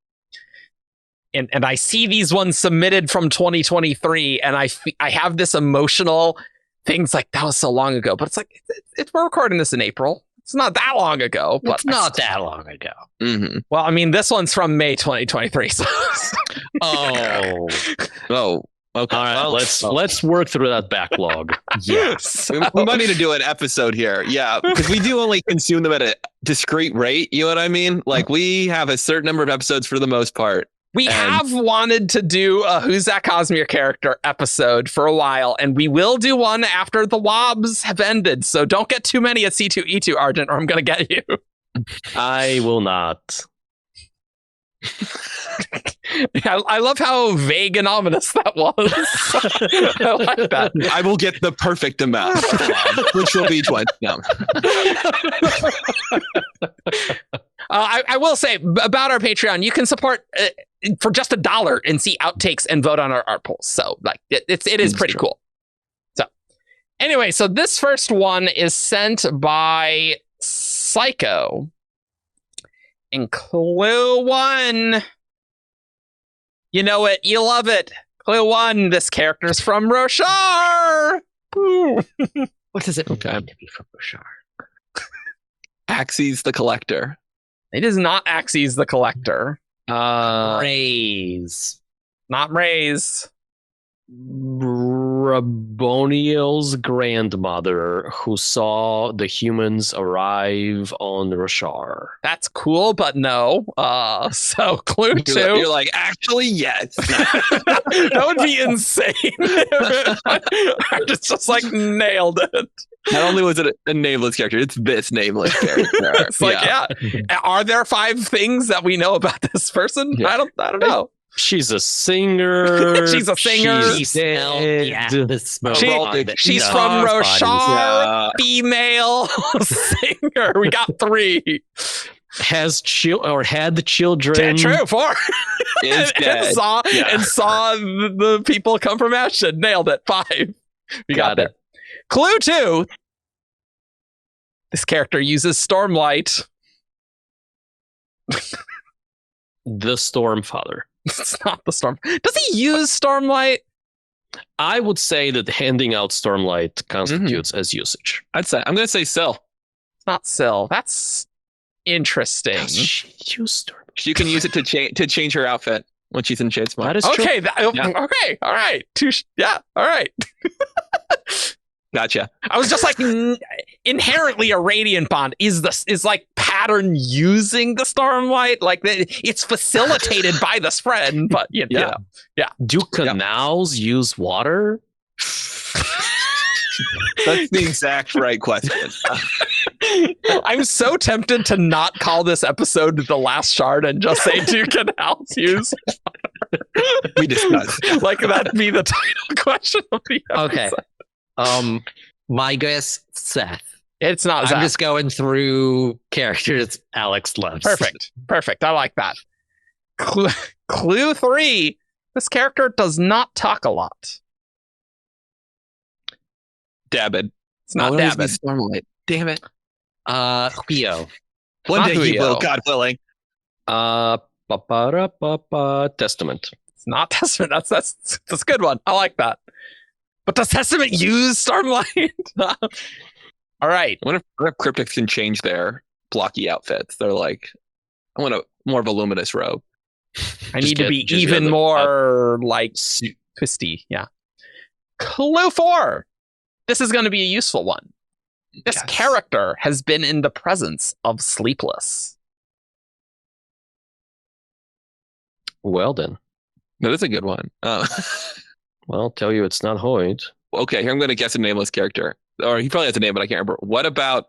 Speaker 1: and I see these ones submitted from 2023, and I have this emotional things like that was so long ago, but it's like we're recording this in April. It's not that long ago. But
Speaker 2: it's not that long ago.
Speaker 4: Mm-hmm.
Speaker 1: Well, I mean, this one's from May 2023. So.
Speaker 2: Oh.
Speaker 3: Okay. All right, let's work through that backlog.
Speaker 1: Yes.
Speaker 4: We might need to do an episode here. Yeah, because we do only consume them at a discrete rate. You know what I mean? Like we have a certain number of episodes for the most part.
Speaker 1: We have wanted to do a Who's That Cosmere character episode for a while, and we will do one after the WoBs have ended. So don't get too many at C2E2, Argent, or I'm going to get you.
Speaker 3: I will not.
Speaker 1: I love how vague and ominous that was. I like that.
Speaker 4: I will get the perfect amount, which will be 20. No.
Speaker 1: I will say about our Patreon, you can support for just $1 and see outtakes and vote on our art polls. So like it is pretty cool. So anyway, so this first one is sent by Psycho. And clue 1. You know it, you love it. Clue 1, this character's from Roshar.
Speaker 2: What does it mean to be from Roshar?
Speaker 4: Axes the Collector.
Speaker 1: It is not Axes the Collector.
Speaker 2: Raise.
Speaker 1: Not Raise.
Speaker 3: Raboniel's grandmother who saw the humans arrive on Roshar.
Speaker 1: That's cool, but no. So clue 2.
Speaker 4: You're like, actually, yes.
Speaker 1: That would be insane. I just like nailed it.
Speaker 4: Not only was it a nameless character, it's this nameless character.
Speaker 1: It's like, Are there 5 things that we know about this person? Yeah. I don't know.
Speaker 3: She's a singer.
Speaker 1: She's a singer.
Speaker 2: She's
Speaker 1: from Roshar. Female singer. We got 3.
Speaker 3: Had the children.
Speaker 1: True, 4.
Speaker 4: Is dead.
Speaker 1: And saw the people come from Ashton. Nailed it. 5. We got it. Clue 2. This character uses Stormlight.
Speaker 3: The Stormfather.
Speaker 1: It's not the Storm. Does he use Stormlight?
Speaker 3: I would say that handing out Stormlight constitutes as usage.
Speaker 4: I'm going to say Syl.
Speaker 1: It's not Syl. That's interesting.
Speaker 4: She can use it to change her outfit when she's in Shade Smart.
Speaker 3: That is
Speaker 1: okay.
Speaker 3: true.
Speaker 1: Okay. All right. All right.
Speaker 4: Gotcha.
Speaker 1: I was just like inherently a radiant bond is like pattern using the Stormlight, like it's facilitated by the spread, but yeah.
Speaker 3: Do canals use water?
Speaker 4: That's the exact right question.
Speaker 1: I'm so tempted to not call this episode The Last Shard and just say do canals use water?
Speaker 4: We discussed.
Speaker 1: Like that'd be the title question of the episode.
Speaker 2: Okay. My guess, Seth.
Speaker 1: It's not Zach.
Speaker 2: I'm just going through characters Alex loves.
Speaker 1: Perfect. I like that. Clue 3. This character does not talk a lot.
Speaker 4: Dabbed.
Speaker 1: It's not Dabbed.
Speaker 4: Stormlight. Damn it.
Speaker 2: Hiyo.
Speaker 4: One day he will, God willing.
Speaker 3: Testament.
Speaker 1: It's not Testament. That's a good one. I like that. But does Testament use Stormlight? All right.
Speaker 4: I wonder if cryptics can change their blocky outfits. They're like, I want more of a luminous robe.
Speaker 1: I need to be even more like twisty. Yeah. Clue 4. This is going to be a useful one. This character has been in the presence of Sleepless.
Speaker 3: Well then.
Speaker 4: No, that's a good one.
Speaker 3: Well, I'll tell you it's not Hoyt.
Speaker 4: Okay, here I'm going to guess a nameless character. Or he probably has a name, but I can't remember. What about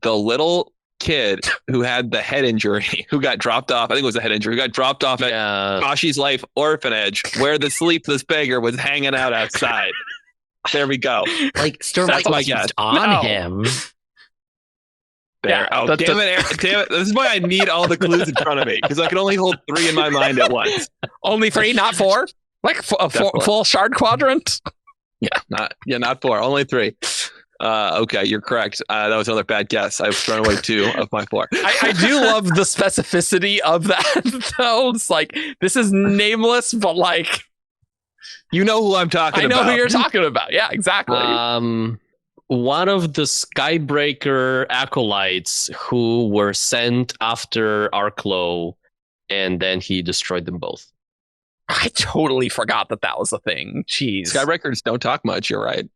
Speaker 4: the little kid who had the head injury, who got dropped off. I think it was a head injury. Who got dropped off at Komashi's Life Orphanage, where the sleepless beggar was hanging out outside. There we go.
Speaker 2: Like Stormlight was used on him.
Speaker 4: There. Oh, damn it, Eric. Damn it. This is why I need all the clues in front of me, because I can only hold 3 in my mind at once.
Speaker 1: Only 3, not 4? Like a full shard quadrant?
Speaker 4: Not 4, only 3. Okay, you're correct. That was another bad guess. I've thrown away 2 of my 4.
Speaker 1: I do love the specificity of that, though. It's like, this is nameless, but like...
Speaker 4: You know who I'm talking about.
Speaker 1: I know who you're talking about. Yeah, exactly.
Speaker 3: One of the Skybreaker acolytes who were sent after Arklow, and then he destroyed them both.
Speaker 1: I totally forgot that was a thing. Jeez.
Speaker 4: Skybreakers don't talk much, you're right.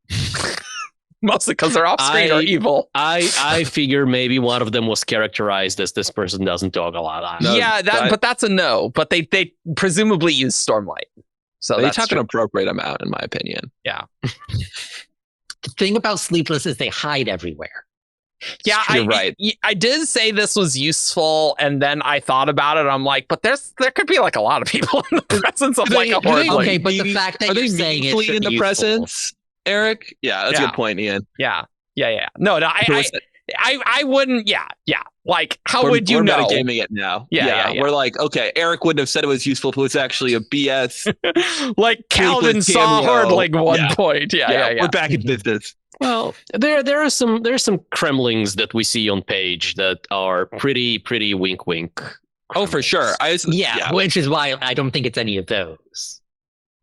Speaker 1: Mostly because they're off-screen or evil.
Speaker 3: I figure maybe one of them was characterized as this person doesn't talk a lot.
Speaker 1: But that's a no. But they presumably use Stormlight. So
Speaker 4: they talk an appropriate amount, in my opinion.
Speaker 1: Yeah.
Speaker 2: The thing about Sleepless is they hide everywhere.
Speaker 1: Yeah,
Speaker 4: you're right.
Speaker 1: I did say this was useful, and then I thought about it. I'm like, but there could be like a lot of people in the presence of like a horde.
Speaker 2: Okay, but the fact that you're saying it's
Speaker 4: in the presence, Eric. Yeah, that's a good point, Ian.
Speaker 1: Yeah. No, I wouldn't. Yeah. Like, how would you know?
Speaker 4: We're metagaming it now.
Speaker 1: Yeah.
Speaker 4: We're like, okay, Eric wouldn't have said it was useful if it was actually a BS.
Speaker 1: Like Calvin saw Hordling one point. Yeah.
Speaker 4: We're back in business.
Speaker 3: Well, there's some Kremlings that we see on page that are pretty wink wink.
Speaker 4: Oh, for sure.
Speaker 2: Which is why I don't think it's any of those,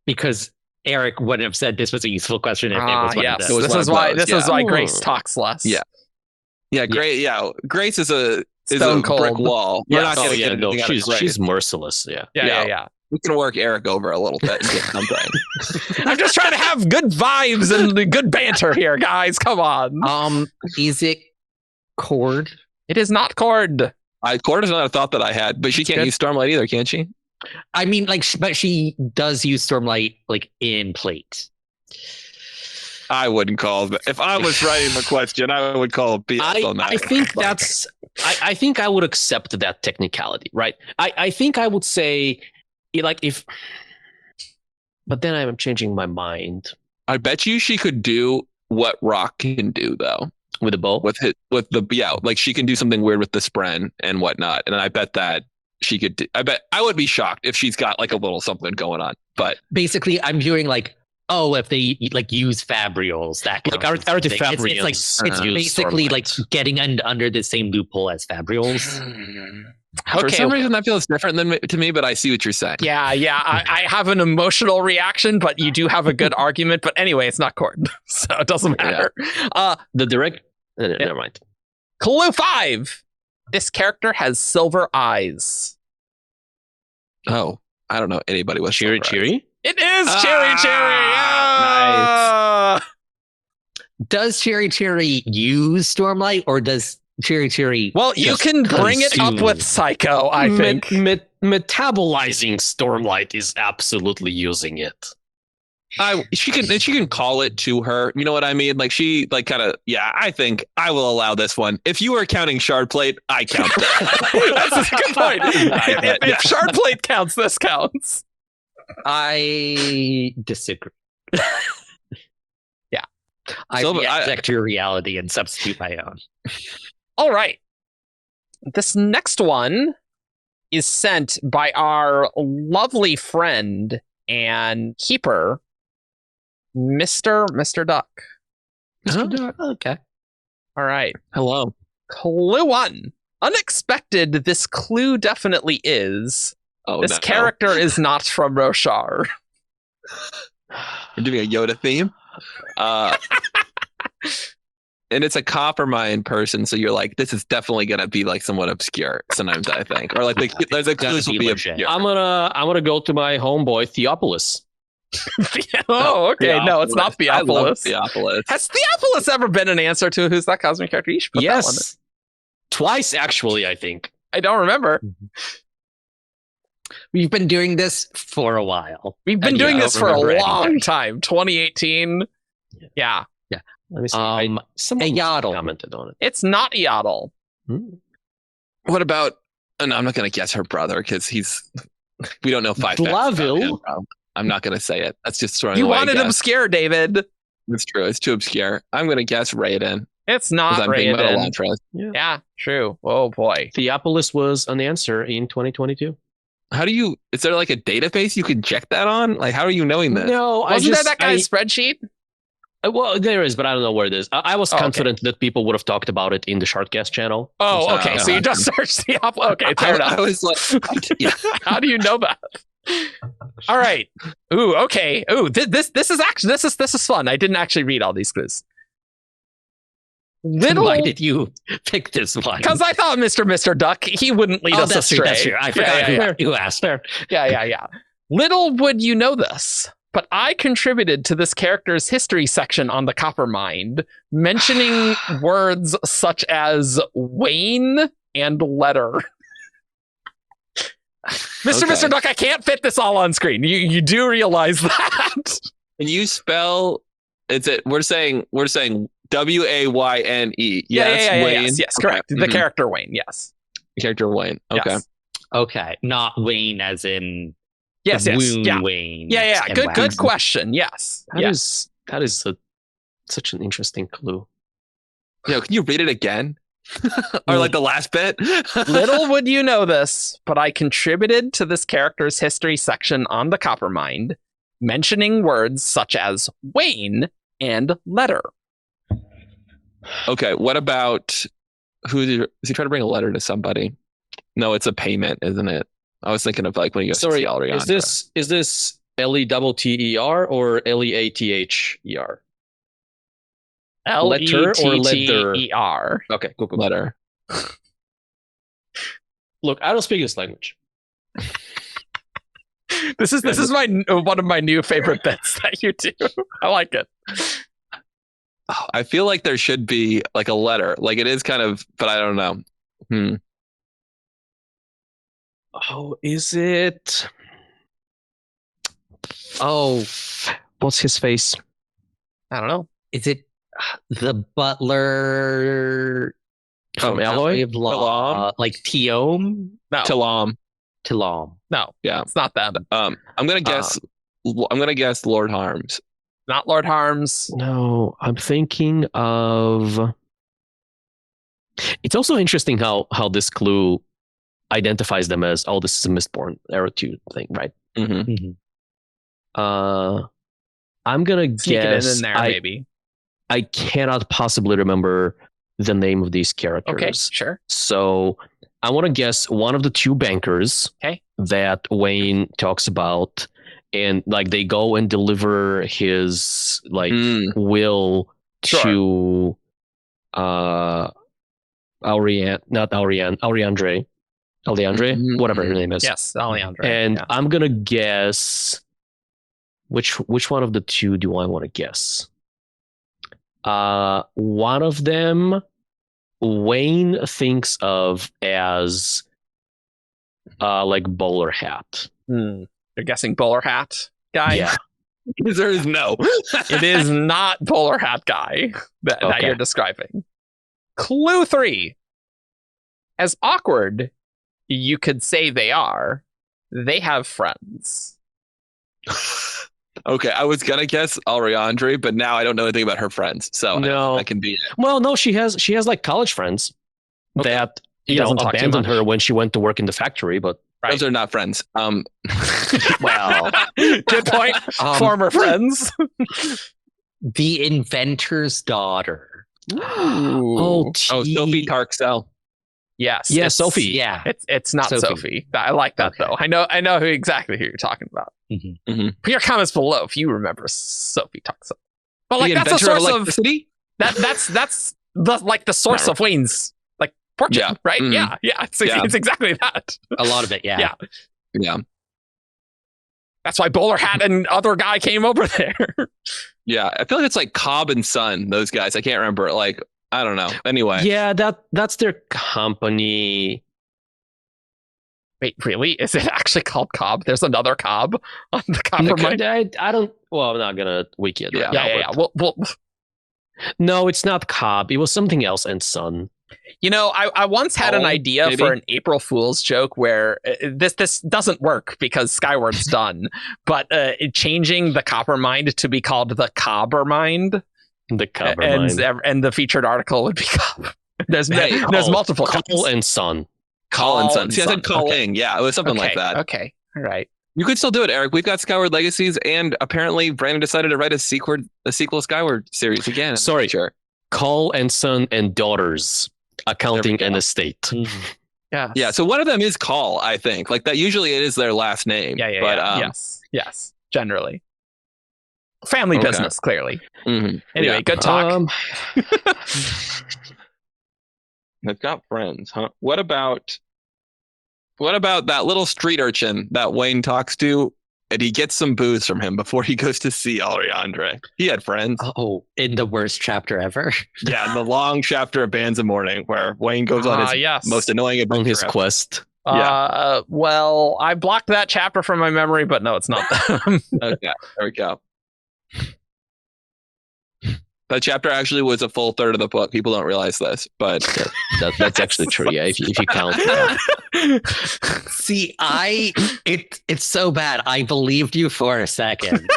Speaker 2: because Eric wouldn't have said this was a useful question if it was one of those.
Speaker 1: This is why Grace talks less.
Speaker 4: Yeah, Grace. Yeah, Grace is a
Speaker 1: Stone cold
Speaker 4: brick wall. We're not going to get anything out of Grace.
Speaker 3: She's merciless.
Speaker 1: Yeah.
Speaker 4: We can work Eric over a little bit and get something.
Speaker 1: I'm just trying to have good vibes and good banter here, guys. Come on.
Speaker 2: Is it Cord?
Speaker 1: It is not Cord.
Speaker 4: Cord is not a thought that I had, but she can't use Stormlight either, can she?
Speaker 2: I mean, but she does use Stormlight like in plate.
Speaker 4: I wouldn't call it. If I was writing the question, I would call it BS on that.
Speaker 3: I think that's. I think I would accept that technicality, right? I think I would say, like, if. But then I'm changing my mind.
Speaker 4: I bet you she could do what Rock can do, though,
Speaker 3: with the bow.
Speaker 4: Like she can do something weird with the spren and whatnot, and I bet that she could. I would be shocked if she's got like a little something going on. But
Speaker 2: basically, I'm viewing like. Oh, if they like use Fabrials, that kind
Speaker 3: like
Speaker 2: Artifabrials. It's basically like getting under the same loophole as Fabrials.
Speaker 4: For some reason, that feels different to me, but I see what you're saying.
Speaker 1: Yeah. I have an emotional reaction, but you do have a good argument. But anyway, it's not Cord, so it doesn't matter.
Speaker 3: The direct. Never mind.
Speaker 1: Clue 5. This character has silver eyes.
Speaker 4: Oh, I don't know anybody with
Speaker 3: Cheery.
Speaker 1: It is Cherry.
Speaker 4: Nice.
Speaker 2: Does Cherry use Stormlight, or does Cherry?
Speaker 1: Well, you can bring it up with Psycho, I think.
Speaker 3: Metabolizing Stormlight is absolutely using it.
Speaker 4: She can call it to her. You know what I mean? Like she kind of. Yeah, I think I will allow this one. If you were counting shard plate, I count that.
Speaker 1: That's a good point. If shard plate counts, this counts.
Speaker 2: I disagree.
Speaker 1: Yeah.
Speaker 2: I reject your reality and substitute my own.
Speaker 1: All right. This next one is sent by our lovely friend and keeper, Mr. Duck.
Speaker 2: Mr. Duck. Okay.
Speaker 1: All right.
Speaker 4: Hello.
Speaker 1: Clue 1. Unexpected, this clue definitely is. This character is not from Roshar.
Speaker 4: You're doing a Yoda theme. And it's a Coppermine person, so you're like, this is definitely gonna be like somewhat obscure sometimes, I think. Or like there's a clue will be obscure.
Speaker 3: I'm gonna go to my homeboy Theopolis.
Speaker 1: Oh, okay.
Speaker 4: Theopolis.
Speaker 1: No, it's not Theopolis.
Speaker 4: I love Theopolis.
Speaker 1: Has Theopolis ever been an answer to who's that Cosmere character? You should put that one in.
Speaker 3: Twice actually, I think.
Speaker 1: I don't remember.
Speaker 2: We've been doing this for a while.
Speaker 1: We've been doing this for a long time. 2018. Yeah.
Speaker 3: Let me see. Someone
Speaker 2: Yodel
Speaker 3: commented on it.
Speaker 1: It's not Yodel.
Speaker 4: What about? No, I'm not gonna guess her brother because we don't know 5 facts about him. I'm not gonna say it. That's just throwing.
Speaker 1: You
Speaker 4: away
Speaker 1: wanted obscure, David.
Speaker 4: It's true. It's too obscure. I'm gonna guess Raiden.
Speaker 1: It's not Raiden.
Speaker 3: Yeah,
Speaker 1: true. Oh boy.
Speaker 3: Theopolis was an answer in 2022.
Speaker 4: How do you? Is there like a database you can check that on? Like, how are you knowing this?
Speaker 3: No,
Speaker 1: wasn't there that guy's spreadsheet?
Speaker 3: Well, there is, but I don't know where it is. I was confident that people would have talked about it in the Shardcast channel.
Speaker 1: Oh, okay. So you just searched Theopolis. Okay, fair enough.
Speaker 4: I was like, yeah.
Speaker 1: How do you know that? All right. Ooh, okay. Ooh, this is fun. I didn't actually read all these clues.
Speaker 2: Why did you pick this one?
Speaker 1: Because I thought Mr. Duck, he wouldn't lead us astray.
Speaker 2: That's true. I forgot who asked.
Speaker 1: Yeah. Little would you know this, but I contributed to this character's history section on the Coppermind, mentioning words such as Wayne and letter. Mr. Duck, I can't fit this all on screen. You do realize that.
Speaker 4: Can you spell? We're saying Wayne. Yes,
Speaker 1: yes, correct. The character Wayne, yes.
Speaker 4: The character Wayne. Okay.
Speaker 1: Yes.
Speaker 2: Okay, not Wayne as in
Speaker 1: yes,
Speaker 2: Wayne.
Speaker 1: Yeah. Good question. Yes.
Speaker 3: That is such an interesting clue.
Speaker 4: Can you read it again? Or like the last bit?
Speaker 1: Little would you know this, but I contributed to this character's history section on the Coppermind, mentioning words such as Wayne and letter.
Speaker 4: Okay, what about is he trying to bring a letter to somebody? No, it's a payment, isn't it? I was thinking of like when you go to see Alriandra.
Speaker 3: Is this Letter or Leather? Letter or leather? Okay, cool.
Speaker 4: Letter.
Speaker 3: Look, I don't speak this language.
Speaker 1: This is my one of my new favorite bits that you do. I like it.
Speaker 4: I feel like there should be like a letter. Like it is kind of, but I don't know.
Speaker 3: Oh, is it? Oh, what's his face?
Speaker 1: I don't know.
Speaker 2: Is it the butler
Speaker 3: from Alloy?
Speaker 2: Like Tiom?
Speaker 1: No.
Speaker 2: Tilam.
Speaker 1: No.
Speaker 4: Yeah,
Speaker 1: it's not that.
Speaker 4: I'm gonna guess. I'm gonna guess Lord Harms.
Speaker 1: Not Lord Harms.
Speaker 3: No, I'm thinking of. It's also interesting how this clue identifies them as, oh, this is a Mistborn Era 2 thing, right?
Speaker 1: Mm-hmm.
Speaker 3: I'm gonna guess.
Speaker 1: In there, maybe.
Speaker 3: I cannot possibly remember the name of these characters.
Speaker 1: Okay, sure.
Speaker 3: So I want to guess one of the two bankers that Wayne talks about. And like they go and deliver his like will to Alejandre, whatever her name is.
Speaker 1: Yes, Alejandre.
Speaker 3: And I'm gonna guess which one of the two do I want to guess? One of them Wayne thinks of as like bowler hat.
Speaker 1: You're guessing bowler hat guy?
Speaker 3: Yeah.
Speaker 4: There is no.
Speaker 1: It is not bowler hat guy that you're describing. Clue 3. As awkward you could say they are, they have friends.
Speaker 4: Okay, I was gonna guess Alejandre, but now I don't know anything about her friends, so
Speaker 3: no,
Speaker 4: that can be it.
Speaker 3: Well, no, she has like college friends that abandoned her when she went to work in the factory, but.
Speaker 4: Right. Those are not friends.
Speaker 1: Well, good point. Former friends.
Speaker 2: The inventor's daughter.
Speaker 3: Oh,
Speaker 4: Sophie Tarksel.
Speaker 1: Yes.
Speaker 3: Yeah, Sophie.
Speaker 2: Yeah.
Speaker 1: It's not Sophie. I like that though. I know exactly who you're talking about. Put your comments below if you remember Sophie Tarksel. But like that's a source of that's the source of Wayne's fortune, right? Yeah. It's exactly that.
Speaker 2: A lot of it, yeah.
Speaker 1: That's why Bowler Hat and other guy came over there.
Speaker 4: Yeah, I feel like it's like Cobb and Son, those guys. I can't remember. Like, I don't know. Anyway.
Speaker 3: Yeah, that's their company.
Speaker 1: Wait, really? Is it actually called Cobb? There's another Cobb on the Coppermind?
Speaker 3: I don't. Well, I'm not gonna wiki it.
Speaker 1: Yeah.
Speaker 3: No, it's not Cobb. It was something else and Son.
Speaker 1: You know, I once had an idea
Speaker 4: maybe?
Speaker 1: for an April Fool's joke where this doesn't work because Skyward's done, but changing the copper mind to be called the Cobber Mind,
Speaker 3: The cover mind.
Speaker 1: and the featured article would be Cobber. There's multiple
Speaker 3: Call and Sun.
Speaker 4: Call and Sun. See, I said
Speaker 1: Okay.
Speaker 4: calling. Yeah, it was something like that.
Speaker 1: Okay, all right.
Speaker 4: You could still do it, Eric. We've got Skyward Legacies, and apparently Brandon decided to write a sequel Skyward series again.
Speaker 3: Sorry.
Speaker 4: Sure.
Speaker 3: Call and Son and Daughters. Accounting and Estate.
Speaker 1: Yeah.
Speaker 4: Yeah, so one of them is Call, I think. Like that usually it is their last name.
Speaker 1: Yeah.
Speaker 4: But,
Speaker 1: Yes. Generally. Family
Speaker 4: Okay.
Speaker 1: business, clearly.
Speaker 4: mhm.
Speaker 1: Anyway,
Speaker 4: Yeah.
Speaker 1: good talk.
Speaker 4: They've got friends, huh? What about that little street urchin that Wayne talks to, and he gets some booze from him before he goes to see Ariandre? He had friends.
Speaker 2: Oh, in the worst chapter ever.
Speaker 4: Yeah, in the long chapter of Bands of Mourning, where Wayne goes on his
Speaker 1: yes.
Speaker 4: most annoying adventure
Speaker 3: On his
Speaker 4: ever.
Speaker 3: quest.
Speaker 1: Well, I blocked that chapter from my memory, but no, it's not them.
Speaker 4: Okay, there we go. That chapter actually was a full third of the book. People don't realize this, but
Speaker 3: That's actually true. Yeah, if you count.
Speaker 2: See, it's so bad. I believed you for a second.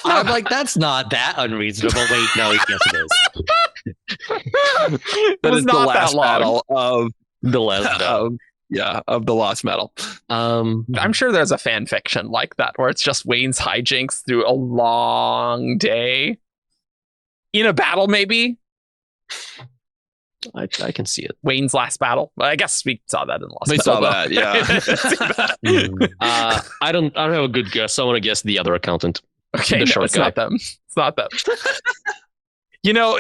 Speaker 2: I'm like, that's not that unreasonable. Wait, no, yes, it is.
Speaker 4: that
Speaker 1: was
Speaker 4: is the
Speaker 1: not that
Speaker 4: last
Speaker 1: long.
Speaker 4: battle of
Speaker 3: The last battle.
Speaker 4: of the Lost Metal.
Speaker 1: I'm sure there's a fan fiction like that where it's just Wayne's hijinks through a long day. In a battle, maybe?
Speaker 3: I can see it.
Speaker 1: Wayne's last battle. Well, I guess we saw that in Lost
Speaker 4: We
Speaker 1: Metal.
Speaker 4: saw
Speaker 1: though.
Speaker 4: that, yeah.
Speaker 3: I don't have a good guess. I want to guess the other accountant.
Speaker 1: Okay,
Speaker 3: The
Speaker 1: no,
Speaker 3: short
Speaker 1: it's not them. It's not them. You know,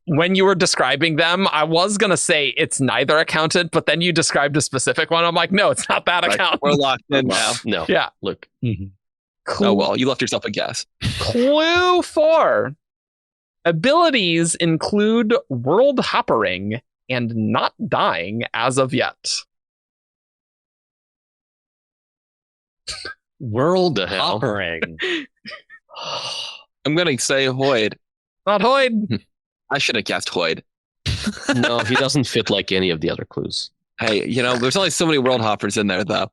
Speaker 1: when you were describing them, I was going to say it's neither accountant, but then you described a specific one. I'm like, no, it's not that
Speaker 4: Right,
Speaker 1: accountant.
Speaker 4: we're locked in now.
Speaker 3: No.
Speaker 1: Yeah.
Speaker 3: Look.
Speaker 4: Oh well, you left yourself a guess.
Speaker 1: Clue 4. Abilities include world hoppering and not dying as of yet.
Speaker 2: World
Speaker 3: The hell?
Speaker 2: hoppering.
Speaker 4: I'm gonna say Hoyd.
Speaker 1: Not Hoyd.
Speaker 4: I should have guessed Hoyd.
Speaker 3: No, he doesn't fit like any of the other clues.
Speaker 4: Hey, there's only so many world hoppers in there, though.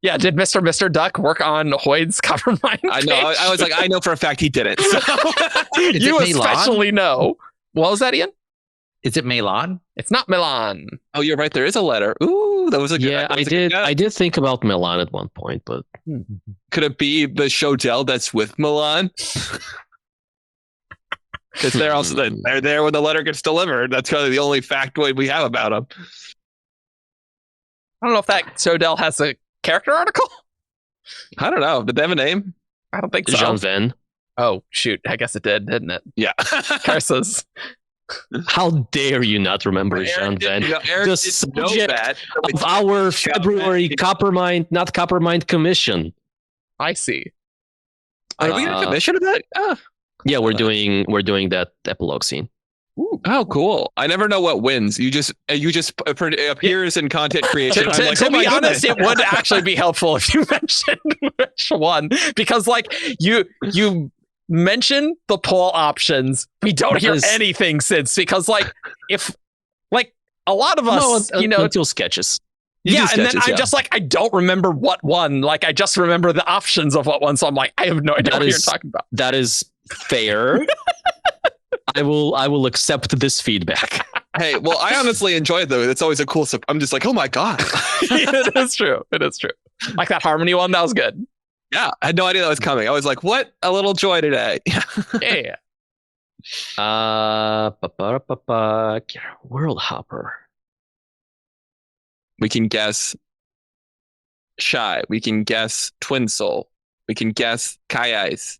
Speaker 1: Yeah, did Mr. Duck work on Hoyd's cover mine?
Speaker 4: I know. I was like, I know for a fact he didn't. So.
Speaker 2: Is
Speaker 1: You
Speaker 2: it Milan?
Speaker 1: especially know. What was that, Ian?
Speaker 2: Is it Milan?
Speaker 1: It's not Milan.
Speaker 4: Oh, you're right. There is a letter. Ooh, that was a good.
Speaker 3: Yeah,
Speaker 4: that
Speaker 3: I
Speaker 4: was a good
Speaker 3: did.
Speaker 4: guess.
Speaker 3: I did think about Milan at one point, but
Speaker 4: Could it be the Shodell that's with Milan? Because they're there when the letter gets delivered. That's kind of the only factoid we have about them.
Speaker 1: I don't know if that Sodell has a character article.
Speaker 4: I don't know. Did they have a name?
Speaker 1: I don't think so.
Speaker 3: Jean Ven.
Speaker 1: Oh, shoot. I guess it did, didn't it?
Speaker 4: Yeah.
Speaker 1: Curses.
Speaker 3: How dare you not remember Jean Ven?
Speaker 4: Eric
Speaker 3: The
Speaker 4: didn't know
Speaker 3: subject
Speaker 4: that.
Speaker 3: Of our February Coppermind commission.
Speaker 1: I see.
Speaker 4: Are we going to commission that?
Speaker 3: Yeah, we're doing that epilogue scene.
Speaker 4: Ooh. Oh, cool. I never know what wins. You just appears in content creation.
Speaker 1: To,
Speaker 4: I'm
Speaker 1: to,
Speaker 4: like,
Speaker 1: to
Speaker 4: oh my
Speaker 1: be honest,
Speaker 4: goodness.
Speaker 1: it would actually be helpful if you mentioned which one, because like you mention the poll options, we don't hear anything since, because like if like a lot of us,
Speaker 3: until sketches.
Speaker 1: And then I'm just like, I don't remember what one. Like I just remember the options of what one, so I'm like, I have no idea what you're talking about.
Speaker 3: That is fair. I will accept this feedback.
Speaker 4: Hey, well, I honestly enjoy it though. It's always a cool. I'm just like, oh my god.
Speaker 1: It is true. It is true. Like that harmony one, that was good.
Speaker 4: Yeah, I had no idea that was coming. I was like, what a little joy today.
Speaker 1: Yeah.
Speaker 3: World Hopper.
Speaker 4: We can guess Shy. We can guess Twin Soul. We can guess Kai Ice.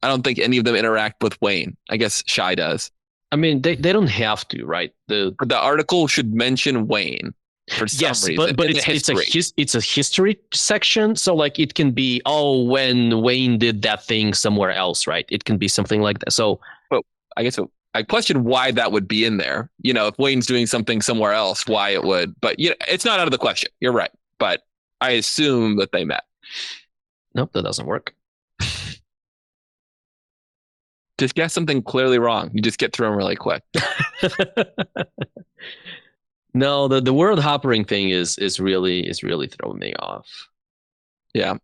Speaker 4: I don't think any of them interact with Wayne. I guess Shy does.
Speaker 3: I mean, they don't have to, right?
Speaker 4: The article should mention Wayne for some reason.
Speaker 3: but it's a history section, so like it can be when Wayne did that thing somewhere else, right? It can be something like that. So,
Speaker 4: but I guess I question why that would be in there. If Wayne's doing something somewhere else, why it would. But it's not out of the question. You're right. But I assume that they met.
Speaker 3: Nope, that doesn't work.
Speaker 4: Just guess something clearly wrong. You just get through them really quick.
Speaker 3: No, the world hoppering thing is really throwing me off.
Speaker 4: Yeah.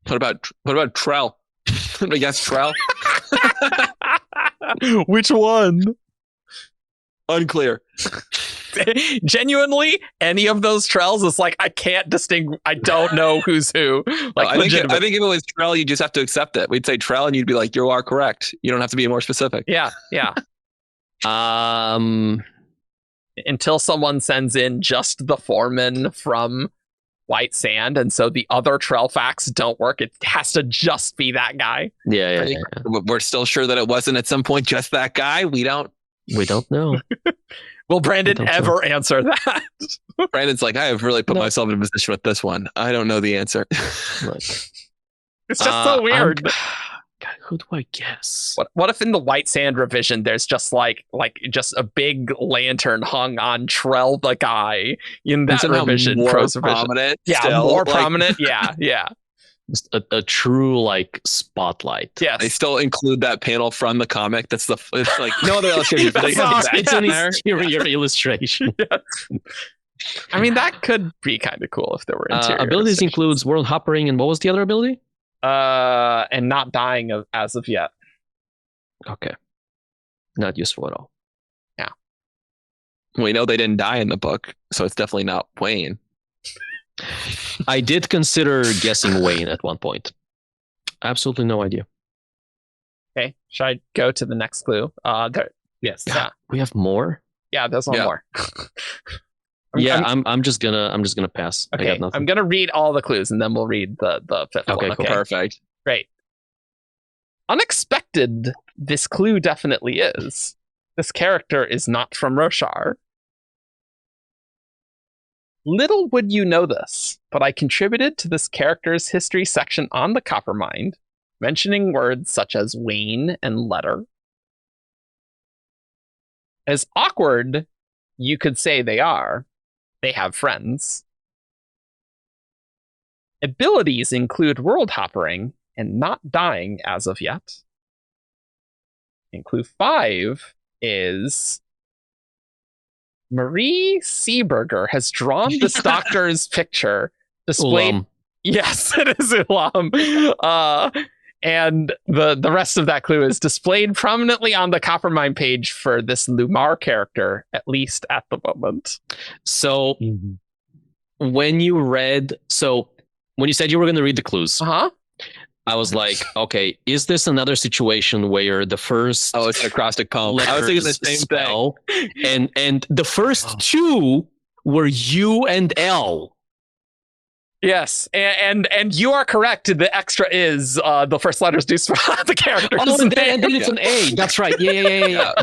Speaker 4: What about Trell? I guess Trell.
Speaker 1: Which one?
Speaker 4: Unclear.
Speaker 1: Genuinely, any of those Trells is like I can't distinguish. I don't know who's who. Like
Speaker 4: I think if it was Trell, you just have to accept it. We'd say Trell, and you'd be like, "You are correct." You don't have to be more specific.
Speaker 1: Yeah. Until someone sends in just the foreman from White Sand, and so the other Trell facts don't work. It has to just be that guy.
Speaker 3: Yeah.
Speaker 4: We're still sure that it wasn't at some point just that guy. We don't
Speaker 3: know.
Speaker 1: Will Brandon ever answer that?
Speaker 4: Brandon's like, I have really put myself in a position with this one. I don't know the answer.
Speaker 1: It's just so weird.
Speaker 3: God, who do I guess?
Speaker 1: What if in the White Sand revision there's just like just a big lantern hung on Trell the guy in that revision?
Speaker 4: More prominent.
Speaker 1: Yeah,
Speaker 4: still,
Speaker 1: more prominent. Yeah.
Speaker 3: Just a true like spotlight.
Speaker 1: Yes.
Speaker 4: They still include that panel from the comic. It's like no other illustration.
Speaker 3: It's an exterior illustration.
Speaker 1: I mean, that could be kind of cool if there were interior
Speaker 3: abilities includes world hoppering, and what was the other ability?
Speaker 1: And not dying as of yet.
Speaker 3: Okay. Not useful at all.
Speaker 1: Yeah.
Speaker 4: We know they didn't die in the book, so it's definitely not Wayne.
Speaker 3: I did consider guessing Wayne at one point. Absolutely no idea.
Speaker 1: Okay, should I go to the next clue? Yes.
Speaker 3: God, we have more.
Speaker 1: Yeah, there's one more.
Speaker 3: I'm just gonna pass.
Speaker 1: Okay,
Speaker 3: I got nothing.
Speaker 1: I'm gonna read all the clues and then we'll read the fifth one.
Speaker 3: Cool.
Speaker 1: Okay,
Speaker 4: Perfect.
Speaker 1: Great. Unexpected. This clue definitely is. This character is not from Roshar. Little would you know this, but I contributed to this character's history section on the Coppermind, mentioning words such as Wayne and letter. As awkward you could say they are, they have friends. Abilities include world hoppering and not dying as of yet. And clue 5 is Marie Seeberger has drawn this doctor's picture displayed.
Speaker 3: Ulam.
Speaker 1: Yes, it is Ulam. And the rest of that clue is displayed prominently on the Coppermind page for this Lumar character, at least at the moment.
Speaker 3: So when you said you were going to read the clues, I was like, okay, is this another situation where the first
Speaker 4: it's an acrostic poem? I was thinking the same
Speaker 3: spell, and the first two were U and L.
Speaker 1: Yes, and you are correct. The extra is the first letters do spell the character.
Speaker 3: Oh, and then it's an A. That's right. Yeah.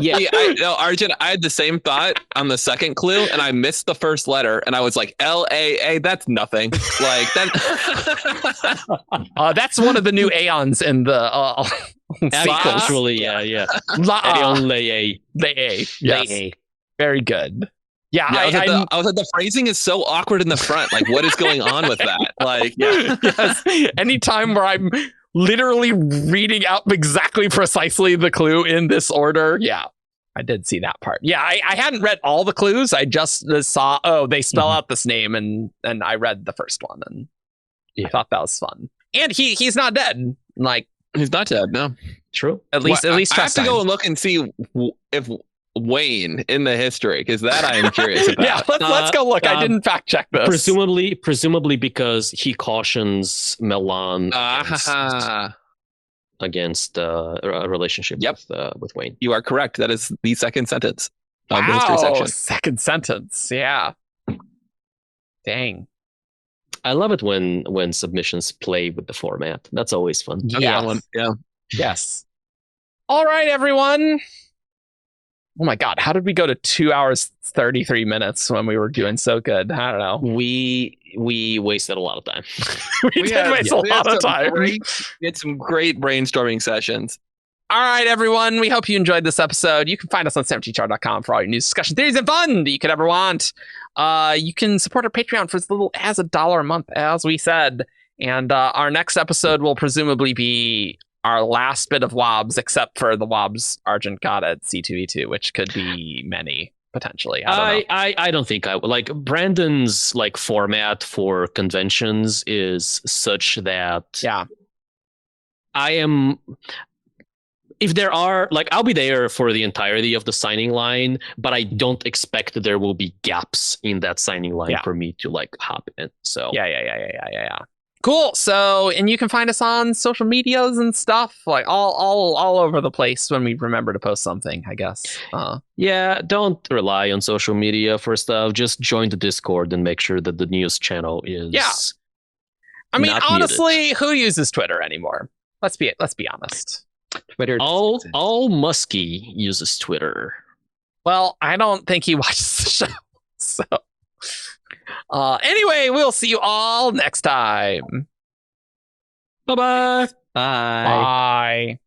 Speaker 4: Argent, I had the same thought on the second clue, and I missed the first letter, and I was like, L-A-A, that's nothing. Like that.
Speaker 1: That's one of the new aeons in the
Speaker 3: agriculturally. Yeah. Aeon lay A.
Speaker 1: Lay A. Yes.
Speaker 3: Lay A.
Speaker 1: Very good. Yeah,
Speaker 4: I was like, the phrasing is so awkward in the front. Like, what is going on with that? Like,
Speaker 1: yes. Anytime where I'm literally reading out exactly precisely the clue in this order. Yeah, I did see that part. Yeah, I hadn't read all the clues. I just saw, they spell out this name, and I read the first one, and I thought that was fun. And he's not dead. Like,
Speaker 4: he's not dead. No,
Speaker 1: true. At least
Speaker 4: I have to go and look and see if Wayne in the history, because that I am curious about.
Speaker 1: Yeah, let's go look. I didn't fact check this.
Speaker 3: Presumably because he cautions Melan against a relationship with Wayne.
Speaker 4: You are correct. That is the second sentence of the history section.
Speaker 1: Second sentence. Yeah. Dang.
Speaker 3: I love it when submissions play with the format. That's always fun.
Speaker 1: Yeah. Yes. All right, everyone. Oh my God, how did we go to 2 hours, 33 minutes when we were doing so good? I don't know.
Speaker 3: We wasted a lot of time.
Speaker 1: we did waste a lot of time.
Speaker 4: We had some great brainstorming sessions.
Speaker 1: All right, everyone. We hope you enjoyed this episode. You can find us on 17char.com for all your news, discussion, theories, and fun that you could ever want. You can support our Patreon for as little as $1 a month, as we said. And our next episode will presumably be our last bit of WoBs, except for the WoBs Argent got at C2E2, which could be many potentially.
Speaker 3: I don't think I would. Like Brandon's like format for conventions is such that I am. If there are, like, I'll be there for the entirety of the signing line, but I don't expect that there will be gaps in that signing line for me to like hop in. So
Speaker 1: yeah. Cool. So, and you can find us on social medias and stuff, like all over the place when we remember to post something, I guess.
Speaker 3: Yeah, don't rely on social media for stuff. Just join the Discord and make sure that the news channel is.
Speaker 1: Yeah. I mean,
Speaker 3: not
Speaker 1: honestly,
Speaker 3: muted.
Speaker 1: who uses Twitter anymore? Let's be honest.
Speaker 2: Twitter.
Speaker 3: All Muskie uses Twitter.
Speaker 1: Well, I don't think he watches the show. So, anyway, we'll see you all next time.
Speaker 3: Bye-bye.
Speaker 2: Bye.
Speaker 1: Bye.